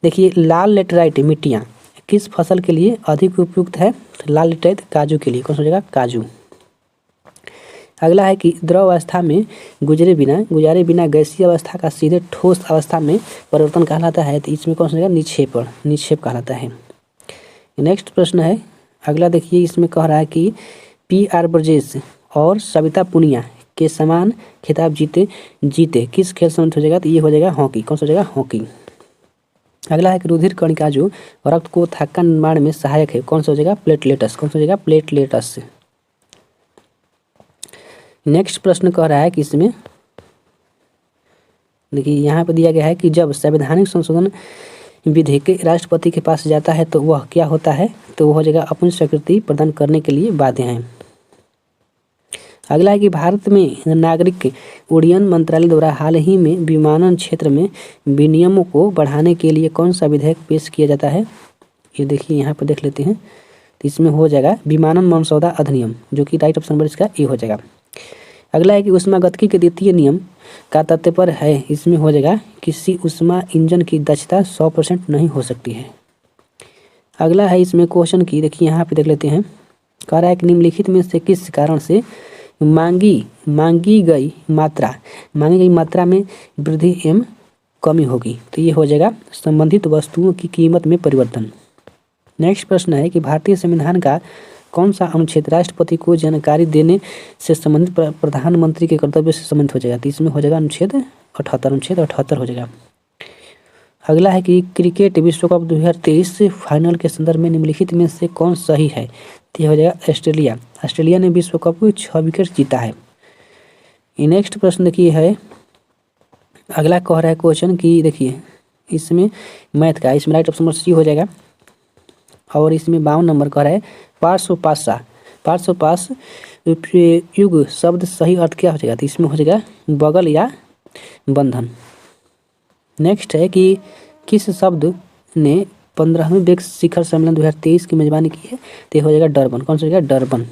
देखिए लाल लेटराइट मिट्टियाँ किस फसल के लिए अधिक उपयुक्त है? तो लाल लिट्टाइत काजू के लिए। कौन सा हो जाएगा? काजू। अगला है कि द्रव अवस्था में गुजारे बिना गैसीय अवस्था का सीधे ठोस अवस्था में परिवर्तन कहलाता है। तो इसमें कौन सा हो जाएगा? निक्षेप कहलाता है। नेक्स्ट प्रश्न है अगला, देखिए इसमें कह रहा है कि PR ब्रजेश और सविता पुनिया के समान खिताब जीते किस खेल संबंधित हो जाएगा? तो ये हो जाएगा हॉकी। कौन सा हो जाएगा? हॉकी। अगला है कि रुधिर कणिका जो रक्त को थक्का निर्माण में सहायक है, कौन सा हो जाएगा? प्लेटलेटस। कौन सा हो जाएगा? प्लेटलेटस। नेक्स्ट प्रश्न कह रहा है कि इसमें देखिए यहाँ पर दिया गया है कि जब संवैधानिक संशोधन विधेयक राष्ट्रपति के पास जाता है तो वह क्या होता है? तो वह हो जाएगा अपनी स्वीकृति प्रदान करने के लिए बाध्य है। अगला है कि भारत में नागरिक उड्डयन मंत्रालय द्वारा हाल ही में विमानन क्षेत्र में विनियमों को बढ़ाने के लिए कौन सा विधेयक पेश किया जाता है? ये देखिए यहाँ पर देख लेते हैं। तो इसमें हो जाएगा विमानन मसौदा अधिनियम, जो कि राइट ऑप्शन नंबर इसका ए हो जाएगा। अगला है कि ऊष्मागतिकी के द्वितीय नियम का तात्पर्य है, इसमें हो जाएगा किसी ऊष्मा इंजन की दक्षता 100% नहीं हो सकती है। अगला है इसमें क्वेश्चन की, देखिए यहाँ पे देख लेते हैं। कह रहा है कि निम्नलिखित में से किस कारण से मांगी गई मात्रा में वृद्धि एवं कमी होगी? तो ये हो जाएगा संबंधित वस्तुओं की कीमत में परिवर्तन। नेक्स्ट प्रश्न है कि भारतीय संविधान का कौन सा अनुच्छेद राष्ट्रपति को जानकारी देने से संबंधित प्रधानमंत्री के कर्तव्य से संबंधित हो जाएगा? तो इसमें हो जाएगा अनुच्छेद 78 हो जाएगा। अगला है कि क्रिकेट विश्व कप 2023 फाइनल के संदर्भ में निम्नलिखित में से कौन सही है? तो यह हो जाएगा ऑस्ट्रेलिया ने विश्व कप में 6 विकेट जीता है। नेक्स्ट प्रश्न देखिए है अगला, कह रहा है क्वेश्चन की, देखिए इसमें मैथ का, इसमें राइट ऑप्शन सी हो जाएगा। और इसमें 52 नंबर कह रहा है पार्श्वपाश युग शब्द सही अर्थ क्या हो जाएगा? तो इसमें हो जाएगा बगल या बंधन। नेक्स्ट है कि किस शब्द ने 15वें ब्रिक्स शिखर सम्मेलन 2023 की मेजबानी की है? तो ये हो जाएगा डरबन। कौन सा हो जाएगा? डरबन।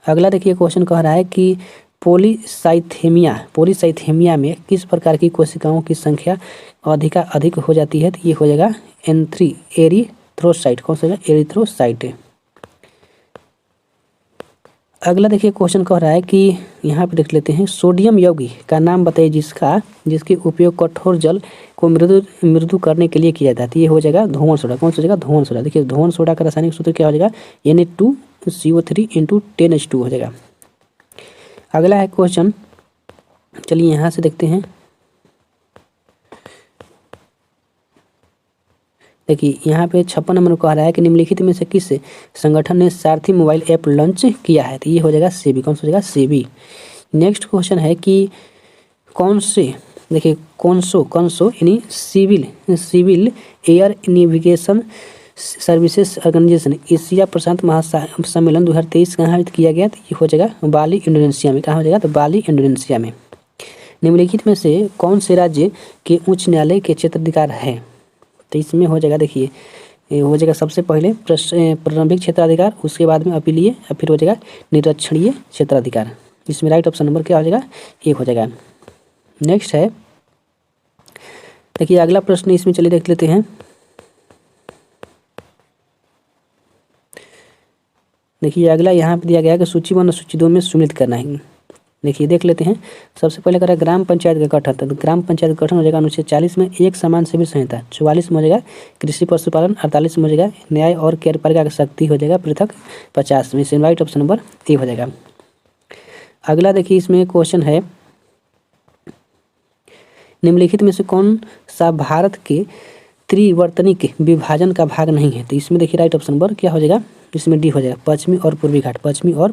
अगला देखिए क्वेश्चन कह रहा है कि पॉलीसाइथेमिया में किस प्रकार की कोशिकाओं की संख्या अधिक हो जाती है? तो ये हो जाएगा एरिथ्रोसाइट। कौन सा? एरिथ्रोसाइट। अगला देखिए क्वेश्चन कह रहा है कि यहाँ पे देख लेते हैं, सोडियम यौगिक का नाम बताइए जिसके उपयोग कठोर जल को मृदु करने के लिए किया जाता है। तो ये हो जाएगा धोवन सोडा। कौन सा हो जाएगा? धोवन सोडा। देखिए धोवन सोडा का रासायनिक सूत्र क्या हो जाएगा? Na2CO3 × 10H2 हो जाएगा। अगला है क्वेश्चन, चलिए यहाँ से देखते हैं। देखिए यहाँ पे 56 नंबर कह रहा है कि निम्नलिखित में से किस संगठन ने सारथी मोबाइल ऐप लॉन्च किया है? तो ये हो जाएगा सेबी। कौन सा हो जाएगा? सेबी। नेक्स्ट क्वेश्चन है कि कौनसो यानी civil air navigation services organisation Asia प्रशांत महासम्मेलन 2023 कहाँ आयोजित किया गया? तो ये हो जाएगा बाली, इंडोनेशिया में। कहाँ हो जाएगा? तो बाली, इंडोनेशिया में। निम्नलिखित में से कौन से राज्य के उच्च न्यायालय के क्षेत्राधिकार है? तो इसमें हो जाएगा, देखिए हो जाएगा सबसे पहले प्रारंभिक क्षेत्राधिकार, उसके बाद में अपीलीय, और फिर हो जाएगा निरीक्षणीय क्षेत्राधिकार। इसमें राइट ऑप्शन नंबर क्या हो जाएगा? ए हो जाएगा। नेक्स्ट है देखिए अगला प्रश्न, इसमें चलिए देख लेते हैं। देखिए अगला यहाँ पे दिया गया है कि सूची 1 और सूची 2 में सम्मिलित करना है। देखिए देख लेते हैं। सबसे पहले करें ग्राम पंचायत का गठन। तो ग्राम पंचायत का गठन हो जाएगा अनुच्छेद 40 में एक समान सेवी संहिता, 44 में हो जाएगा कृषि पशुपालन, 48 में हो जाएगा न्याय और कार्यपालिका की शक्ति हो जाएगा पृथक, 50 में। इसमें राइट ऑप्शन नंबर ए हो जाएगा। अगला देखिए इसमें क्वेश्चन है, निम्नलिखित में से कौन सा भारत के त्रिवर्तनिक विभाजन का भाग नहीं है? तो इसमें देखिए राइट ऑप्शन नंबर क्या हो जाएगा? इसमें डी हो जाएगा, पश्चिमी और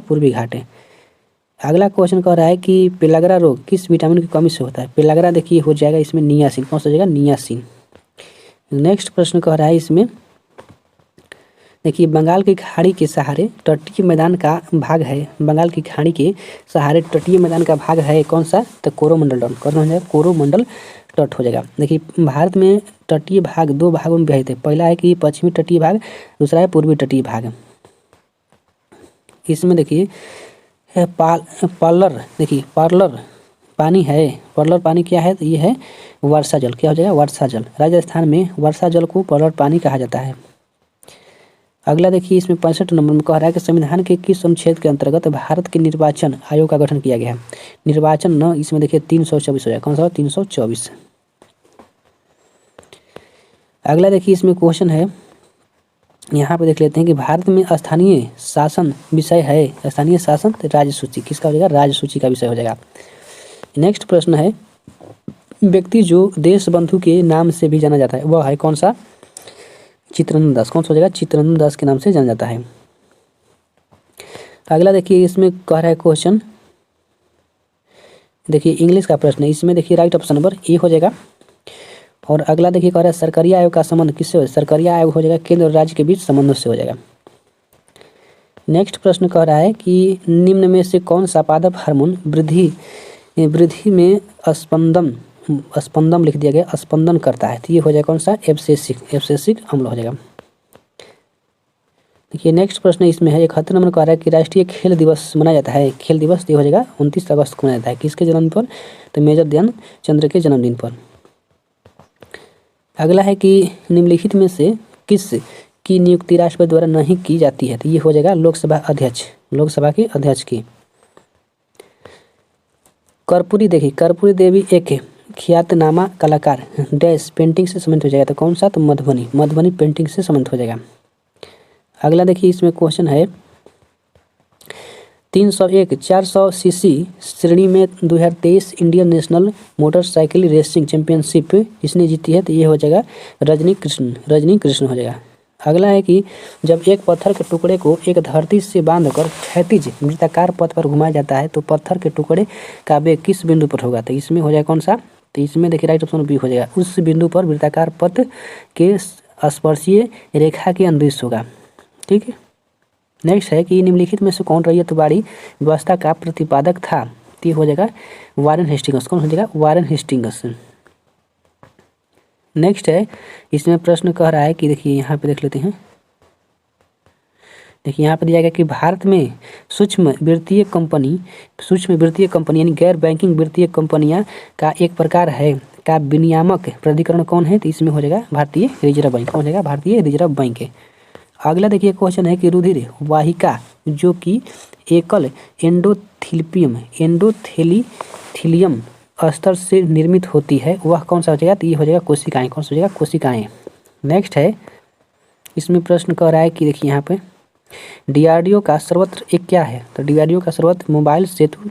पूर्वी घाट है। अगला क्वेश्चन कह रहा है कि पेलाग्रा रोग किस विटामिन की कमी से होता है? पेलाग्रा देखिए हो जाएगा इसमें नियासिन। कौन सा हो जाएगा? नियासिन। नेक्स्ट प्रश्न कह रहा है इसमें, देखिए बंगाल की खाड़ी के सहारे तटीय मैदान का भाग है। बंगाल की खाड़ी के सहारे तटीय मैदान का भाग है कौन सा? तो कोरोमंडल तट। कौन हो जाएगा? कोरोमंडल तट हो जाएगा। देखिए भारत में तटीय भाग 2 भागों में विभाजित है। पहला है कि पश्चिमी तटीय भाग, दूसरा है पूर्वी तटीय भाग। इसमें देखिए पार्लर, देखिए पार्लर पानी है। पार्लर पानी क्या है? तो ये है वर्षा जल। क्या हो जाएगा? वर्षा जल। राजस्थान में वर्षा जल को पार्लर पानी कहा जाता है। अगला देखिए इसमें 65 नंबर में कह रहा है कि संविधान के किस अनुच्छेद के अंतर्गत भारत के निर्वाचन आयोग का गठन किया गया है। निर्वाचन न इसमें देखिए 324 हो जाएगा। कौन सा 324। अगला देखिए इसमें क्वेश्चन है, यहाँ पे देख लेते हैं कि भारत में स्थानीय शासन विषय है। स्थानीय शासन राज्य सूची किसका हो जाएगा, राज्य सूची का विषय हो जाएगा। नेक्स्ट प्रश्न है, व्यक्ति जो देश बंधु के नाम से भी जाना जाता है वह है कौन सा, चित्तरंजन दास। कौन सा हो जाएगा, चित्तरंजन दास के नाम से जाना जाता है। अगला देखिए इसमें कह रहा है क्वेश्चन, देखिए इंग्लिश का प्रश्न है, इसमें देखिए राइट ऑप्शन नंबर ए हो जाएगा। और अगला देखिए कह रहा है सरकारी आयोग का संबंध किससे हो, सरकारी आयोग हो जाएगा केंद्र और राज्य के बीच संबंधों से हो जाएगा। नेक्स्ट प्रश्न कह रहा है कि निम्न में से कौन सा पादप हार्मोन वृद्धि में स्पंदन लिख दिया गया, स्पंदन करता है, तो ये हो जाएगा कौन सा, एब्सिसिक अम्ल हो जाएगा। देखिए नेक्स्ट प्रश्न इसमें है 71 नंबर कह रहा है कि राष्ट्रीय खेल दिवस मनाया जाता है। खेल दिवस ये हो जाएगा 29 अगस्त को मनाया जाता है। किसके जन्मदिन पर, तो मेजर ध्यानचंद्र के जन्मदिन पर। अगला है कि निम्नलिखित में से किस की नियुक्ति राष्ट्रपति द्वारा नहीं की जाती है, तो ये हो जाएगा लोकसभा अध्यक्ष, लोकसभा के अध्यक्ष की। कर्पूरी देखिए, कर्पूरी देवी एक ख्यातनामा कलाकार डैश पेंटिंग से संबंधित हो जाएगा, तो कौन सा, तो मधुबनी पेंटिंग से संबंधित हो जाएगा। अगला देखिए इसमें क्वेश्चन है 301 400 सीसी श्रेणी में 2023 Indian national motorcycle racing championship जिसने जीती है, तो ये हो जाएगा रजनी कृष्ण हो जाएगा। अगला है कि जब एक पत्थर के टुकड़े को एक धरती से बांधकर क्षैतिज वृत्ताकार पथ पर घुमाया जाता है तो पत्थर के टुकड़े का वेग किस बिंदु पर होगा, तो इसमें हो जाएगा कौन सा, तो इसमें देखिए राइट ऑप्शन बी हो जाएगा, उस बिंदु पर वृत्ताकार पथ के स्पर्शीय रेखा के अनुदिश होगा। ठीक है। नेक्स्ट है कि निम्नलिखित में से कौन रैयतवाड़ी व्यवस्था का प्रतिपादक था, तो ये हो जाएगा वारेन हेस्टिंग्स। कौन हो जाएगा, वारेन हेस्टिंग्स। नेक्स्ट है इसमें प्रश्न कह रहा है कि देखिए यहाँ पे देख लेते हैं, देखिए यहाँ पे दिया गया कि भारत में सूक्ष्म वित्तीय कंपनी यानी गैर बैंकिंग वित्तीय कंपनियां का एक प्रकार है का विनियामक प्राधिकरण कौन है, तो इसमें हो जाएगा भारतीय रिजर्व बैंक। कौन हो जाएगा, भारतीय रिजर्व बैंक है। अगला देखिए क्वेश्चन है कि रुधिर वाहिका जो कि एकल एंडोथेलियम स्तर से निर्मित होती है वह कौन सा हो जाएगा, तो ये हो जाएगा कोशिकाएं। कौन सा हो जाएगा, कोशिकाएं। नेक्स्ट है इसमें प्रश्न कह रहा है कि देखिए यहाँ पे डीआरडीओ का सर्वत्र एक क्या है, तो डीआरडीओ का सर्वत्र मोबाइल सेतु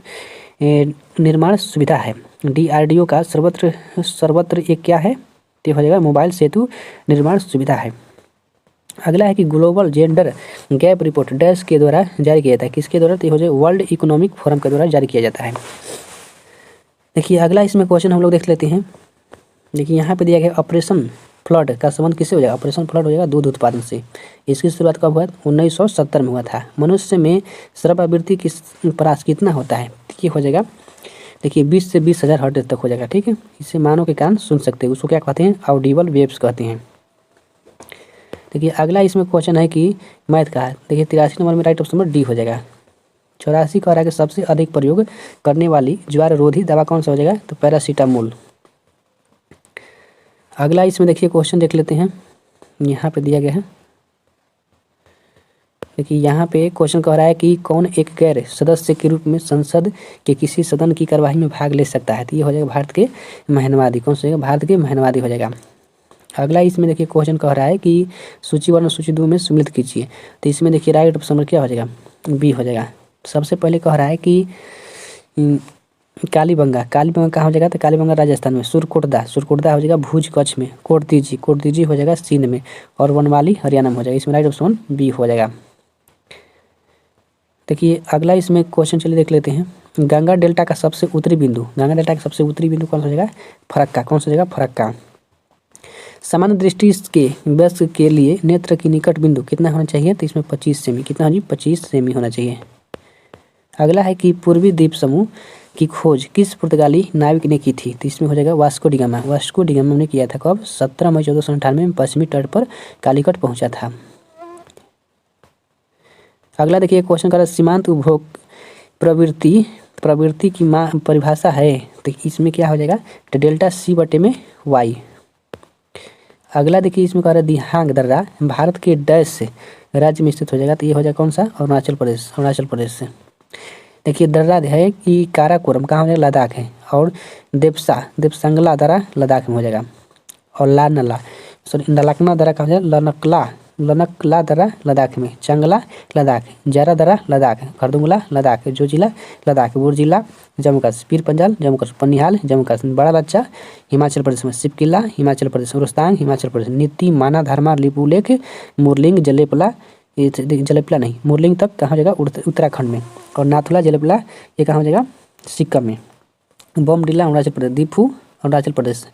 निर्माण सुविधा है। डीआरडीओ का सर्वत्र एक क्या है, तो हो जाएगा मोबाइल सेतु निर्माण सुविधा है। अगला है कि global gender gap report dash के द्वारा जारी किया जाता है। किसके द्वारा, तो हो जाए वर्ल्ड इकोनॉमिक फोरम के द्वारा जारी किया जाता है। देखिए अगला इसमें क्वेश्चन हम लोग देख लेते हैं। देखिए यहाँ पे दिया गया ऑपरेशन फ्लड का संबंध किससे हो जाएगा, ऑपरेशन फ्लड हो जाएगा दूध उत्पादन से। इसकी शुरुआत कब हुआ, 1970 में हुआ था। मनुष्य में श्रव्यावृत्ति की परास कितना होता है, ये हो जाएगा देखिए 20 से 20,000 हर्ट्ज तक हो जाएगा। ठीक है, इसे मानव के कान सुन सकते हैं, उसको क्या कहते हैं, ऑडिबल वेव्स कहते हैं। देखिए अगला इसमें क्वेश्चन है कि मैथ का है। देखिए 83 नंबर में राइट ऑप्शन नंबर डी हो जाएगा। 84 कह रहा है कि सबसे अधिक प्रयोग करने वाली ज्वार रोधी दवा कौन सा हो जाएगा, तो पैरासीटामोल। अगला इसमें देखिए क्वेश्चन देख लेते हैं, यहाँ पे दिया गया है। देखिए यहाँ पे क्वेश्चन कह रहा है कि कौन एक गैर सदस्य के रूप में संसद के किसी सदन की कार्यवाही में भाग ले सकता है, तो ये हो जाएगा भारत के महनवादी। कौन सा हो जाएगा, भारत के महनवादी हो जाएगा। अगला इसमें देखिए क्वेश्चन कह रहा है कि सूची 1 और सूची 2 में सम्मिलित कीजिए, तो इसमें देखिए राइट ऑप्शन नंबर क्या हो जाएगा, बी हो जाएगा। सबसे पहले कह रहा है कि कालीबंगा कहाँ हो जाएगा, तो कालीबंगा राजस्थान में। सुरकोटदा हो जाएगा भुज कच्छ में। कोटदीजी हो जाएगा सिंध में। और वनमाली हरियाणा में हो जाएगा। इसमें राइट ऑप्शन बी हो जाएगा। देखिए अगला इसमें क्वेश्चन चलिए देख लेते हैं। गंगा डेल्टा का सबसे उत्तरी बिंदु कौन सा हो जाएगा, फरक्का। कौन सा हो जाएगा, फरक्का। सामान्य दृष्टि के वयस्क के लिए नेत्र की निकट बिंदु कितना होना चाहिए, तो इसमें 25 सेमी। कितना होगी, 25 सेमी होना चाहिए। अगला है कि पूर्वी द्वीप समूह की खोज किस पुर्तगाली नाविक ने की थी, तो इसमें हो जाएगा वास्को डिगामा ने किया था। कब, 17 मई 1498 में पश्चिमी तट पर कालीकट पहुंचा था। अगला देखिए क्वेश्चन का सीमांत उपभोग प्रवृत्ति की परिभाषा है, तो इसमें क्या हो जाएगा, तो डेल्टा सी बटे में वाई। अगला देखिए इसमें कह रहा है दिहांग दर्रा भारत के डैश से राज्य में स्थित हो जाएगा, तो ये हो जाएगा कौन सा, अरुणाचल प्रदेश, अरुणाचल प्रदेश से। देखिए दर्रा है कि काराकोरम कहाँ हो जाएगा, लद्दाख है, और देवसंगला दर्रा लद्दाख में हो जाएगा, और ललकना दर्रा कहाँ हो जाएगा, लनकला दर्रा लद्दाख में, चंगला लद्दाख, जारा दर्रा लद्दाख, खरदुंगला लद्दाख, जोजिला लद्दाख, बुरजिला जम्मू कश्मीर, पीर पंजाल जम्मू कश्मीर, पनिहाल जम्मू कश्मीर, बड़ा बच्चा हिमाचल प्रदेश में, सिपकिला हिमाचल प्रदेश, रोहतांग हिमाचल प्रदेश, नीति माना धर्मा लिपुलेख मुरलिंग जलेपला, जलेपला नहीं मुरलिंग तक कहाँ हो जाएगा, उत्तराखंड में, और नाथुला जलेपला ये कहाँ हो जाएगा, सिक्किम में, बोमडिला अरुणाचल प्रदेश, दीफू अरुणाचल प्रदेश,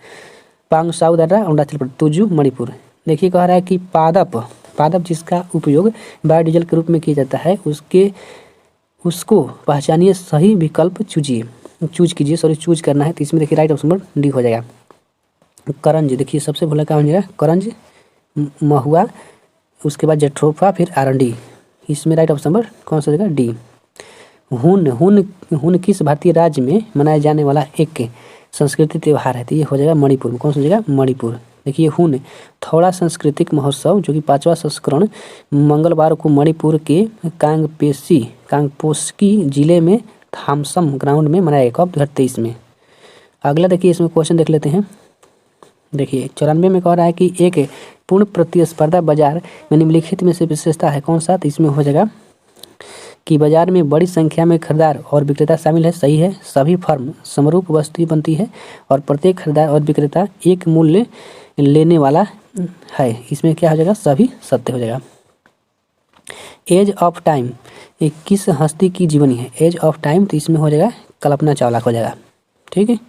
पांगसाउ दर्रा अरुणाचल प्रदेश, तुजू मणिपुर। देखिए कह रहा है कि पादप जिसका उपयोग बायोडीजल के रूप में किया जाता है उसको पहचानिए, सही विकल्प चूज करना है, तो इसमें देखिए राइट ऑप्शन नंबर डी हो जाएगा। करंज देखिए सबसे पहले क्या हो जाएगा, करंज, महुआ, उसके बाद जट्रोफा, फिर आरंडी, इसमें राइट ऑप्शन नंबर कौन सा हो जाएगा, डी। हुन किस भारतीय राज्य में मनाया जाने वाला एक संस्कृति त्यौहार है, तो ये हो जाएगा मणिपुर में, कौन सा हो जाएगा, मणिपुर। देखिए हुन थौड़ा सांस्कृतिक महोत्सव जो कि 5वां संस्करण मंगलवार को मणिपुर के कांगपोस्की जिले में थामसम ग्राउंड में मनाया गया, 2023 में। अगला देखिए इसमें क्वेश्चन देख लेते हैं। देखिए 94 में कह रहा है कि एक पूर्ण प्रतिस्पर्धा बाजार में निम्नलिखित में से विशेषता है कौन सा, तो इसमें हो जाएगा कि बाजार में बड़ी संख्या में खरीदार और विक्रेता शामिल है, सही है, सभी फर्म समरूप वस्तुएं बनती है और प्रत्येक खरीदार और विक्रेता एक मूल्य लेने वाला है, इसमें क्या हो जाएगा, सभी सत्य हो जाएगा। एज ऑफ टाइम ये किस हस्ती की जीवनी है, एज ऑफ टाइम, तो इसमें हो जाएगा कल्पना चावला हो जाएगा, ठीक है।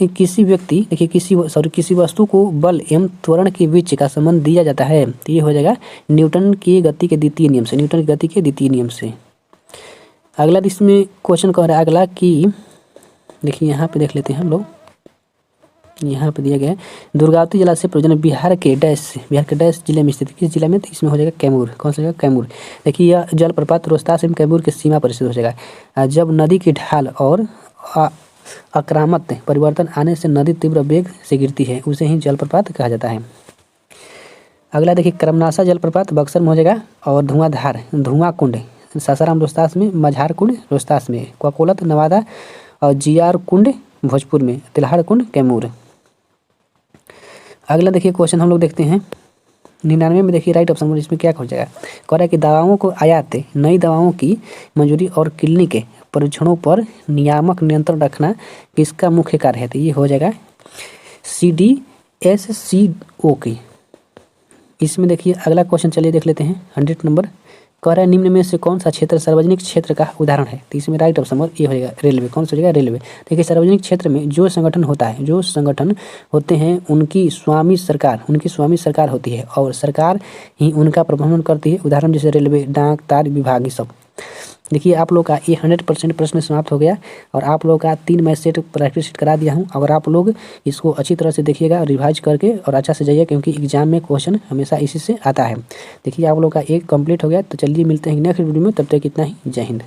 किसी व्यक्ति देखिए किसी वस्तु को बल एवं त्वरण के बीच का संबंध दिया जाता है, तो ये हो जाएगा न्यूटन की गति के द्वितीय नियम से, अगला इसमें क्वेश्चन कह रहा है अगला कि देखिए यहाँ पे देख लेते हैं हम लोग, यहाँ पे दिया गया है दुर्गावती जलाशय परियोजना बिहार के डैश जिले में स्थित, किस जिले में, तो इसमें हो जाएगा कैमूर, कौन सा जगह, कैमूर। देखिए यह जलप्रपात रोहतास एवं कैमूर के सीमा पर स्थित हो जाएगा। जब नदी की ढाल और आक्रामक परिवर्तन आने से नदी तीव्र वेग से गिरती है उसे ही जलप्रपात कहा जाता है। अगला देखिए करमनासा जलप्रपात बक्सर में हो जाएगा, और धुआं कुंड सासाराम रोहतास में, मझार कुंड रोहतास में, क्वाकोलत नवादा, और जीआर कुंड भोजपुर में, तिलहाड़ कुंड कैमूर। अगला देखिए क्वेश्चन हम लोग देखते हैं 99 में, देखिए राइट ऑप्शन इसमें क्या हो जाएगा, कह रहा है कि दवाओं को आयात नई दवाओं की मंजूरी और क्लिनिक परीक्षणों पर नियामक नियंत्रण रखना किसका मुख्य कार्य है, तो ये हो जाएगा CDSCO की। इसमें देखिए अगला क्वेश्चन चलिए देख लेते हैं 100 नंबर, कह रहा है निम्न में से कौन सा क्षेत्र सार्वजनिक क्षेत्र का उदाहरण है, तो इसमें राइट ऑप्शन नंबर ये हो जाएगा रेलवे, कौन सा हो जाएगा, रेलवे। देखिए सार्वजनिक क्षेत्र में जो संगठन होते हैं उनकी स्वामी सरकार होती है और सरकार ही उनका प्रबंधन करती है, उदाहरण जैसे रेलवे, डाक, तार विभाग, ये सब। देखिए आप लोग का ये 100% प्रश्न समाप्त हो गया, और आप लोग का 3 मैं सेट प्रैक्टिस सेट करा दिया हूँ। अगर आप लोग इसको अच्छी तरह से देखिएगा, रिवाइज करके और अच्छा से जाइए, क्योंकि एग्जाम में क्वेश्चन हमेशा इसी से आता है। देखिए आप लोग का एक कंप्लीट हो गया, तो चलिए मिलते हैं नेक्स्ट वीडियो में, तब तक इतना ही, जय हिंद।